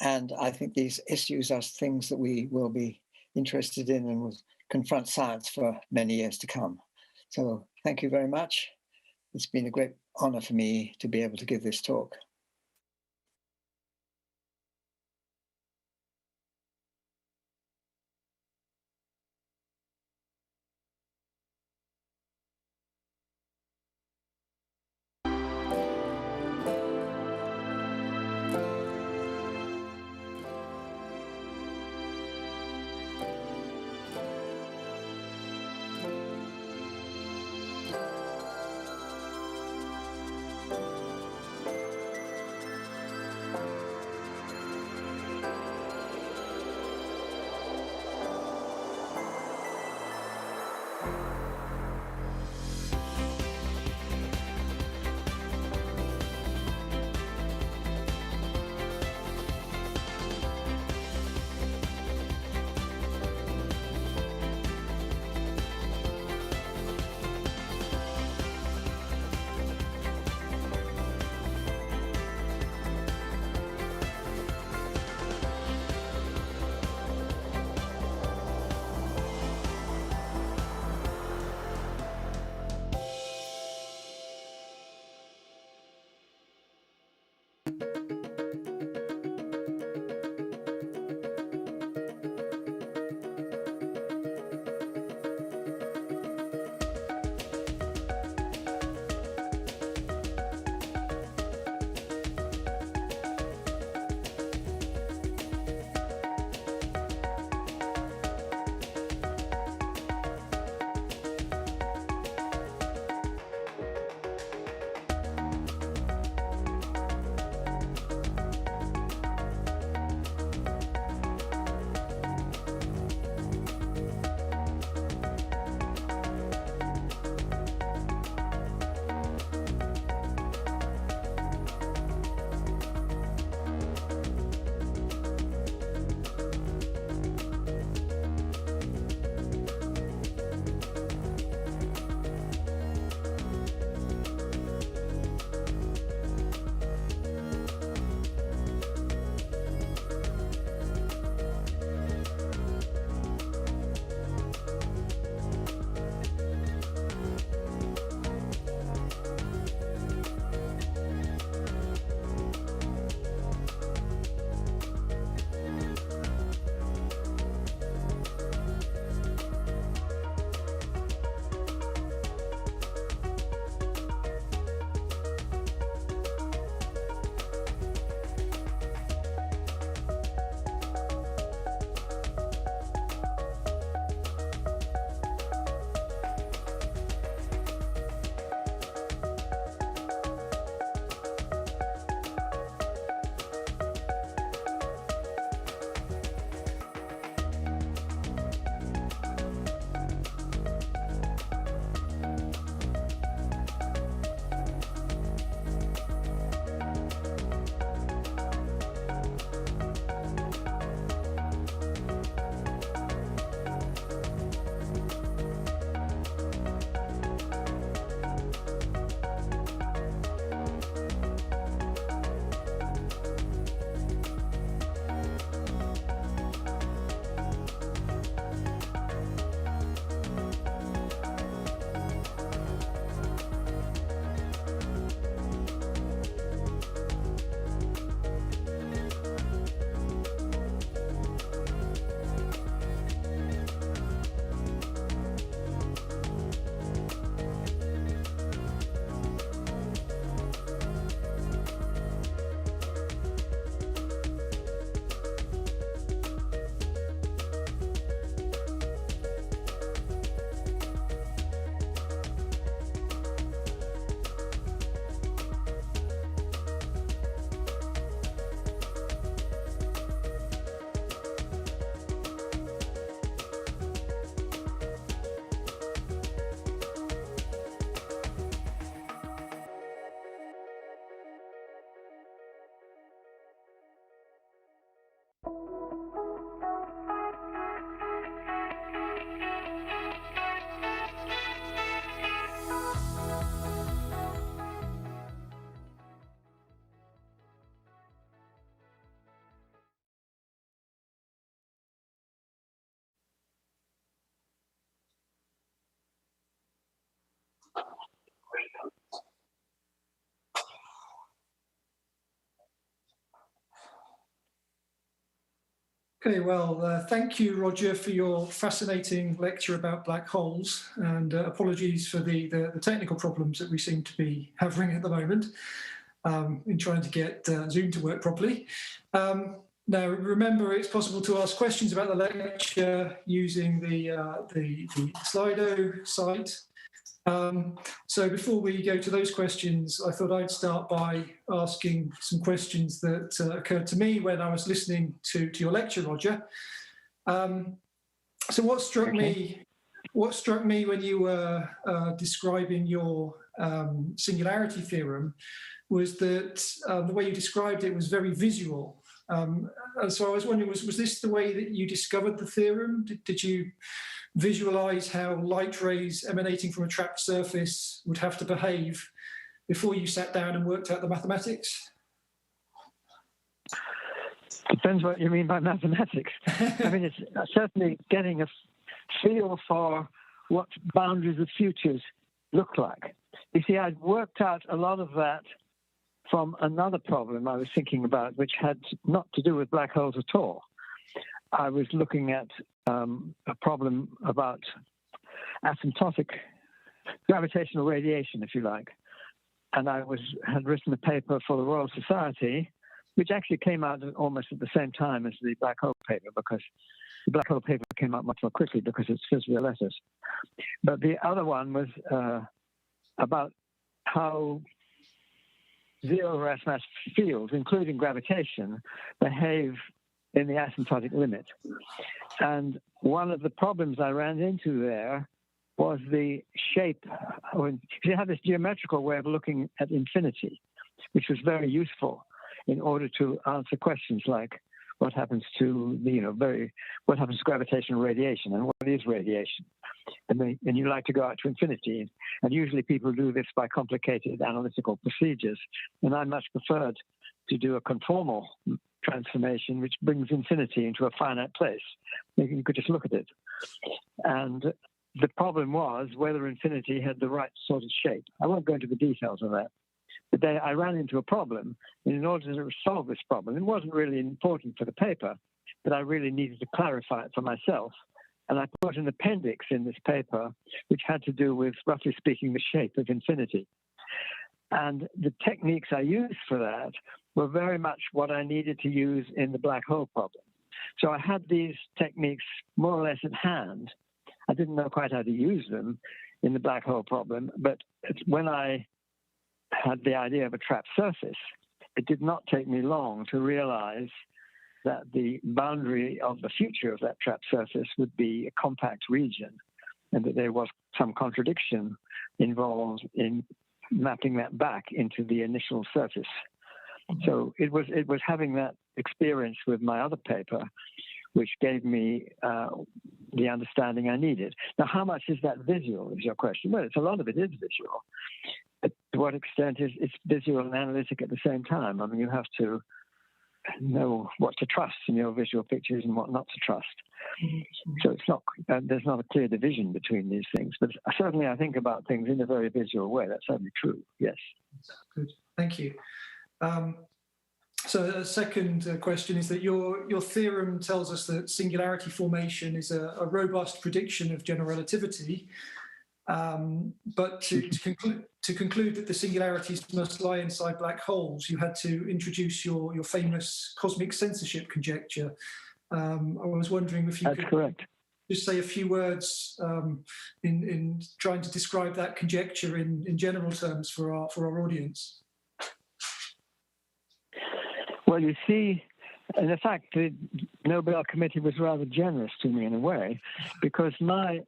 S19: And I think these issues are things that we will be interested in and will confront science for many years to come. So thank you very much. It's been a great honor for me to be able to give this talk.
S18: Okay, well, thank you, Roger, for your fascinating lecture about black holes, and apologies for the technical problems that we seem to be having at the moment in trying to get Zoom to work properly. Now, remember, it's possible to ask questions about the lecture using the Slido site. So before we go to those questions, I thought I'd start by asking some questions that occurred to me when I was listening to your lecture, Roger. So what struck me when you were describing your singularity theorem was that the way you described it was very visual. And so I was wondering, was this the way that you discovered the theorem? Did you visualize how light rays emanating from a trapped surface would have to behave before you sat down and worked out the mathematics?
S21: Depends what you mean by mathematics. I mean, it's certainly getting a feel for what boundaries of futures look like. You see, I'd worked out a lot of that from another problem I was thinking about, which had not to do with black holes at all. I was looking at a problem about asymptotic gravitational radiation, if you like. And I had written a paper for the Royal Society, which actually came out almost at the same time as the black hole paper, because the black hole paper came out much more quickly because it's physical letters. But the other one was about how zero mass fields, including gravitation, behave in the asymptotic limit. And one of the problems I ran into there was the shape. You have this geometrical way of looking at infinity, which was very useful in order to answer questions like what happens to what happens to gravitational radiation and what is radiation. And you like to go out to infinity. And usually people do this by complicated analytical procedures. And I much preferred to do a conformal transformation, which brings infinity into a finite place. You could just look at it. And the problem was whether infinity had the right sort of shape. I won't go into the details of that. But I ran into a problem, and in order to solve this problem, it wasn't really important for the paper, but I really needed to clarify it for myself. And I put an appendix in this paper, which had to do with, roughly speaking, the shape of infinity. And the techniques I used for that were very much what I needed to use in the black hole problem. So I had these techniques more or less at hand. I didn't know quite how to use them in the black hole problem, but when I had the idea of a trapped surface, it did not take me long to realize that the boundary of the future of that trapped surface would be a compact region, and that there was some contradiction involved in mapping that back into the initial surface. So it was having that experience with my other paper which gave me the understanding I needed. Now, how much is that visual is your question? Well, a lot of it is visual. But to what extent is it's visual and analytic at the same time? I mean, you have to know what to trust in your visual pictures and what not to trust. So it's not there's not a clear division between these things. But certainly I think about things in a very visual way. That's certainly true, yes.
S18: Good, thank you. So a second question is that your theorem tells us that singularity formation is a robust prediction of general relativity, but to conclude that the singularities must lie inside black holes, you had to introduce your famous cosmic censorship conjecture. I was wondering if you could
S21: correct.
S18: Just say a few words in trying to describe that conjecture in general terms for our audience.
S21: Well, you see, in fact, the Nobel Committee was rather generous to me in a way, because my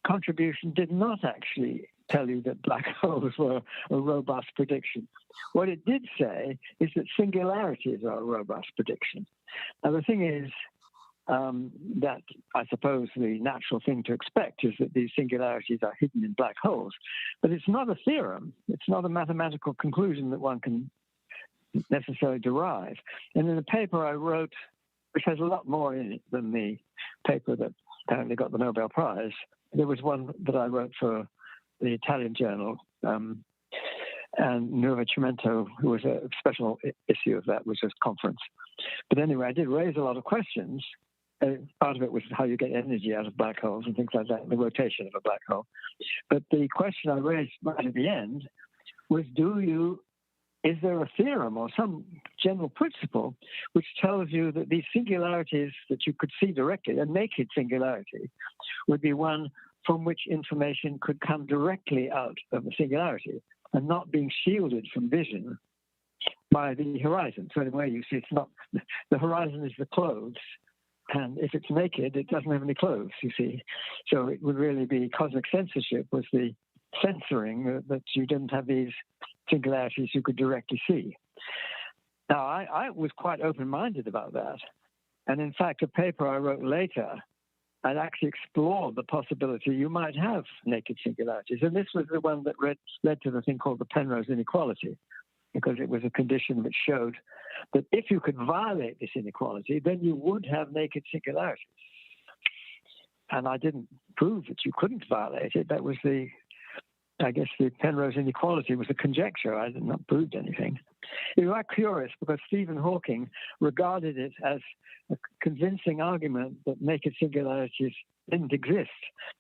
S21: contribution did not actually tell you that black holes were a robust prediction. What it did say is that singularities are a robust prediction. Now, the thing is that I suppose the natural thing to expect is that these singularities are hidden in black holes, but it's not a theorem. It's not a mathematical conclusion that one can necessarily derive. And in the paper I wrote, which has a lot more in it than the paper that apparently got the Nobel Prize, there was one that I wrote for the Italian journal, and Ludwig-Maximilians-Universität, who was a special issue of that, was a conference. But anyway, I did raise a lot of questions part of it was how you get energy out of black holes and things like that, the rotation of a black hole. But the question I raised right at the end was, is there a theorem or some general principle which tells you that these singularities that you could see directly, a naked singularity, would be one from which information could come directly out of the singularity and not being shielded from vision by the horizon? So in a way, you see, it's not, the horizon is the clothes, and if it's naked, it doesn't have any clothes, you see. So it would really be cosmic censorship was the censoring that you didn't have these singularities you could directly see. Now, I was quite open-minded about that. And in fact, a paper I wrote later, I'd actually explored the possibility you might have naked singularities. And this was the one that led to the thing called the Penrose inequality, because it was a condition which showed that if you could violate this inequality, then you would have naked singularities. And I didn't prove that you couldn't violate it. That was I guess the Penrose inequality was a conjecture. I did not prove anything. It was quite curious because Stephen Hawking regarded it as a convincing argument that naked singularities didn't exist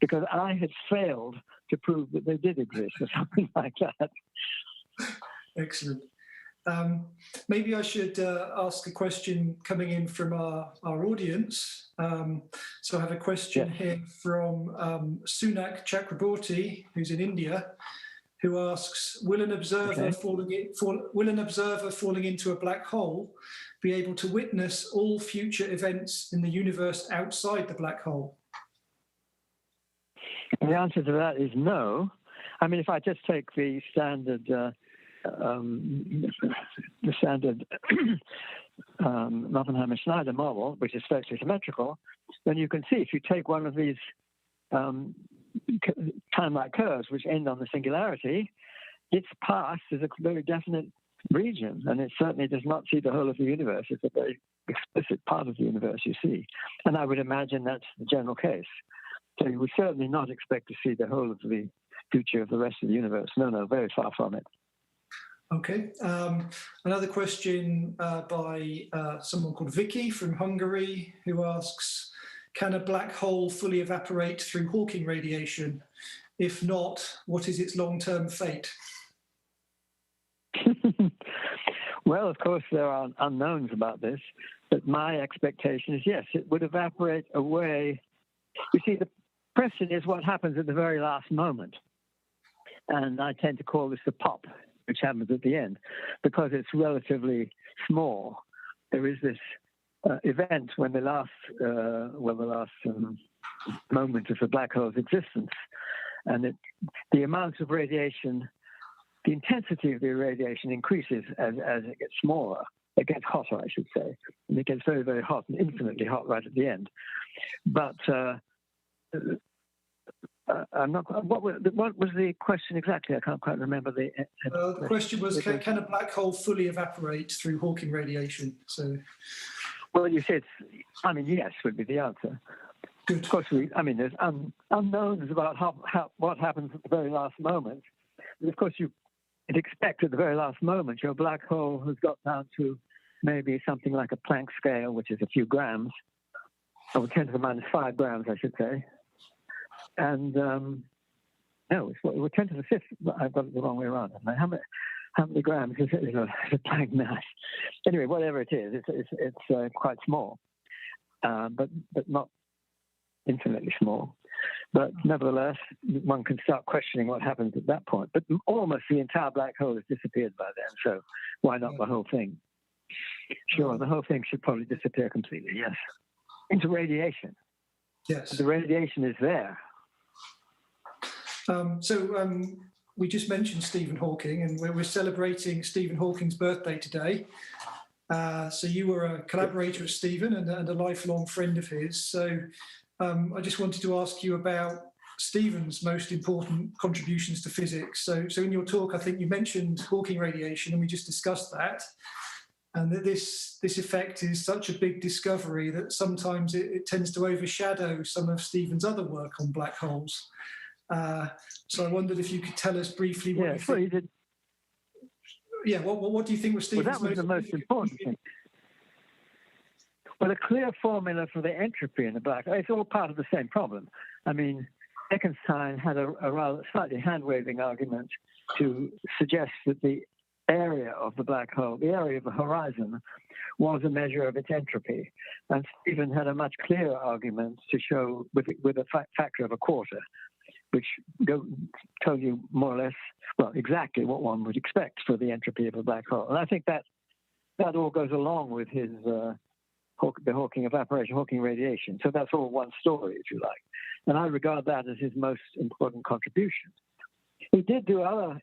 S21: because I had failed to prove that they did exist or something like that.
S18: Excellent. Maybe I should ask a question coming in from our audience. So I have a question here from Sunak Chakraborty, who's in India, who asks, will an observer falling into a black hole be able to witness all future events in the universe outside the black hole?
S21: And the answer to that is no. I mean, if I just take the standard Oppenheimer-Schneider model, which is spectrally symmetrical, then you can see if you take one of these time-like curves which end on the singularity, its past is a very definite region, and it certainly does not see the whole of the universe. It's a very explicit part of the universe you see. And I would imagine that's the general case. So you would certainly not expect to see the whole of the future of the rest of the universe. No, very far from it.
S18: Okay. Another question by someone called Vicky from Hungary, who asks, can a black hole fully evaporate through Hawking radiation? If not, what is its long-term fate?
S21: Well, of course, there are unknowns about this, but my expectation is, yes, it would evaporate away. You see, the question is what happens at the very last moment. And I tend to call this the pop, which happens at the end, because it's relatively small. There is this event when the last moment of the black hole's existence, and the amount of radiation, the intensity of the radiation increases as it gets smaller. It gets hotter, I should say, and it gets very, very hot and infinitely hot right at the end. But I'm not. What was the question exactly? I can't quite remember the.
S18: The question was: can a black hole fully evaporate through Hawking radiation? So,
S21: well, you said. I mean, yes, would be the answer.
S18: Good.
S21: Of course, there's unknowns about what happens at the very last moment. And of course, you'd expect at the very last moment your black hole has got down to maybe something like a Planck scale, which is a few grams, or 10 to the minus 5 grams, I should say. And no, it's 10 to the 5th. I've got it the wrong way around. How many grams is a Planck mass? Anyway, whatever it is, it's quite small, but not infinitely small. But nevertheless, one can start questioning what happens at that point. But almost the entire black hole has disappeared by then, so why not the whole thing? Sure, the whole thing should probably disappear completely, yes. Into radiation.
S18: Yes.
S21: The radiation is there.
S18: We just mentioned Stephen Hawking, and we're celebrating Stephen Hawking's birthday today. So you were a collaborator with Stephen and a lifelong friend of his. So I just wanted to ask you about Stephen's most important contributions to physics. So in your talk, I think you mentioned Hawking radiation, and we just discussed that. And that this effect is such a big discovery that sometimes it tends to overshadow some of Stephen's other work on black holes. So I wondered if you could tell us briefly what you think.
S21: Did.
S18: Yeah, what do you think was Stephen's
S21: most important thing? Well, a clear formula for the entropy in the black hole, it's all part of the same problem. I mean, Eckenstein had a rather slightly hand-waving argument to suggest that the area of the black hole, the area of the horizon, was a measure of its entropy. And Stephen had a much clearer argument to show with a factor of a quarter, which told you more or less, well, exactly what one would expect for the entropy of a black hole. And I think that all goes along with his the Hawking evaporation, Hawking radiation. So that's all one story, if you like. And I regard that as his most important contribution. He did do other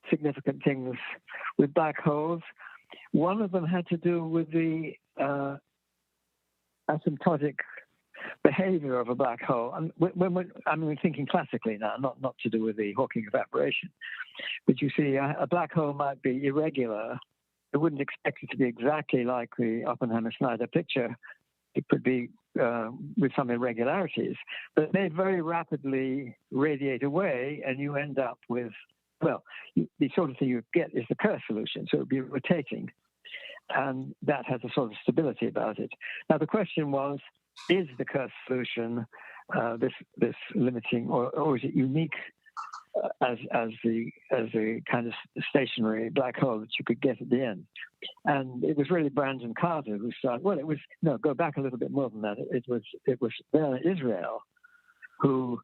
S21: significant things with black holes. One of them had to do with the asymptotic behavior of a black hole. And we're thinking classically now, not to do with the Hawking evaporation. But you see, a black hole might be irregular. I wouldn't expect it to be exactly like the Oppenheimer-Snyder picture. It could be with some irregularities, but they very rapidly radiate away, and you end up with, well, the sort of thing you get is the Kerr solution, so it would be rotating, and that has a sort of stability about it. Now, the question was, is the Kerr solution this limiting, or is it unique as the kind of stationary black hole that you could get at the end? And it was really Brandon Carter who started. Well, it was go back a little bit more than that. It was Werner Israel who,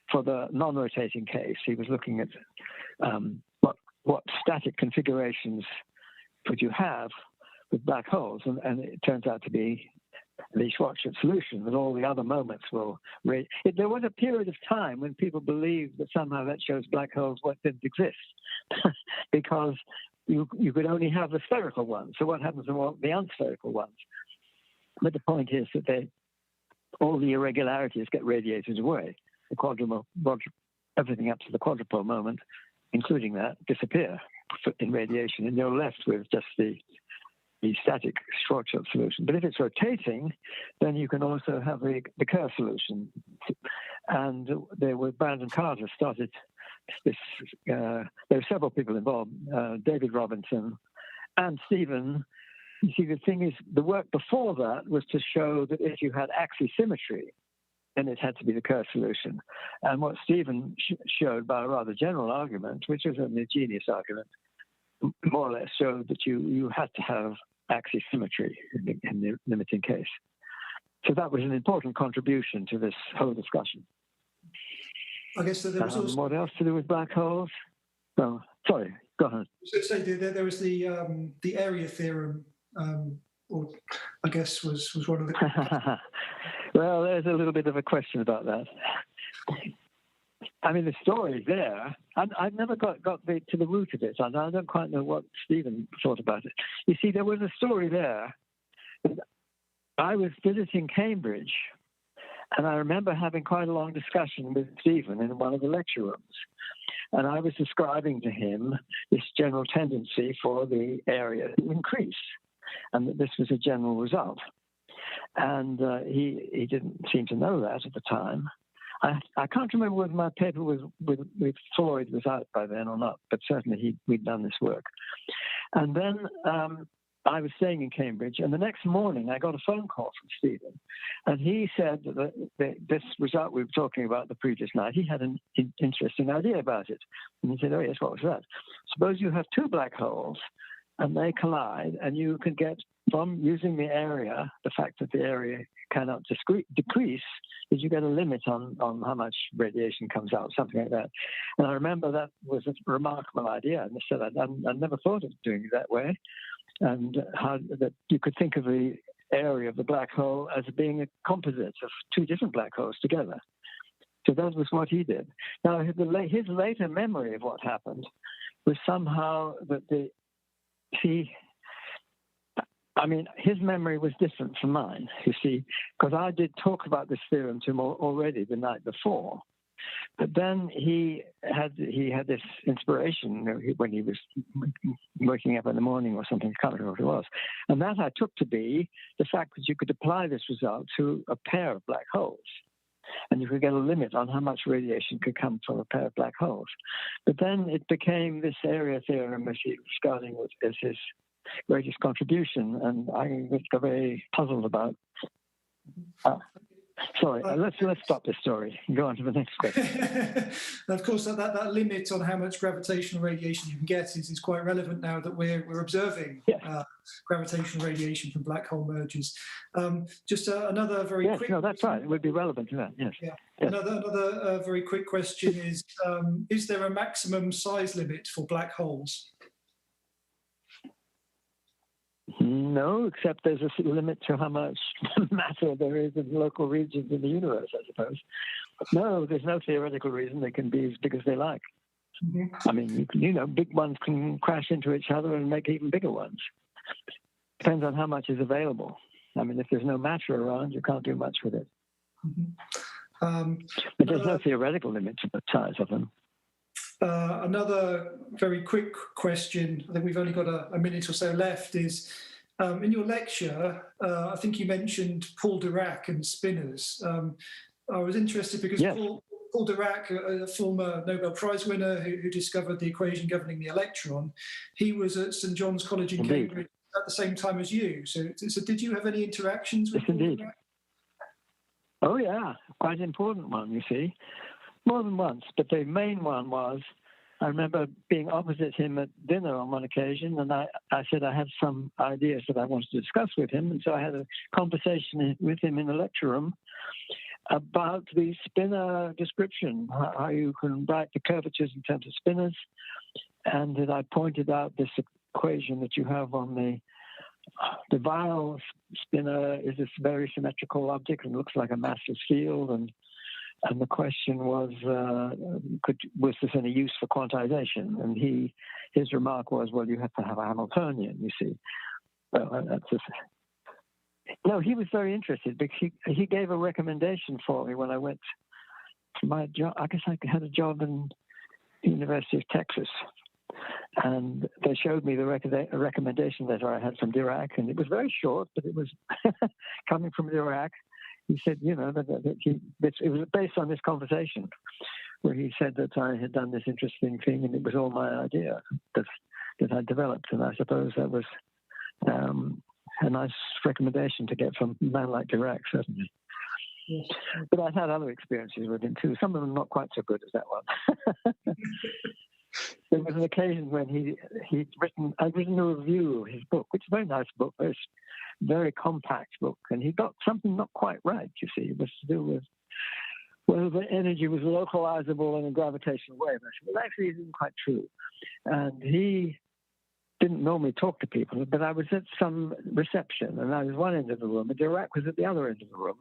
S21: for the non-rotating case, he was looking at what static configurations could you have with black holes, and it turns out to be the Schwarzschild solution, that all the other moments will there was a period of time when people believed that somehow that shows black holes didn't exist because you could only have the spherical ones. So what happens to all the unspherical ones? But the point is that all the irregularities get radiated away. The everything up to the quadrupole moment, including that, disappear in radiation, and you're left with just the static Schwarzschild solution. But if it's rotating, then you can also have the Kerr solution. And Brandon Carter started this. There were several people involved, David Robinson and Stephen. You see, the thing is, the work before that was to show that if you had axisymmetry, then it had to be the Kerr solution. And what Stephen showed by a rather general argument, which was a genius argument, more or less showed that you had to have axisymmetry in the limiting case. So that was an important contribution to this whole discussion.
S18: I guess that there was also...
S21: What else to do with black holes? Oh, sorry, go ahead.
S18: So there was the area theorem, or I guess was one of the...
S21: Well, there's a little bit of a question about that. I mean, the story there, I've never got to the root of it, and I don't quite know what Stephen thought about it. You see, there was a story there. I was visiting Cambridge, and I remember having quite a long discussion with Stephen in one of the lecture rooms. And I was describing to him this general tendency for the area to increase, and that this was a general result. And he didn't seem to know that at the time. I can't remember whether my paper with Floyd was out by then or not, but certainly we'd done this work. And then I was staying in Cambridge, and the next morning I got a phone call from Stephen, and he said that this result we were talking about the previous night, he had an interesting idea about it. And he said, oh yes, what was that? Suppose you have two black holes, and they collide, and you can get, from using the area, the fact that the area cannot decrease, is you get a limit on how much radiation comes out, something like that. And I remember that was a remarkable idea. And I said I'd never thought of doing it that way. And how that you could think of the area of the black hole as being a composite of two different black holes together. So that was what he did. Now, his later memory of what happened was somehow that his memory was different from mine, you see, because I did talk about this theorem to him already the night before. But then he had this inspiration when he was waking up in the morning or something, I can't remember what it was. And that I took to be the fact that you could apply this result to a pair of black holes. And you could get a limit on how much radiation could come from a pair of black holes. But then it became this area theorem, as he was regarding as his greatest contribution, and I got very puzzled about. Sorry, let's stop this story and go on to the next question.
S18: Of course, that limit on how much gravitational radiation you can get is quite relevant now that we're observing gravitational radiation from black hole mergers. Just another very quick.
S21: No, that's right. It would be relevant to that. Yes.
S18: Yeah. Yes. Another very quick question is there a maximum size limit for black holes?
S21: No, except there's a limit to how much matter there is in local regions in the universe, I suppose. But no, there's no theoretical reason they can be as big as they like. Mm-hmm. I mean, big ones can crash into each other and make even bigger ones. Depends on how much is available. I mean, if there's no matter around, you can't do much with it. Mm-hmm. But there's no theoretical limit to the size of them.
S18: Another very quick question, I think we've only got a minute or so left, is in your lecture, I think you mentioned Paul Dirac and spinors. I was interested because Paul Dirac, a former Nobel Prize winner who discovered the equation governing the electron, he was at St. John's College in Cambridge at the same time as you. So did you have any interactions with Paul Dirac?
S21: Oh, yeah, quite an important one, you see. More than once, but the main one was, I remember being opposite him at dinner on one occasion, and I said I had some ideas that I wanted to discuss with him, and so I had a conversation with him in the lecture room about the spinor description, how you can write the curvatures in terms of spinors, and that I pointed out this equation that you have on the viral spinor is this very symmetrical object and looks like a massless field, and the question was, was this any use for quantization? And his remark was, well, you have to have a Hamiltonian, you see. Well, that's just... No, he was very interested because he gave a recommendation for me when I went to my job. I guess I had a job in the University of Texas. And they showed me the recommendation letter I had from Dirac, and it was very short, but it was coming from Dirac. He said, it was based on this conversation where he said that I had done this interesting thing and it was all my idea that I developed. And I suppose that was a nice recommendation to get from a man like Dirac, certainly. Yes. But I've had other experiences with him too, some of them not quite so good as that one. There was an occasion when I'd written a review of his book, which is a very nice book, very compact book, and he got something not quite right, you see. It was to do with whether the energy was localizable in a gravitational wave. I said, well, actually, it isn't quite true. And he didn't normally talk to people, but I was at some reception, and I was one end of the room, and Dirac was at the other end of the room.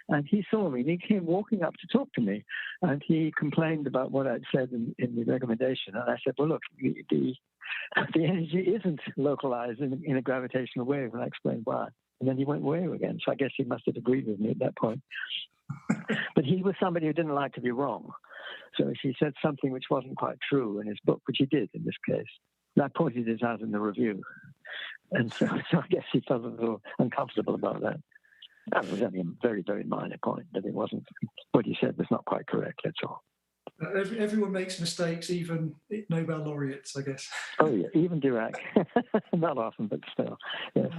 S21: And he saw me, and he came walking up to talk to me, and he complained about what I'd said in the recommendation. And I said, well, look, the energy isn't localized in a gravitational wave, and I explained why. And then he went away again, so I guess he must have agreed with me at that point. But he was somebody who didn't like to be wrong. So if he said something which wasn't quite true in his book, which he did in this case, and I pointed it out in the review. And so I guess he felt a little uncomfortable about that. That was only a very, very minor point, but it wasn't, what he said was not quite correct, that's all.
S18: Everyone makes mistakes, even Nobel laureates, I guess.
S21: Oh, yeah, even Dirac. Not often, but still. Yes.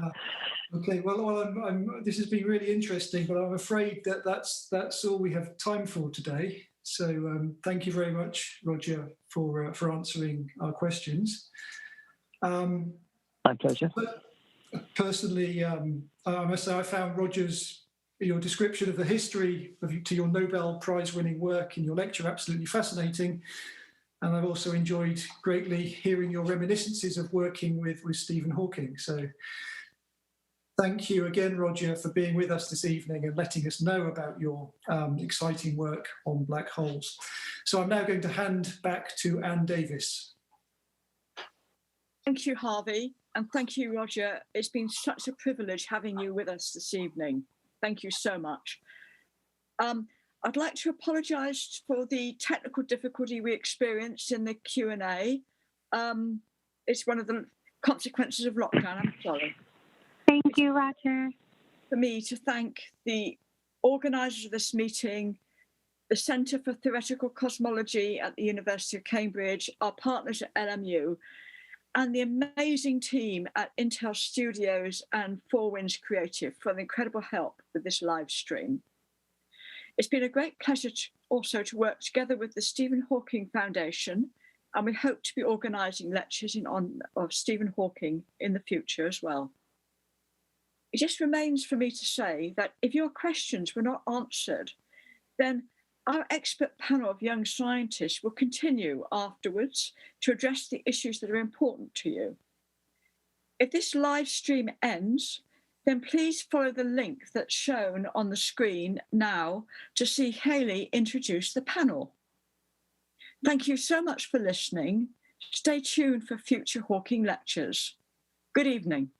S18: Okay, well this has been really interesting, but I'm afraid that's all we have time for today. So thank you very much, Roger, for answering our questions.
S21: My pleasure.
S18: Personally, I must say I found your description of the history to your Nobel Prize-winning work in your lecture absolutely fascinating. And I've also enjoyed greatly hearing your reminiscences of working with Stephen Hawking. So thank you again, Roger, for being with us this evening and letting us know about your exciting work on black holes. So I'm now going to hand back to Anne Davis.
S10: Thank you, Harvey. And thank you, Roger. It's been such a privilege having you with us this evening. Thank you so much. I'd like to apologise for the technical difficulty we experienced in the Q&A. It's one of the consequences of lockdown. I'm sorry.
S9: Thank you, Roger.
S10: For me to thank the organisers of this meeting, the Centre for Theoretical Cosmology at the University of Cambridge, our partners at LMU, and the amazing team at Intel Studios and Four Winds Creative for the incredible help with this live stream. It's been a great pleasure also to work together with the Stephen Hawking Foundation, and we hope to be organising lectures in honour of Stephen Hawking in the future as well. It just remains for me to say that if your questions were not answered, then our expert panel of young scientists will continue afterwards to address the issues that are important to you. If this live stream ends, then please follow the link that's shown on the screen now to see Hayley introduce the panel. Thank you so much for listening. Stay tuned for future Hawking lectures. Good evening.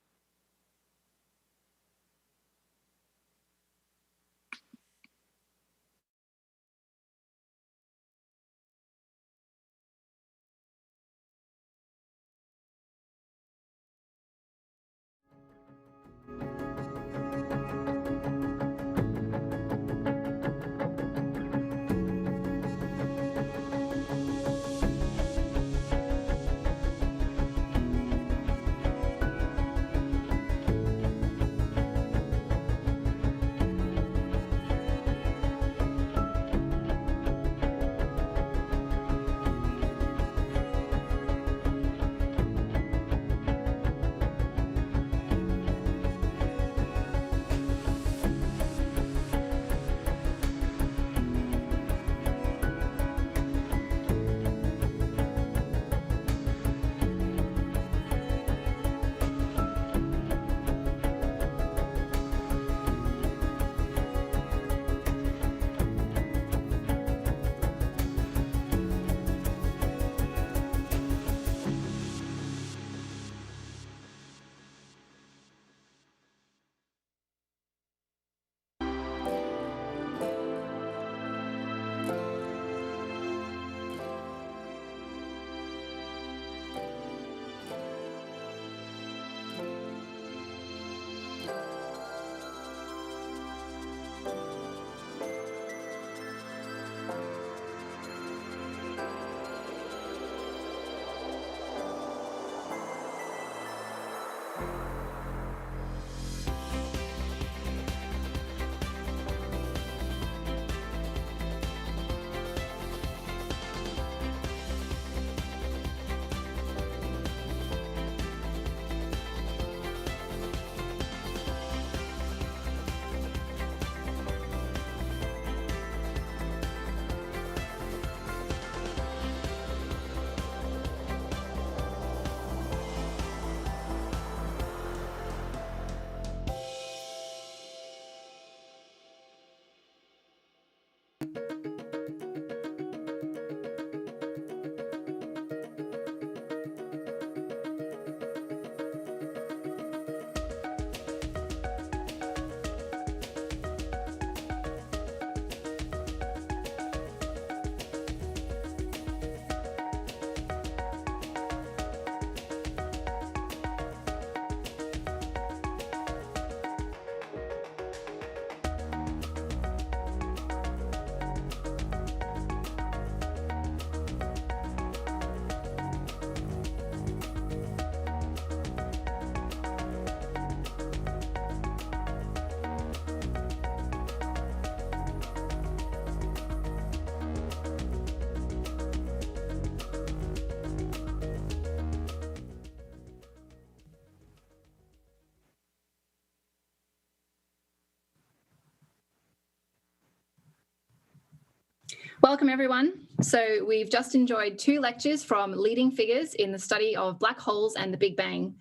S17: Welcome, everyone. So we've just enjoyed 2 lectures from leading figures in the study of black holes and the Big Bang.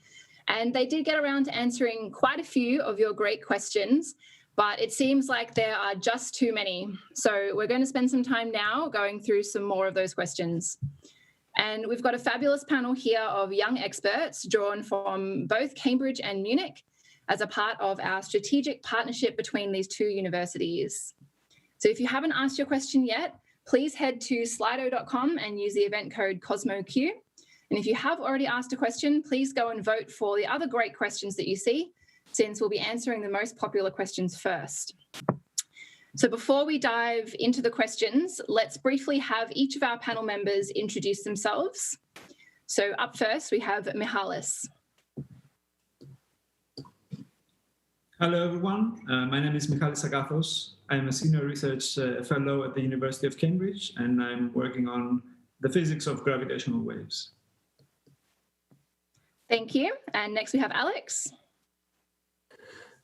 S17: And they did get around to answering quite a few of your great questions, but it seems like there are just too many. So we're going to spend some time now going through some more of those questions. And we've got a fabulous panel here of young experts drawn from both Cambridge and Munich as a part of our strategic partnership between these 2 universities. So if you haven't asked your question yet, please head to slido.com and use the event code CosmoQ. And if you have already asked a question, please go and vote for the other great questions that you see, since we'll be answering the most popular questions first. So before we dive into the questions, let's briefly have each of our panel members introduce themselves. So up first, we have Michalis.
S4: Hello, everyone. My name is Michalis Agathos. I'm a senior research fellow at the University of Cambridge, and I'm working on the physics of gravitational waves.
S17: Thank you. And next we have Alex.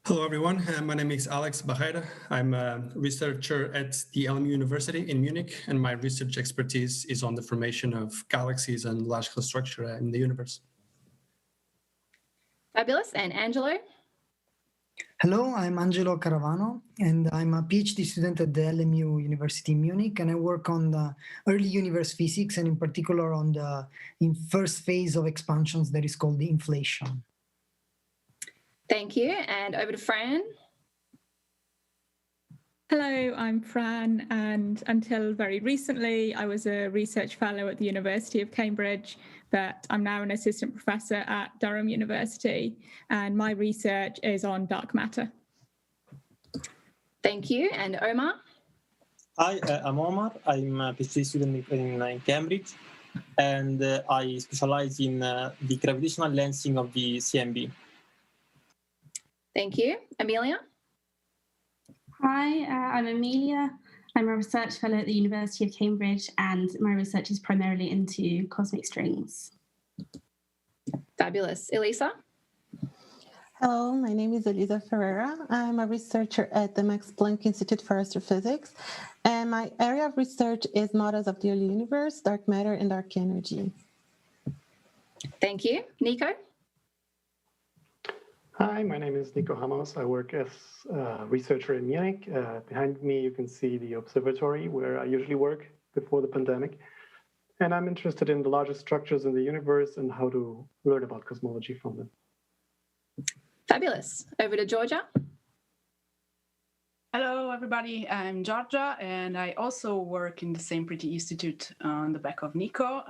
S22: Hello, everyone. My name is Alex Barrera. I'm a researcher at the LMU University in Munich, and my research expertise is on the formation of galaxies and large-scale structure in the universe.
S17: Fabulous. And Angelo?
S23: Hello, I'm Angelo Caravano, and I'm a PhD student at the LMU University in Munich, and I work on the early universe physics, and in particular on the first phase of expansions that is called the inflation.
S17: Thank you. And over to Fran.
S24: Hello, I'm Fran, and until very recently, I was a research fellow at the University of Cambridge, but I'm now an assistant professor at Durham University, and my research is on dark matter.
S17: Thank you. And Omar?
S25: Hi, I'm Omar. I'm a PhD student in Cambridge, and I specialize in the gravitational lensing of the CMB.
S17: Thank you. Amelia?
S26: Hi, I'm Amelia. I'm a research fellow at the University of Cambridge, and my research is primarily into cosmic strings.
S17: Fabulous. Elisa?
S27: Hello, my name is Elisa Ferreira. I'm a researcher at the Max Planck Institute for Astrophysics, and my area of research is models of the early universe, dark matter, and dark energy.
S17: Thank you. Nico?
S28: Hi, my name is Nico Hamos. I work as a researcher in Munich. Behind me, you can see the observatory where I usually work before the pandemic. And I'm interested in the largest structures in the universe and how to learn about cosmology from them.
S17: Fabulous. Over to Georgia.
S29: Hello, everybody. I'm Georgia, and I also work in the same pretty institute on the back of Nico,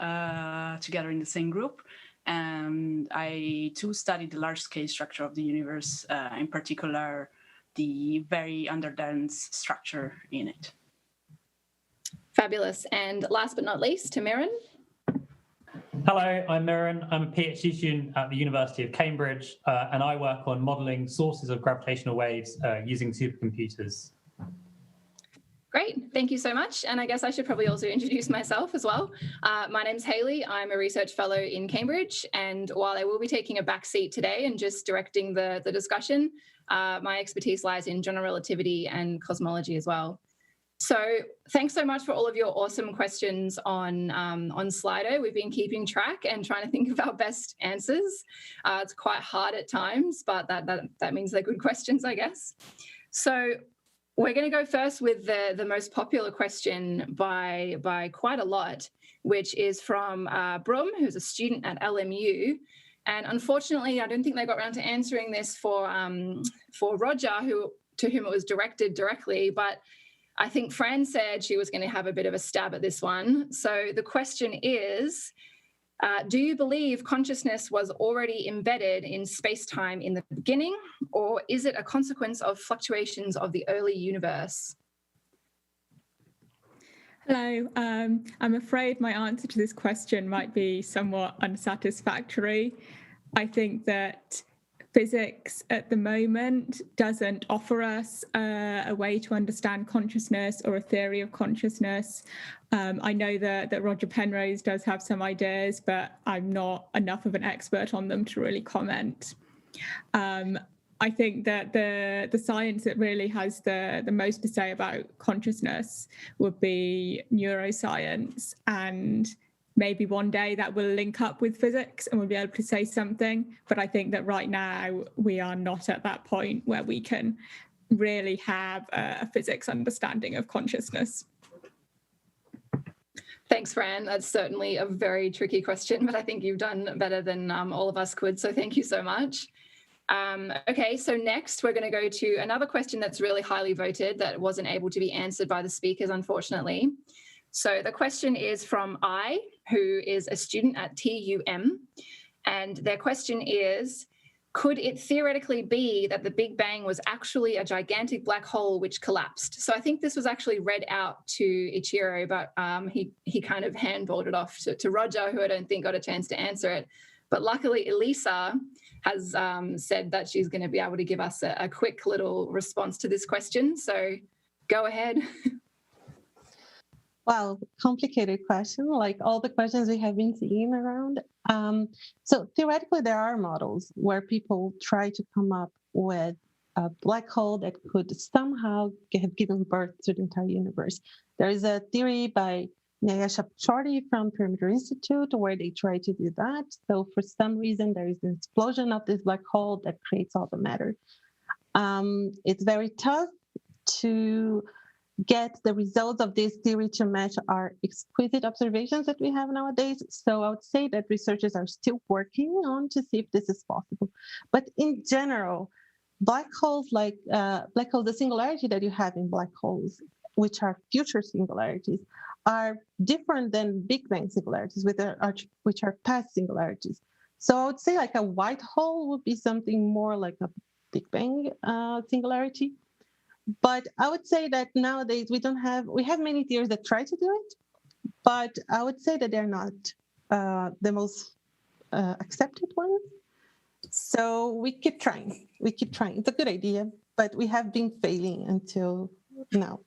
S29: together in the same group. And I too studied the large-scale structure of the universe, in particular, the very underdense structure in it.
S17: Fabulous. And last but not least, to Mirren.
S30: Hello, I'm Mirren. I'm a PhD student at the University of Cambridge, and I work on modelling sources of gravitational waves using supercomputers.
S17: Great, thank you so much. And I guess I should probably also introduce myself as well. My name's Hayley. I'm a research fellow in Cambridge. And while I will be taking a back seat today and just directing the discussion, my expertise lies in general relativity and cosmology as well. So thanks so much for all of your awesome questions on Slido. We've been keeping track and trying to think of our best answers. It's quite hard at times, but that means they're good questions, I guess. So we're going to go first with the most popular question by quite a lot, which is from Brum, who's a student at LMU. And unfortunately, I don't think they got around to answering this for Roger, to whom it was directed directly. But I think Fran said she was going to have a bit of a stab at this one. So the question is, do you believe consciousness was already embedded in space-time in the beginning, or is it a consequence of fluctuations of the early universe?
S24: Hello. I'm afraid my answer to this question might be somewhat unsatisfactory. I think that physics at the moment doesn't offer us a way to understand consciousness or a theory of consciousness. I know that Roger Penrose does have some ideas, but I'm not enough of an expert on them to really comment. I think that the science that really has the most to say about consciousness would be neuroscience, and maybe one day that will link up with physics and we'll be able to say something. But I think that right now we are not at that point where we can really have a physics understanding of consciousness.
S17: Thanks, Fran. That's certainly a very tricky question, but I think you've done better than all of us could. So thank you so much. Okay, so next we're going to go to another question that's really highly voted that wasn't able to be answered by the speakers, unfortunately. So the question is from who is a student at TUM, and their question is, could it theoretically be that the Big Bang was actually a gigantic black hole which collapsed? So I think this was actually read out to Ichiro, but he kind of handballed it off to Roger, who I don't think got a chance to answer it. But luckily, Elisa has said that she's going to be able to give us a quick little response to this question. So go ahead.
S27: Wow, complicated question, like all the questions we have been seeing around. So theoretically, there are models where people try to come up with a black hole that could somehow have given birth to the entire universe. There is a theory by Nyaya Shorty from Perimeter Institute where they try to do that. So for some reason, there is an explosion of this black hole that creates all the matter. It's very tough to get the results of this theory to match our exquisite observations that we have nowadays. So I would say that researchers are still working on to see if this is possible. But in general, black holes, the singularity that you have in black holes, which are future singularities, are different than Big Bang singularities, which are past singularities. So I would say like a white hole would be something more like a Big Bang singularity. But I would say that nowadays we have many theories that try to do it, but I would say that they're not the most accepted ones. So we keep trying. It's a good idea, but we have been failing until now.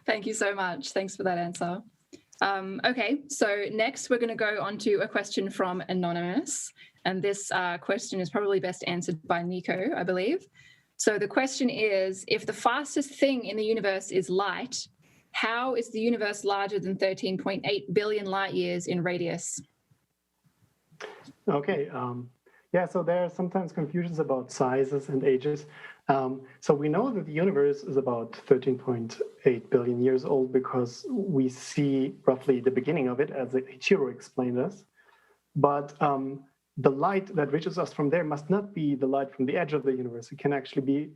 S17: Thank you so much. Thanks for that answer. Okay, so next we're going to go on to a question from Anonymous. And this question is probably best answered by Nico, I believe. So the question is, if the fastest thing in the universe is light, how is the universe larger than 13.8 billion light years in radius?
S28: Okay, yeah, so there are sometimes confusions about sizes and ages. So we know that the universe is about 13.8 billion years old because we see roughly the beginning of it, as Ichiro explained us. But the light that reaches us from there must not be the light from the edge of the universe. It can actually be,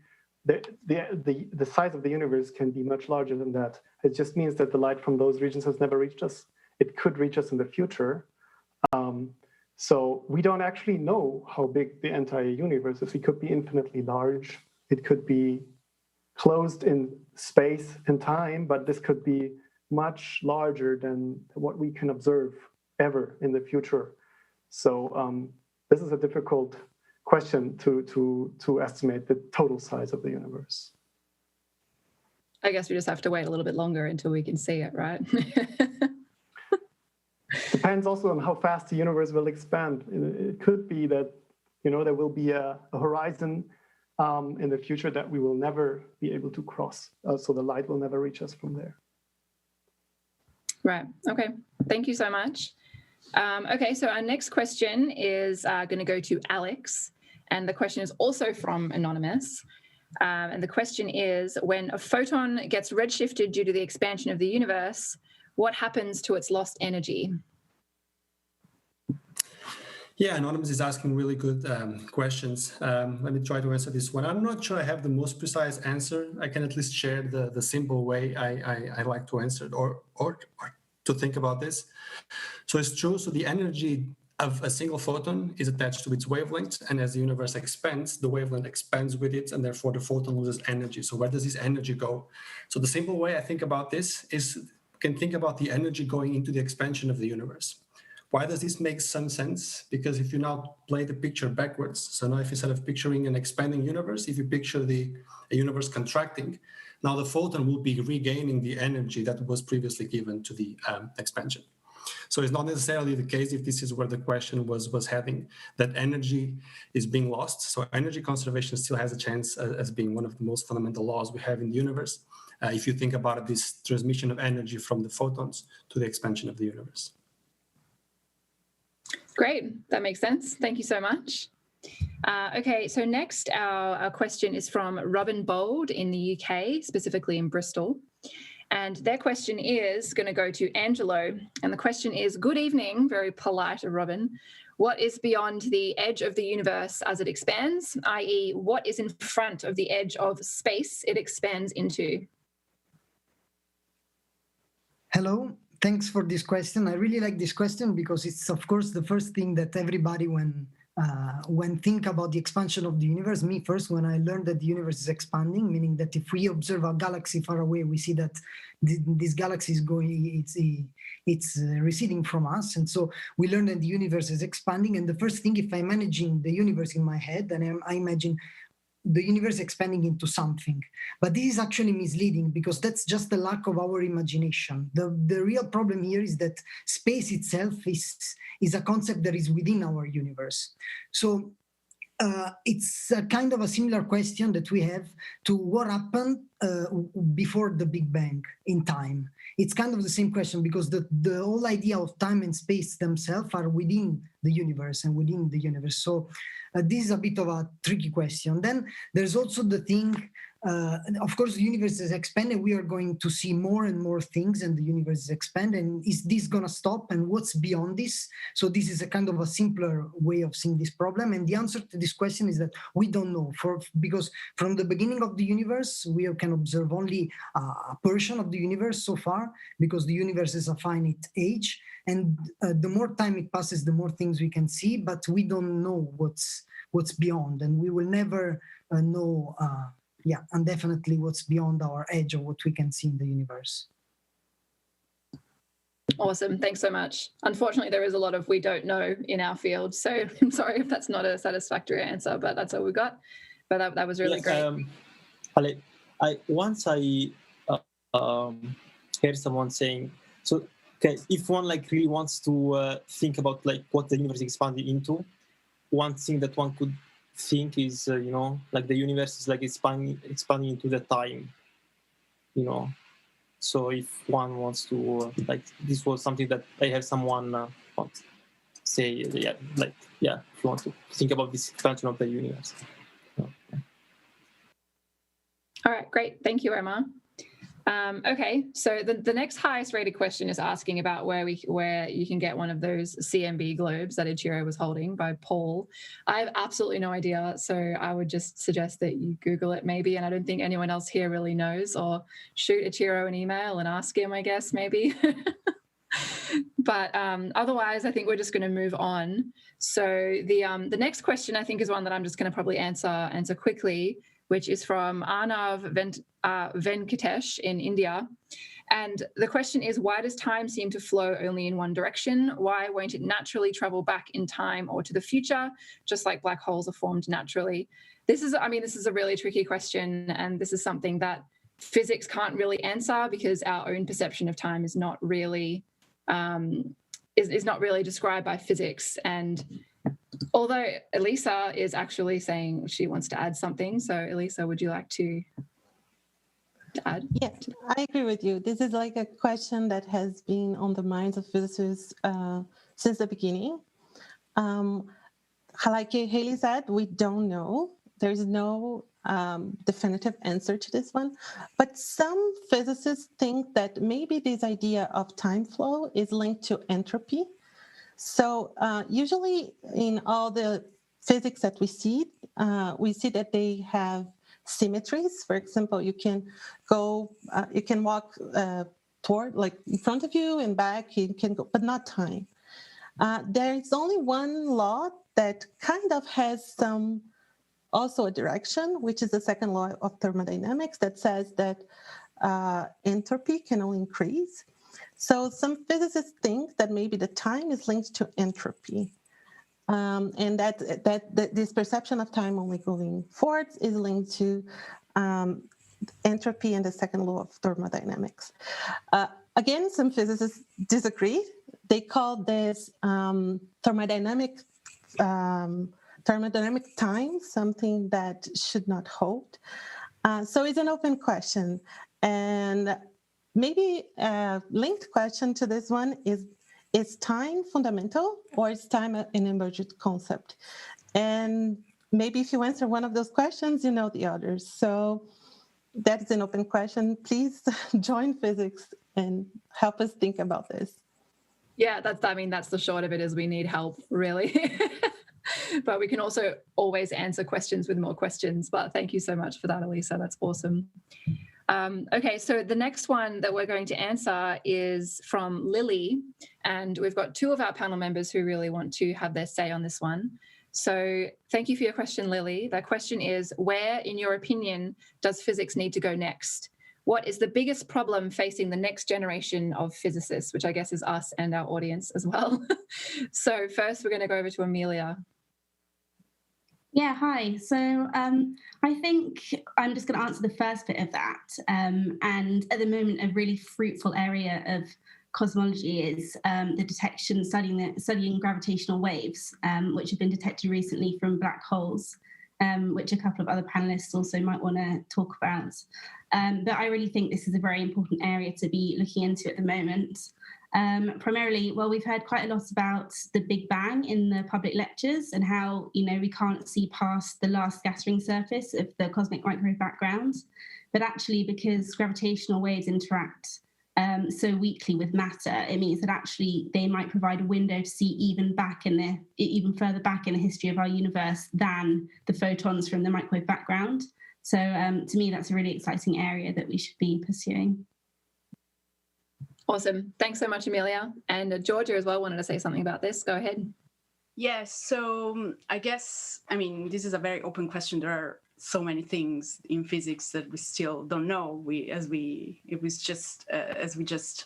S28: the size of the universe can be much larger than that. It just means that the light from those regions has never reached us. It could reach us in the future. So we don't actually know how big the entire universe is. It could be infinitely large. It could be closed in space and time, but this could be much larger than what we can observe ever in the future. So this is a difficult question to estimate the total size of the universe.
S17: I guess we just have to wait a little bit longer until we can see it, right?
S28: Depends also on how fast the universe will expand. It could be that, there will be a horizon in the future that we will never be able to cross. So the light will never reach us from there.
S17: Right. Okay. Thank you so much. Okay, so our next question is going to go to Alex, and the question is also from Anonymous. And the question is, when a photon gets redshifted due to the expansion of the universe, what happens to its lost energy?
S22: Yeah, Anonymous is asking really good questions. Let me try to answer this one. I'm not sure I have the most precise answer. I can at least share the simple way I like to answer it or to think about this. So it's true. So the energy of a single photon is attached to its wavelength, and as the universe expands, the wavelength expands with it, and therefore the photon loses energy. So where does this energy go? So the simple way I think about this is you can think about the energy going into the expansion of the universe. Why does this make some sense? Because if you now play the picture backwards, so now if instead of picturing an expanding universe, if you picture a universe contracting, now the photon will be regaining the energy that was previously given to the expansion. So it's not necessarily the case, if this is where the question was heading, that energy is being lost. So energy conservation still has a chance as being one of the most fundamental laws we have in the universe. If you think about it, this transmission of energy from the photons to the expansion of the universe.
S17: Great, that makes sense. Thank you so much. Okay, so next our question is from Robin Bold in the UK, specifically in Bristol. And their question is going to go to Angelo. And the question is, good evening, very polite of Robin. What is beyond the edge of the universe as it expands, i.e. what is in front of the edge of space it expands into?
S23: Hello, thanks for this question. I really like this question because it's, of course, the first thing that everybody, when when think about the expansion of the universe, me first, when I learned that the universe is expanding, meaning that if we observe a galaxy far away, we see that this galaxy is going, it's receding from us. And so we learned that the universe is expanding. And the first thing, if I'm managing the universe in my head, then I imagine the universe expanding into something. But this is actually misleading because that's just the lack of our imagination. The real problem here is that space itself is a concept that is within our universe. So it's a kind of a similar question that we have to what happened before the Big Bang in time. It's kind of the same question because the whole idea of time and space themselves are within the universe and within the universe. So this is a bit of a tricky question. Then there's also the thing, of course, the universe is expanding. We are going to see more and more things and the universe is expanding. Is this going to stop? And what's beyond this? So this is a kind of a simpler way of seeing this problem. And the answer to this question is that we don't know. Because from the beginning of the universe, we can observe only a portion of the universe so far, because the universe is a finite age. And the more time it passes, the more things we can see, but we don't know what's beyond, and we will never know, and definitely what's beyond our edge of what we can see in the universe.
S17: Awesome, thanks so much. Unfortunately, there is a lot of we don't know in our field, so I'm sorry if that's not a satisfactory answer, but that's all we got. But that was really great.
S25: Once I heard someone saying, so okay, if one really wants to think about what the universe is expanding into, one thing that one could think is the universe is expanding into the time, So if one wants to this was something that I have someone say, if you want to think about this expansion of the universe.
S17: All right, great, thank you, Omar. Okay, so the next highest rated question is asking about where you can get one of those CMB globes that Ichiro was holding by Paul. I have absolutely no idea, so I would just suggest that you Google it maybe, and I don't think anyone else here really knows, or shoot Ichiro an email and ask him, I guess, maybe. But otherwise, I think we're just going to move on. So the next question, I think, is one that I'm just going to probably answer quickly, which is from Arnav Venkatesh in India. And the question is, why does time seem to flow only in one direction? Why won't it naturally travel back in time or to the future, just like black holes are formed naturally? This is a really tricky question, and this is something that physics can't really answer because our own perception of time is not really is not really described by physics. And although Elisa is actually saying she wants to add something. So Elisa, would you like to add?
S27: Yeah, I agree with you. This is like a question that has been on the minds of physicists since the beginning. Like Haley said, we don't know. There's no definitive answer to this one. But some physicists think that maybe this idea of time flow is linked to entropy. So usually in all the physics that we see that they have symmetries. For example, you can walk toward, like in front of you and back, you can go, but not time. There is only one law that kind of has also a direction, which is the second law of thermodynamics that says that entropy can only increase. So some physicists think that maybe the time is linked to entropy, and that this perception of time only going forward is linked to entropy and the second law of thermodynamics. Again, some physicists disagree. They call this thermodynamic time, something that should not hold. So it's an open question. And maybe a linked question to this one is time fundamental, or is time an emergent concept? And maybe if you answer one of those questions, you know the others. So that is an open question. Please join physics and help us think about this.
S17: Yeah, that's the short of it, is we need help, really. But we can also always answer questions with more questions. But thank you so much for that, Elisa. That's awesome. Okay, so the next one that we're going to answer is from Lily, and we've got two of our panel members who really want to have their say on this one. So thank you for your question, Lily. The question is, where, in your opinion, does physics need to go next? What is the biggest problem facing the next generation of physicists, which I guess is us and our audience as well? So first, we're going to go over to Amelia.
S26: Yeah, hi. So I think I'm just going to answer the first bit of that. And at the moment, a really fruitful area of cosmology is the detection, studying gravitational waves, which have been detected recently from black holes, which a couple of other panelists also might want to talk about. But I really think this is a very important area to be looking into at the moment. Primarily, well, we've heard quite a lot about the Big Bang in the public lectures and how, we can't see past the last scattering surface of the cosmic microwave background. But actually, because gravitational waves interact so weakly with matter, it means that actually they might provide a window to see even further back in the history of our universe than the photons from the microwave background. So to me, that's a really exciting area that we should be pursuing.
S17: Awesome. Thanks so much, Amelia. And Georgia as well wanted to say something about this. Go ahead.
S29: Yes, so I guess, this is a very open question. There are so many things in physics that we still don't know. As we just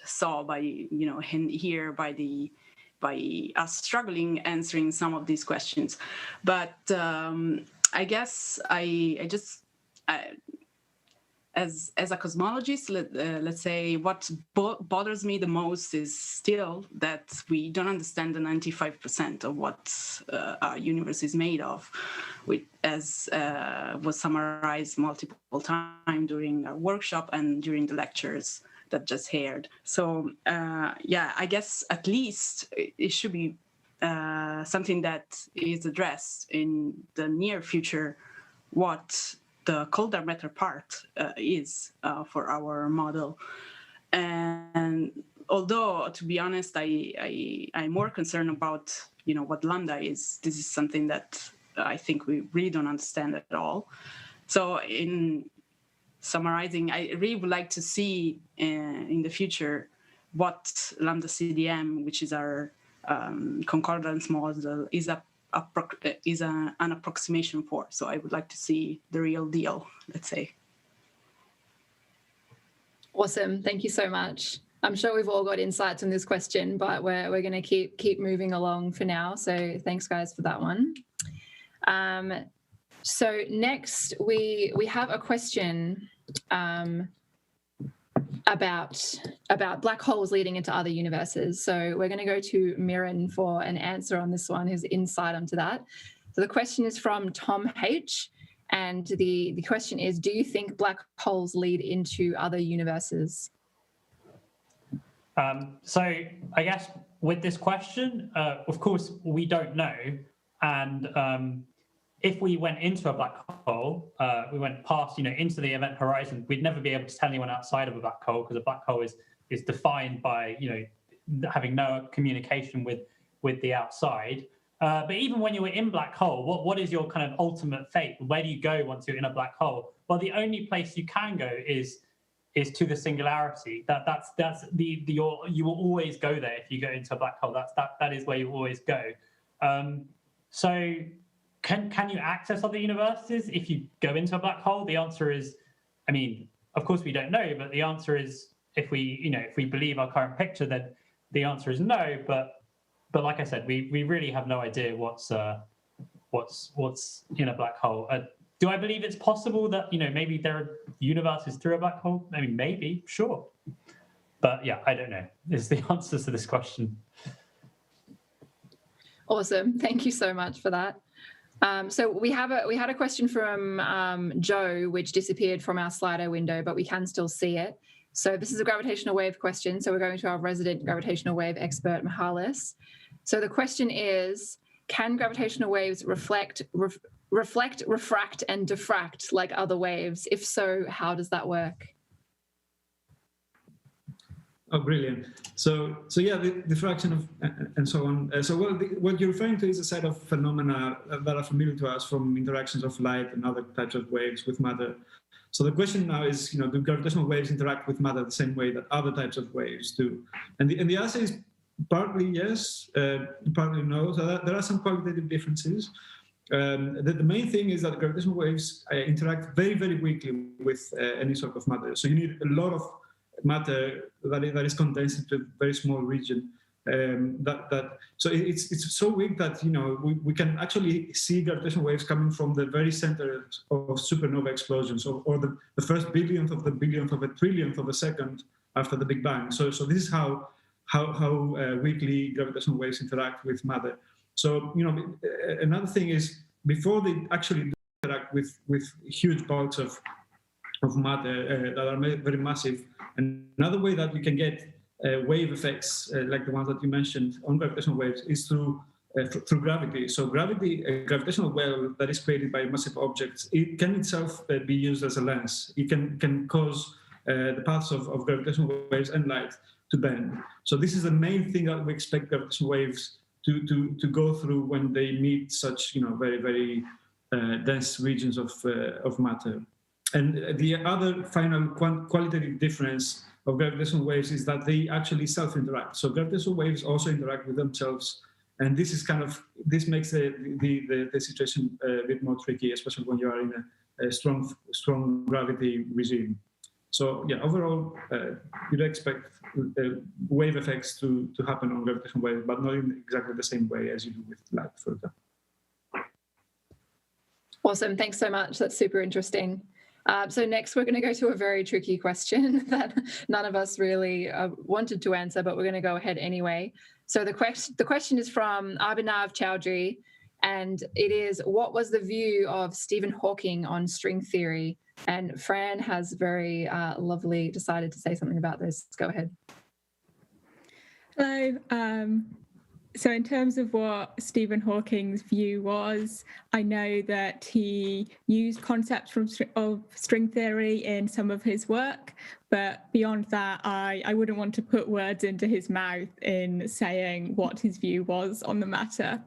S29: saw by us struggling answering some of these questions. But I guess as a cosmologist, let's say what bothers me the most is still that we don't understand the 95% of what our universe is made of, as was summarized multiple times during our workshop and during the lectures that just aired. So I guess at least it should be something that is addressed in the near future, what the cold dark matter part is for our model. And although, to be honest, I'm more concerned about what lambda is. This is something that I think we really don't understand at all. So in summarizing, I really would like to see in the future what lambda CDM, which is our concordance model, is an approximation for. So I would like to see the real deal, let's say.
S17: Awesome. Thank you so much. I'm sure we've all got insights on this question, but we're going to keep moving along for now. So thanks, guys, for that one. So next, we have a question about black holes leading into other universes. So we're going to go to Mirren for an answer on this one, his insight onto that. So the question is from Tom H. And the question is, do you think black holes lead into other universes?
S30: So I guess with this question, of course, we don't know. And if we went into a black hole, we went past, into the event horizon, we'd never be able to tell anyone outside of a black hole, because a black hole is defined by, having no communication with the outside. But even when you were in black hole, what is your kind of ultimate fate? Where do you go once you're in a black hole? Well, the only place you can go is to the singularity. You will always go there if you go into a black hole. That is where you always go. So can you access other universes if you go into a black hole? The answer is, of course we don't know, but the answer is, if we believe our current picture, then the answer is no. But like I said, we really have no idea what's in a black hole. Do I believe it's possible that maybe there are universes through a black hole? Maybe, sure. But yeah, I don't know. Is the answer to this question.
S17: Awesome. Thank you so much for that. So we had a question from Joe, which disappeared from our Slido window, but we can still see it. So this is a gravitational wave question. So we're going to our resident gravitational wave expert, Michalis. So the question is, can gravitational waves reflect, refract, and diffract like other waves? If so, how does that work?
S4: Oh, brilliant. So yeah, the diffraction of and so on. What you're referring to is a set of phenomena that are familiar to us from interactions of light and other types of waves with matter. So the question now is, do gravitational waves interact with matter the same way that other types of waves do? And the answer is partly yes, partly no. So there are some qualitative differences. the main thing is that gravitational waves interact very, very weakly with any sort of matter. So you need a lot of matter that is condensed into a very small region. So it's so weak that we can actually see gravitational waves coming from the very center of supernova explosions, or the first billionth of a trillionth of a second after the Big Bang. So this is how weakly gravitational waves interact with matter. So another thing is, before they actually interact with huge bulks of matter that are very massive, another way that we can get wave effects like the ones that you mentioned on gravitational waves is through gravity. So gravity, a gravitational well that is created by massive objects, it can itself be used as a lens. It can cause the paths of gravitational waves and light to bend. So this is the main thing that we expect gravitational waves to go through when they meet such very, very dense regions of matter. And the other final qualitative difference of gravitational waves is that they actually self-interact. So gravitational waves also interact with themselves, and this makes the situation a bit more tricky, especially when you are in a strong gravity regime. So yeah, overall, you'd expect wave effects to happen on gravitational waves, but not in exactly the same way as you do with light, for example.
S17: Awesome, thanks so much. That's super interesting. So next, we're going to go to a very tricky question that none of us really wanted to answer, but we're going to go ahead anyway. So the question is from Abhinav Chowdhury, and it is, what was the view of Stephen Hawking on string theory? And Fran has very lovely decided to say something about this. Go ahead.
S24: Hello. So in terms of what Stephen Hawking's view was, I know that he used concepts of string theory in some of his work, but beyond that, I wouldn't want to put words into his mouth in saying what his view was on the matter.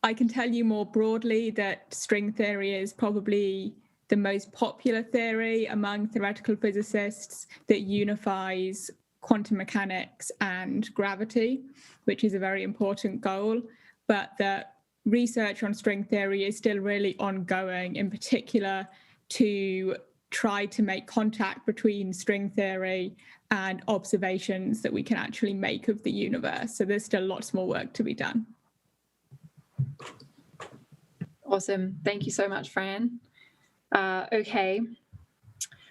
S24: I can tell you more broadly that string theory is probably the most popular theory among theoretical physicists that unifies quantum mechanics and gravity, which is a very important goal, but that research on string theory is still really ongoing, in particular to try to make contact between string theory and observations that we can actually make of the universe. So there's still lots more work to be done.
S17: Awesome. Thank you so much, Fran. Okay.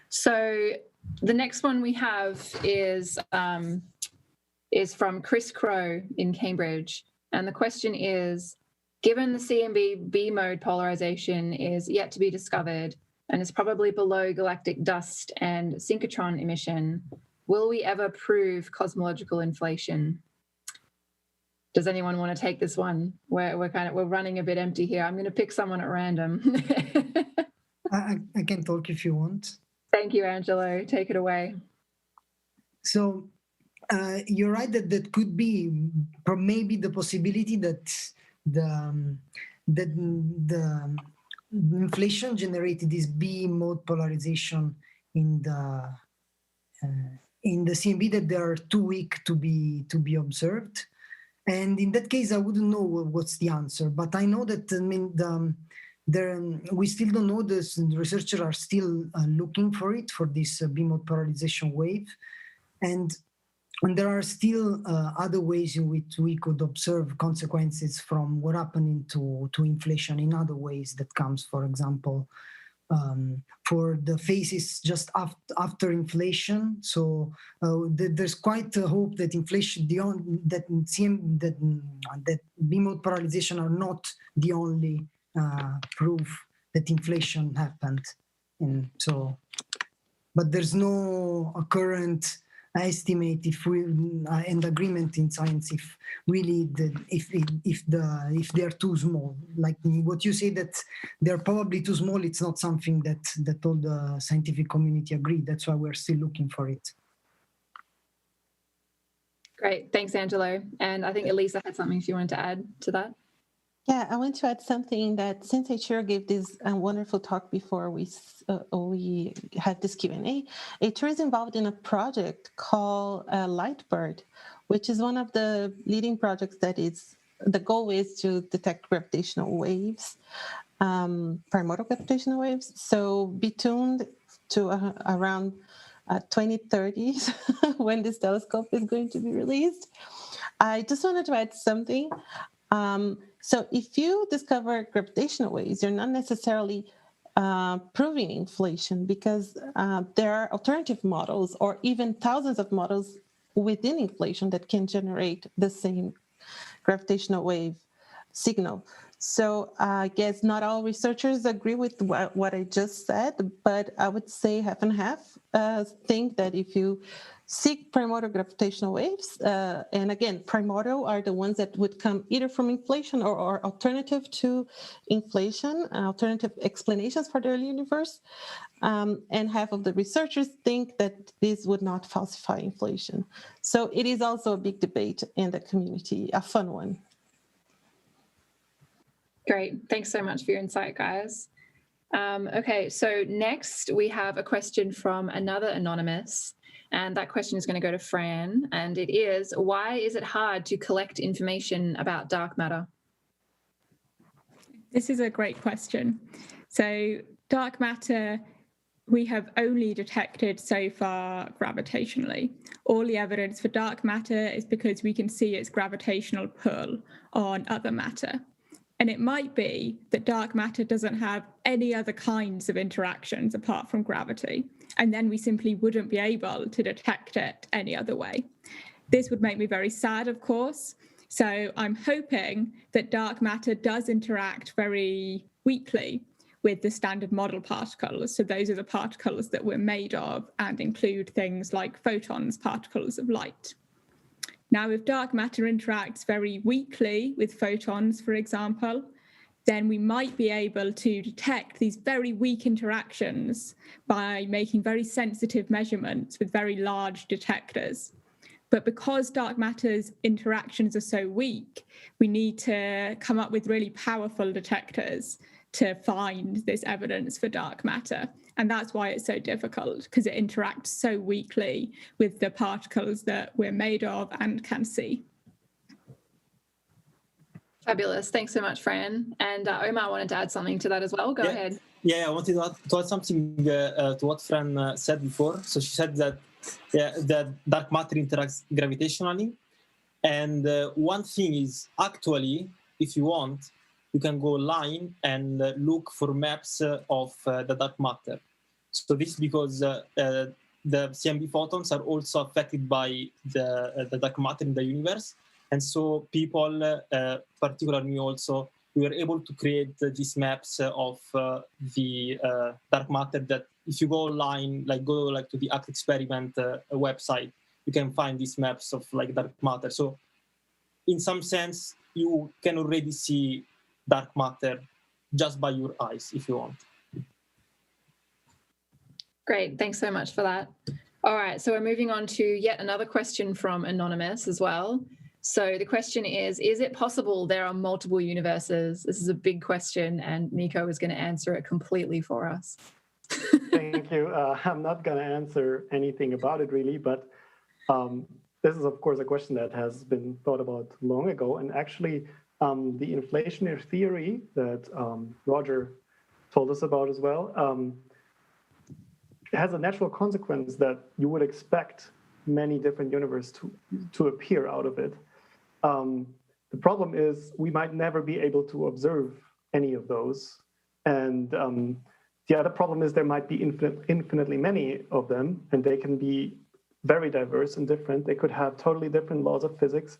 S17: So the next one we have is from Chris Crow in Cambridge. And the question is, given the CMB B mode polarization is yet to be discovered and is probably below galactic dust and synchrotron emission, will we ever prove cosmological inflation? Does anyone want to take this one? We're running a bit empty here. I'm going to pick someone at random.
S23: I can talk if you want.
S17: Thank you, Angelo. Take it away.
S23: So you're right that could be maybe the possibility that the inflation generated this B mode polarization in the CMB, that they are too weak to be observed. And in that case, I wouldn't know what's the answer, but I know that we still don't know this. The researchers are still looking for this B mode polarization wave, and there are still other ways in which we could observe consequences from what happened to inflation in other ways that comes, for example, for the phases just after inflation. So there's quite a hope that inflation, that B mode polarization are not the only proof that inflation happened. And so, but there's no current estimate and agreement in science if really if they're too small. Like what you say, that they're probably too small, it's not something that all the scientific community agree. That's why we're still looking for it.
S17: Great, thanks, Angelo. And I think Elisa had something she wanted to add to that.
S27: Yeah, I want to add something that since Eiichiro gave this wonderful talk before we had this Q&A, Eiichiro is involved in a project called Lightbird, which is one of the leading projects that is the goal is to detect gravitational waves, primordial gravitational waves. So be tuned to around 2030s when this telescope is going to be released. I just wanted to add something. So if you discover gravitational waves, you're not necessarily proving inflation, because there are alternative models or even thousands of models within inflation that can generate the same gravitational wave signal. So I guess not all researchers agree with what I just said, but I would say half and half think that if you seek primordial gravitational waves, and again, primordial are the ones that would come either from inflation or alternative to inflation, alternative explanations for the early universe, and half of the researchers think that this would not falsify inflation. So it is also a big debate in the community, a fun one.
S17: Great. Thanks so much for your insight, guys. Okay, so next we have a question from another anonymous, and that question is going to go to Fran, and it is, why is it hard to collect information about dark matter?
S24: This is a great question. So dark matter, we have only detected so far gravitationally. All the evidence for dark matter is because we can see its gravitational pull on other matter. And it might be that dark matter doesn't have any other kinds of interactions apart from gravity, and then we simply wouldn't be able to detect it any other way. This would make me very sad, of course. So I'm hoping that dark matter does interact very weakly with the standard model particles. So those are the particles that we're made of and include things like photons, particles of light. Now, if dark matter interacts very weakly with photons, for example, then we might be able to detect these very weak interactions by making very sensitive measurements with very large detectors. But because dark matter's interactions are so weak, we need to come up with really powerful detectors to find this evidence for dark matter. And that's why it's so difficult, because it interacts so weakly with the particles that we're made of and can see.
S17: Fabulous. Thanks so much, Fran. And Omar wanted to add something to that as well. Go ahead.
S25: Yeah, I wanted to add something to what Fran said before. So she said that that dark matter interacts gravitationally. And one thing is, actually, if you want, you can go online and look for maps of the dark matter. So this is because the CMB photons are also affected by the dark matter in the universe. And so people, particularly me also, we were able to create these maps of the dark matter that if you go online, go to the ACT experiment website, you can find these maps of dark matter. So in some sense, you can already see dark matter just by your eyes, if you want.
S17: Great, thanks so much for that. All right, so we're moving on to yet another question from Anonymous as well. So the question is it possible there are multiple universes? This is a big question, and Nico is going to answer it completely for us.
S28: Thank you. I'm not going to answer anything about it really, but this is, of course, a question that has been thought about long ago. And actually, the inflationary theory that Roger told us about as well has a natural consequence that you would expect many different universes to appear out of it. The problem is we might never be able to observe any of those. And the other problem is there might be infinitely many of them, and they can be very diverse and different. They could have totally different laws of physics.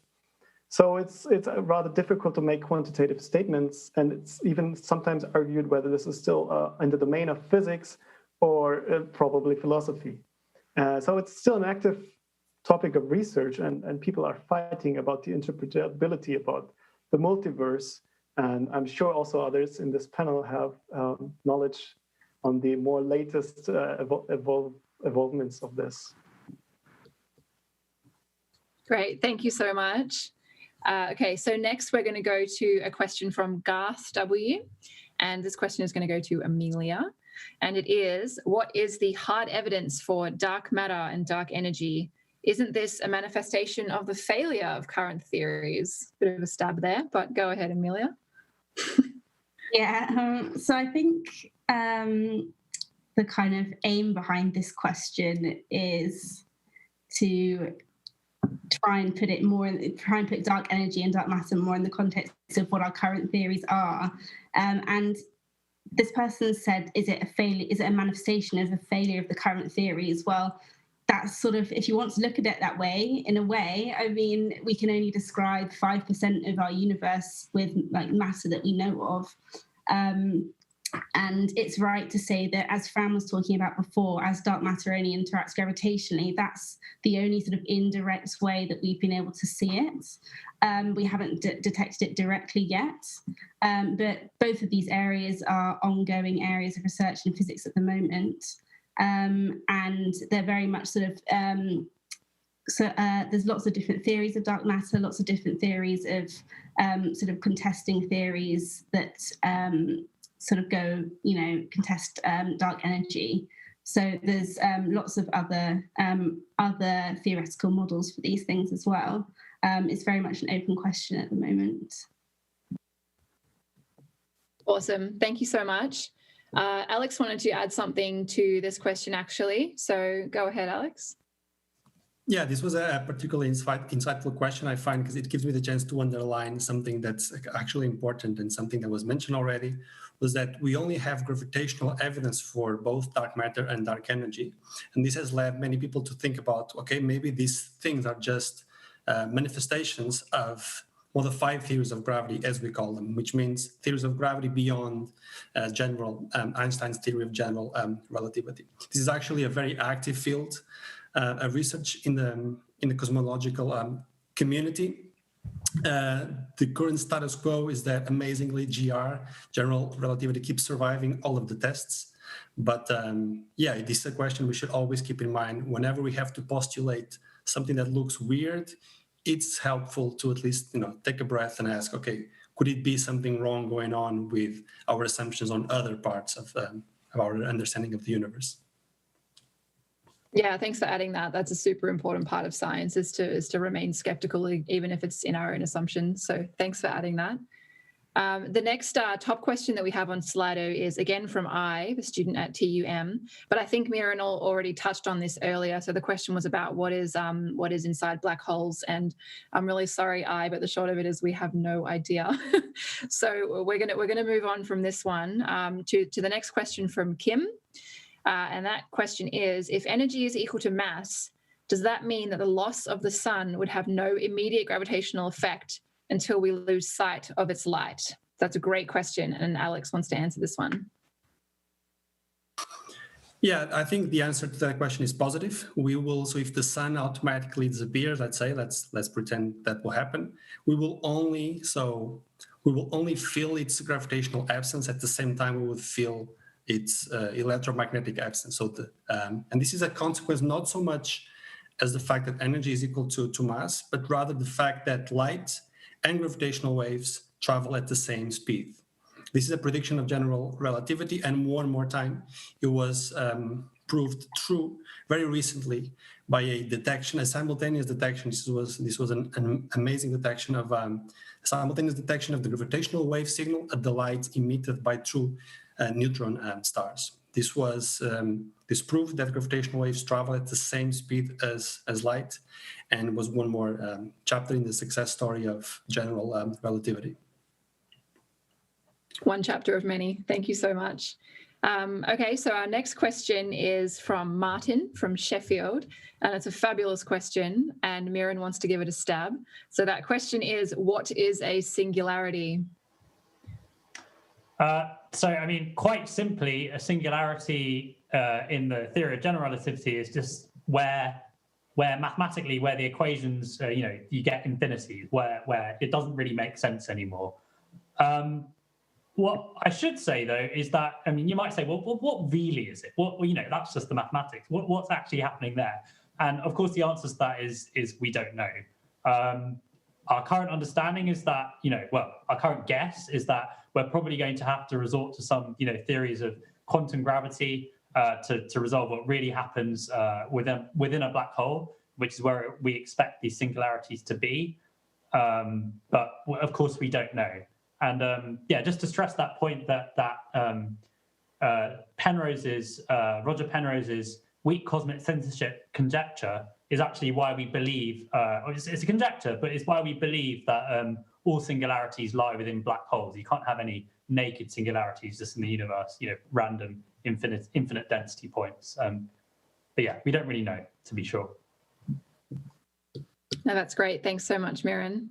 S28: So it's rather difficult to make quantitative statements, and it's even sometimes argued whether this is still in the domain of physics or probably philosophy. So it's still an active topic of research, and people are fighting about the interpretability about the multiverse. And I'm sure also others in this panel have knowledge on the more latest evolvements of this.
S17: Great, thank you so much. Okay, so next we're going to go to a question from Garth W. And this question is going to go to Amelia. And it is, what is the hard evidence for dark matter and dark energy isn't this a manifestation of the failure of current theories? Bit of a stab there, but go ahead, Amelia.
S26: Yeah, so I think the kind of aim behind this question is to try and put dark energy and dark matter more in the context of what our current theories are. And this person said, is it a manifestation of a failure of the current theories? Well, that's sort of, if you want to look at it that way, in a way, I mean, we can only describe 5% of our universe with like matter that we know of. And it's right to say that, as Fran was talking about before, as dark matter only interacts gravitationally, that's the only sort of indirect way that we've been able to see it. We haven't detected it directly yet, but both of these areas are ongoing areas of research in physics at the moment. And they're very much sort of, there's lots of different theories of dark matter, lots of different theories of sort of contesting theories that sort of go, contest dark energy. So there's lots of other theoretical models for these things as well. It's very much an open question at the moment.
S17: Awesome. Thank you so much. Alex wanted to add something to this question, actually. So go ahead, Alex.
S22: Yeah, this was a particularly insightful question, I find, because it gives me the chance to underline something that's actually important, and something that was mentioned already, was that we only have gravitational evidence for both dark matter and dark energy. And this has led many people to think about, okay, maybe these things are just manifestations of, well, the 5 theories of gravity, as we call them, which means theories of gravity beyond Einstein's theory of general relativity. This is actually a very active field of research in the cosmological community. The current status quo is that, amazingly, general relativity, keeps surviving all of the tests. But yeah, this is a question we should always keep in mind. Whenever we have to postulate something that looks weird, it's helpful to at least take a breath and ask, okay, could it be something wrong going on with our assumptions on other parts of our understanding of the universe?
S17: Yeah, thanks for adding that. That's a super important part of science, is to remain skeptical, even if it's in our own assumptions. So thanks for adding that. The next top question that we have on Slido is again from I, the student at TUM, but I think Miran already touched on this earlier. So the question was about what is inside black holes, and I'm really sorry, I, but the short of it is we have no idea. So we're gonna move on from this one to the next question from Kim. And that question is, if energy is equal to mass, does that mean that the loss of the sun would have no immediate gravitational effect until we lose sight of its light? That's a great question, and Alex wants to answer this one.
S22: Yeah, I think the answer to that question is positive. So if the sun automatically disappears, let's pretend that will happen, we will only feel its gravitational absence at the same time we would feel its electromagnetic absence. So and this is a consequence not so much as the fact that energy is equal to mass, but rather the fact that light and gravitational waves travel at the same speed. This is a prediction of general relativity, and more time, it was proved true very recently by a simultaneous detection. This was an amazing detection of simultaneous detection of the gravitational wave signal at the light emitted by two neutron stars. This proved that gravitational waves travel at the same speed as light, and was one more chapter in the success story of general relativity.
S17: One chapter of many. Thank you so much. Okay, so our next question is from Martin from Sheffield, and it's a fabulous question, and Miran wants to give it a stab. So that question is, what is a singularity?
S30: So, I mean, quite simply, a singularity in the theory of general relativity is just where mathematically, where the equations, you get infinity, where it doesn't really make sense anymore. What I should say, though, is that, I mean, you might say, well, what really is it? That's just the mathematics. What's actually happening there? And of course, the answer to that is we don't know. Our current understanding is that, our current guess is that we're probably going to have to resort to some, theories of quantum gravity to resolve what really happens within a black hole. which is where we expect these singularities to be. But of course, we don't know. And just to stress that point that Roger Penrose's weak cosmic censorship conjecture is actually why we believe, it's a conjecture, but it's why we believe that all singularities lie within black holes. You can't have any naked singularities just in the universe, random infinite density points. But yeah, we don't really know, to be sure.
S17: No, that's great. Thanks so much, Miran.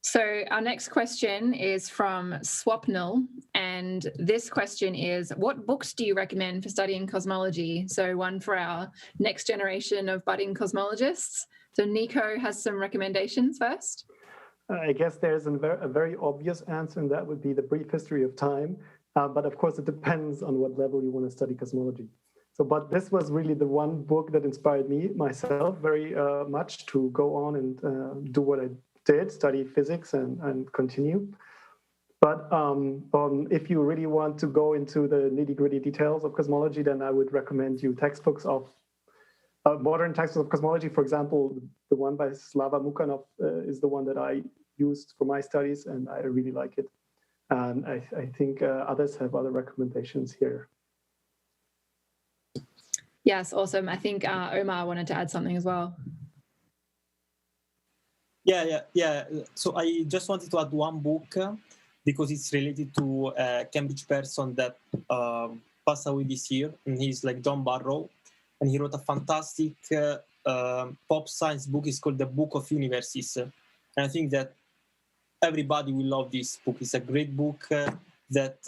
S17: So our next question is from Swapnil, and this question is, what books do you recommend for studying cosmology? So one for our next generation of budding cosmologists. So Nico has some recommendations first.
S28: I guess there's a very obvious answer, and that would be The Brief History of Time. But of course, it depends on what level you want to study cosmology. But this was really the one book that inspired me myself very much to go on and do what I did, study physics and continue. But if you really want to go into the nitty-gritty details of cosmology, then I would recommend you textbooks of modern textbooks of cosmology. For example, the one by Slava Mukhanov is the one that I used for my studies, and I really like it. And I think others have other recommendations here.
S17: Yes, awesome. I think Omar wanted to add something as well.
S25: Yeah. So I just wanted to add one book because it's related to a Cambridge person that passed away this year, and he's like John Barrow, and he wrote a fantastic pop science book. It's called The Book of Universes, and I think that everybody will love this book. It's a great book that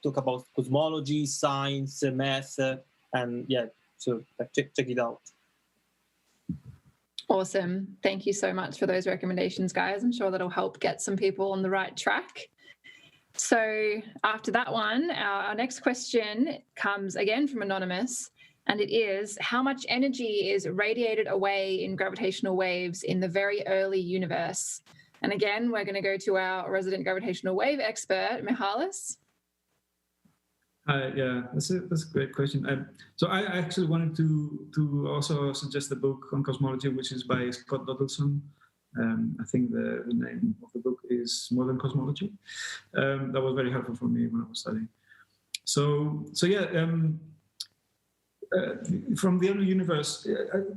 S25: talk about cosmology, science, math, and yeah. So check it out.
S17: Awesome. Thank you so much for those recommendations, guys. I'm sure that'll help get some people on the right track. So after that one, our next question comes again from Anonymous, and it is, how much energy is radiated away in gravitational waves in the very early universe? And again, we're going to go to our resident gravitational wave expert, Mihalis.
S4: Yeah, that's a great question. So I actually wanted to also suggest a book on cosmology, which is by Scott Doddleson. I think the name of the book is Modern Cosmology. That was very helpful for me when I was studying. So yeah, from the early universe,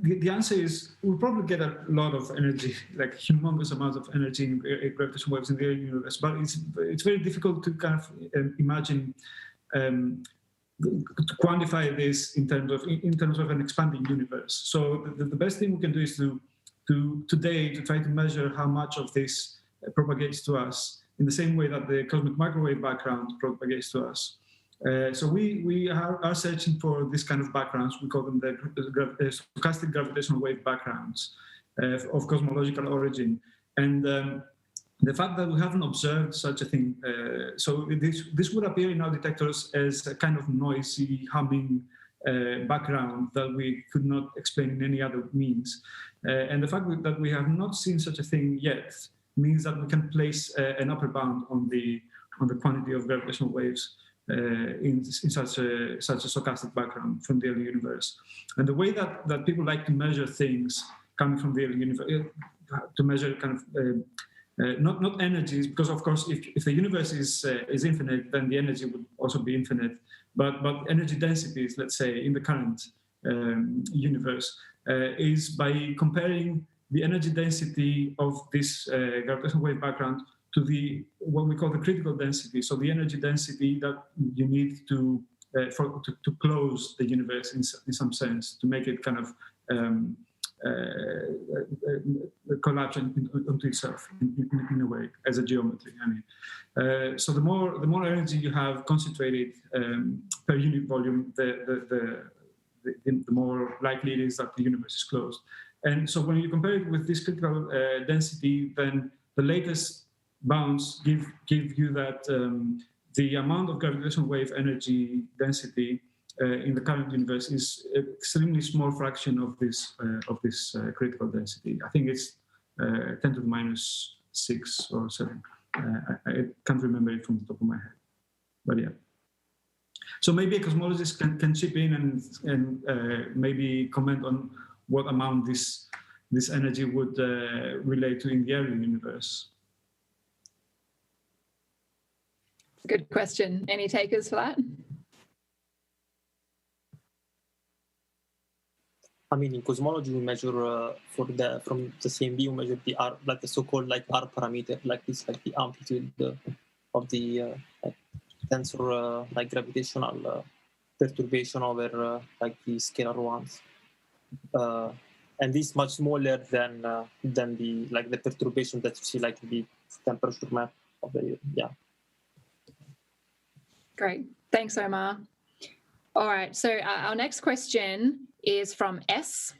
S4: the answer is we'll probably get a lot of energy, like humongous amounts of energy in gravitational waves in the early universe. But it's very difficult to kind of imagine. To quantify this in terms of an expanding universe. So the best thing we can do is to try to measure how much of this propagates to us in the same way that the cosmic microwave background propagates to us. So we are searching for this kind of backgrounds. We call them the stochastic gravitational wave backgrounds of cosmological origin. And the fact that we haven't observed such a thing, so this would appear in our detectors as a kind of noisy, humming background that we could not explain in any other means. And the fact that we have not seen such a thing yet means that we can place an upper bound on the quantity of gravitational waves in such a stochastic background from the early universe. And the way that people like to measure things coming from the early universe, to measure kind of not energies, because of course if the universe is infinite, then the energy would also be infinite. But energy densities, let's say, in the current universe, is by comparing the energy density of this gravitational wave background to what we call the critical density. So the energy density that you need to close the universe in some sense, to make it kind of collapse onto itself in a way, as a geometry. I mean, so the more energy you have concentrated per unit volume, the more likely it is that the universe is closed. And so when you compare it with this critical density, then the latest bounds give you that the amount of gravitational wave energy density in the current universe is an extremely small fraction of this critical density. I think it's 10 to the minus 6 or 7. I can't remember it from the top of my head, but yeah. So maybe a cosmologist can chip in and maybe comment on what amount this energy would relate to in the early universe.
S17: Good question. Any takers for that?
S25: I mean, in cosmology, we measure from the CMB, we measure the R, like the so-called like R parameter, like this, like the amplitude of the tensor, like gravitational perturbation over like the scalar ones, and this much smaller than the perturbation that you see like the temperature map of the
S17: Great, thanks, Omar. All right, so our next question is from S,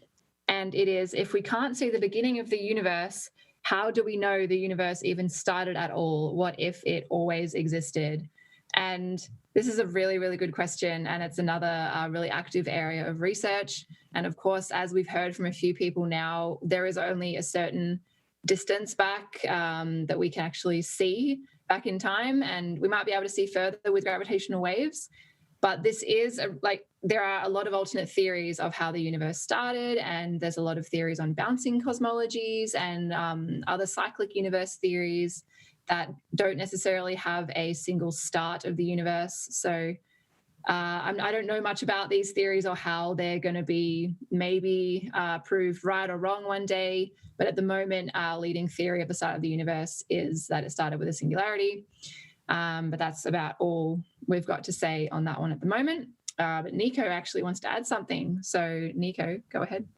S17: and it is, if we can't see the beginning of the universe, how do we know the universe even started at all? What if it always existed? And this is a really, really good question, and it's another really active area of research. And of course, as we've heard from a few people now, there is only a certain distance back that we can actually see back in time, and we might be able to see further with gravitational waves. But this is there are a lot of alternate theories of how the universe started, and there's a lot of theories on bouncing cosmologies and other cyclic universe theories that don't necessarily have a single start of the universe. So I don't know much about these theories or how they're going to be maybe proved right or wrong one day. But at the moment, our leading theory of the start of the universe is that it started with a singularity. But that's about all we've got to say on that one at the moment. But Nico actually wants to add something. So Nico, go ahead.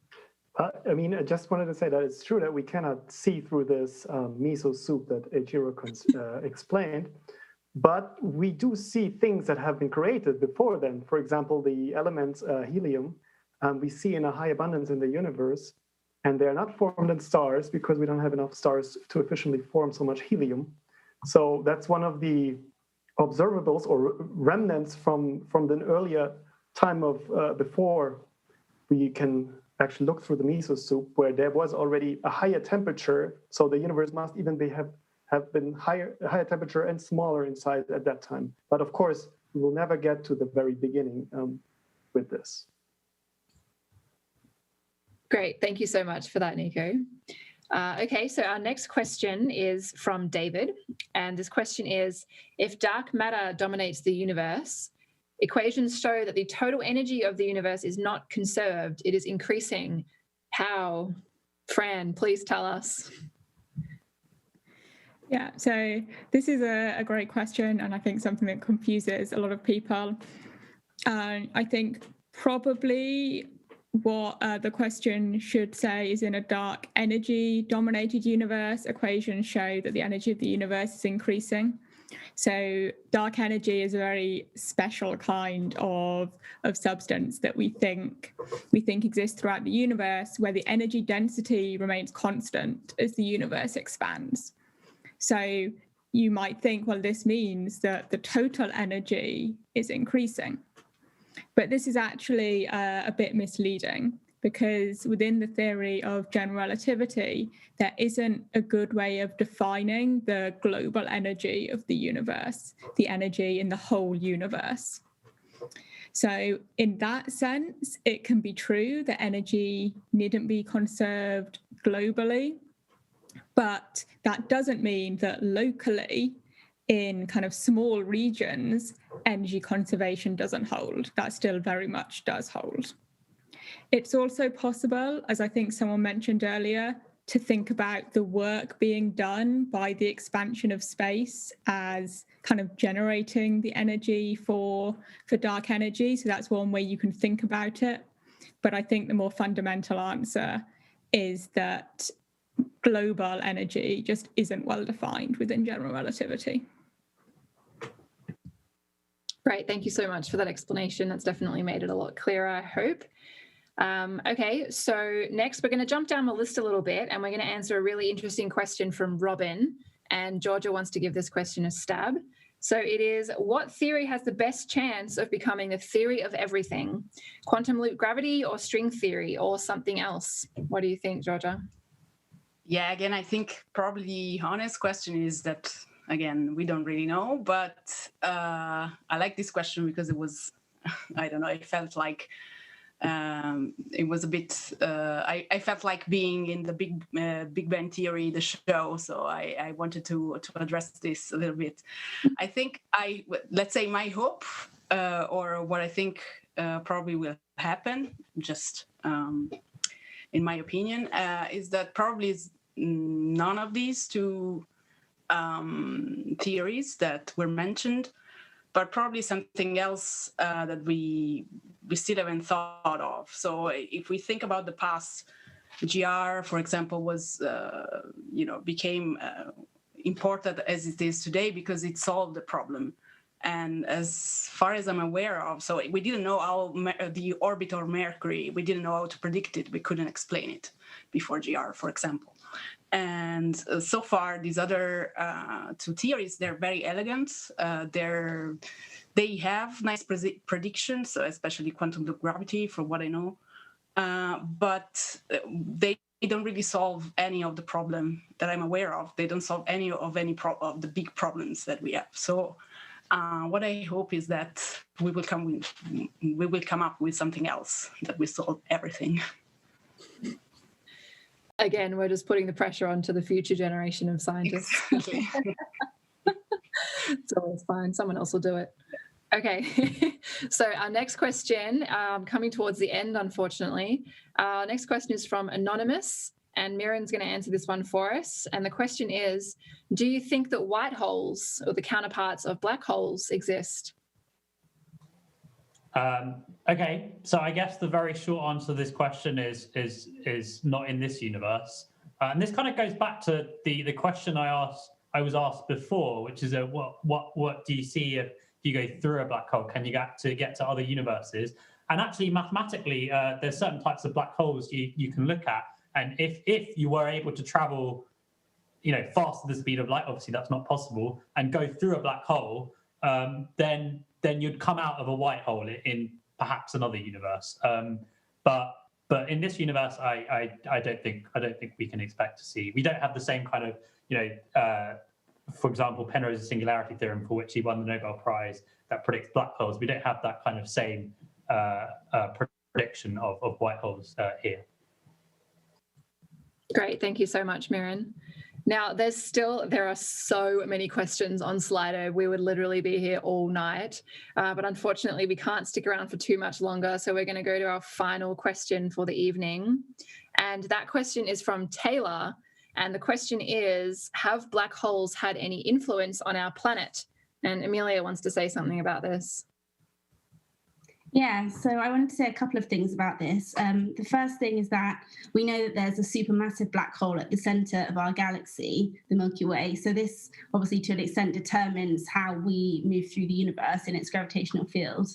S28: I mean, I just wanted to say that it's true that we cannot see through this miso soup that Eiichiro explained, but we do see things that have been created before then. For example, the element helium we see in a high abundance in the universe, and they're not formed in stars because we don't have enough stars to efficiently form so much helium. So that's one of the observables or remnants from the earlier time of before we can actually look through the miso soup, where there was already a higher temperature. So the universe must even have been higher temperature and smaller in size at that time. But of course, we will never get to the very beginning with this.
S17: Great, thank you so much for that, Nico. Okay, so our next question is from David, and this question is, if dark matter dominates the universe, equations show that the total energy of the universe is not conserved, it is increasing. How? Fran, please tell us.
S24: Yeah, so this is a great question, and I think something that confuses a lot of people. I think probably what the question should say is, in a dark energy dominated universe, equations show that the energy of the universe is increasing. So dark energy is a very special kind of substance that we think exists throughout the universe, where the energy density remains constant as the universe expands. So you might think, well, this means that the total energy is increasing. But this is actually a bit misleading, because within the theory of general relativity, there isn't a good way of defining the global energy of the universe, the energy in the whole universe. So in that sense, it can be true that energy needn't be conserved globally, but that doesn't mean that locally, in kind of small regions, energy conservation doesn't hold. That still very much does hold. It's also possible, as I think someone mentioned earlier, to think about the work being done by the expansion of space as kind of generating the energy for dark energy. So that's one way you can think about it. But I think the more fundamental answer is that global energy just isn't well defined within general relativity.
S17: Great, thank you so much for that explanation. That's definitely made it a lot clearer, I hope. Okay, so next we're going to jump down the list a little bit, and we're going to answer a really interesting question from Robin, and Georgia wants to give this question a stab. So it is, what theory has the best chance of becoming the theory of everything? Quantum loop gravity or string theory or something else? What do you think, Georgia?
S29: Yeah, again, I think probably the honest question is that, again, we don't really know, but I like this question because it was, I don't know, it felt like it was a bit, I felt like being in the Big Bang Theory, the show. So I wanted to address this a little bit. I think let's say my hope, or what I think probably will happen, just in my opinion, is that probably is none of these two theories that were mentioned, but probably something else that we still haven't thought of. So if we think about the past, GR, for example, was became important as it is today because it solved the problem. And as far as I'm aware of, so we didn't know how the orbit of Mercury, we didn't know how to predict it. We couldn't explain it before GR, for example. And so far, these other two theories, they're very elegant. They have nice predictions, especially quantum loop gravity, from what I know. But they don't really solve any of the problem that I'm aware of. They don't solve any of the big problems that we have. So what I hope is that we will come up with something else that will solve everything.
S17: Again, we're just putting the pressure onto the future generation of scientists.
S29: Exactly.
S17: It's always fine. Someone else will do it. Okay. So our next question, coming towards the end, unfortunately. Our next question is from Anonymous, and Miriam's going to answer this one for us. And the question is, do you think that white holes, or the counterparts of black holes, exist?
S30: Okay, so I guess the very short answer to this question is not in this universe, and this kind of goes back to the question I was asked before, which is what do you see if you go through a black hole? Can you get to other universes? And actually, mathematically, there's certain types of black holes you can look at, and if you were able to travel, faster than the speed of light, obviously that's not possible, and go through a black hole, then you'd come out of a white hole in perhaps another universe. But in this universe, I don't think we can expect to see. We don't have the same kind of, for example, Penrose's singularity theorem, for which he won the Nobel Prize, that predicts black holes. We don't have that kind of same prediction of white holes here.
S17: Great, thank you so much, Miriam. Now, there are so many questions on Slido. We would literally be here all night, but unfortunately we can't stick around for too much longer. So we're going to go to our final question for the evening. And that question is from Taylor. And the question is, have black holes had any influence on our planet? And Amelia wants to say something about this.
S26: Yeah, so I wanted to say a couple of things about this. The first thing is that we know that there's a supermassive black hole at the center of our galaxy, the Milky Way. So this obviously to an extent determines how we move through the universe in its gravitational field.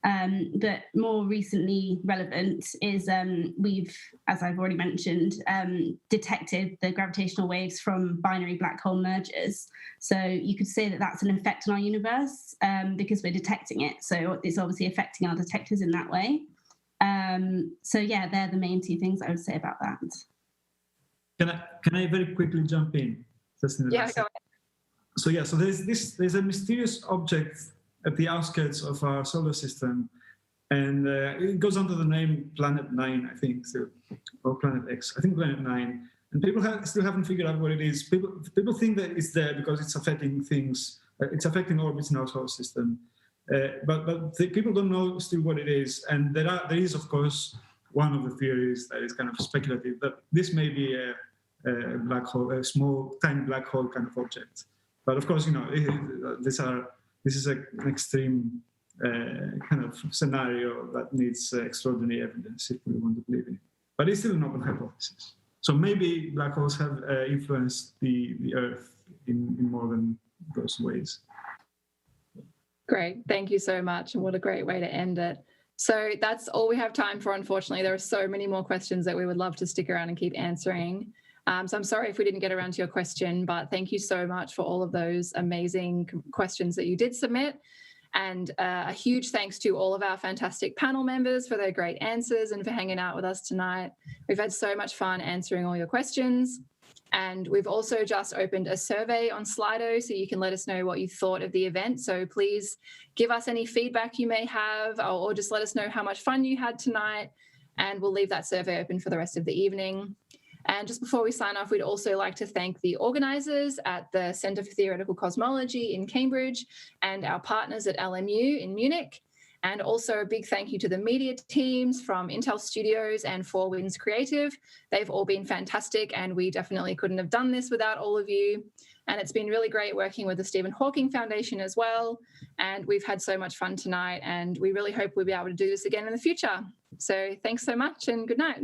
S26: But more recently relevant is we've, as I've already mentioned, detected the gravitational waves from binary black hole mergers. So you could say that that's an effect on our universe because we're detecting it. So it's obviously affecting our detectors in that way. So yeah, they're the main two things I would say about that.
S4: Can I very quickly jump in?
S17: Yeah, go ahead.
S4: So yeah, so there's a mysterious object at the outskirts of our solar system, and it goes under the name Planet 9, I think, so, or Planet X. I think Planet 9, and people still haven't figured out what it is. People think that it's there because it's affecting things. It's affecting orbits in our solar system, but people don't know still what it is. And there is, of course, one of the theories that is kind of speculative that this may be a black hole, a small, tiny black hole kind of object. But of course, this is an extreme kind of scenario that needs extraordinary evidence if we want to believe in it. But it's still an open hypothesis. So maybe black holes have influenced the Earth in more than those ways.
S17: Great, thank you so much, and what a great way to end it. So that's all we have time for, unfortunately. There are so many more questions that we would love to stick around and keep answering. So I'm sorry if we didn't get around to your question, but thank you so much for all of those amazing questions that you did submit. And a huge thanks to all of our fantastic panel members for their great answers and for hanging out with us tonight. We've had so much fun answering all your questions. And we've also just opened a survey on Slido, so you can let us know what you thought of the event. So please give us any feedback you may have, or just let us know how much fun you had tonight. And we'll leave that survey open for the rest of the evening. And just before we sign off, we'd also like to thank the organisers at the Centre for Theoretical Cosmology in Cambridge and our partners at LMU in Munich. And also a big thank you to the media teams from Intel Studios and Four Winds Creative. They've all been fantastic, and we definitely couldn't have done this without all of you. And it's been really great working with the Stephen Hawking Foundation as well. And we've had so much fun tonight, and we really hope we'll be able to do this again in the future. So thanks so much and good night.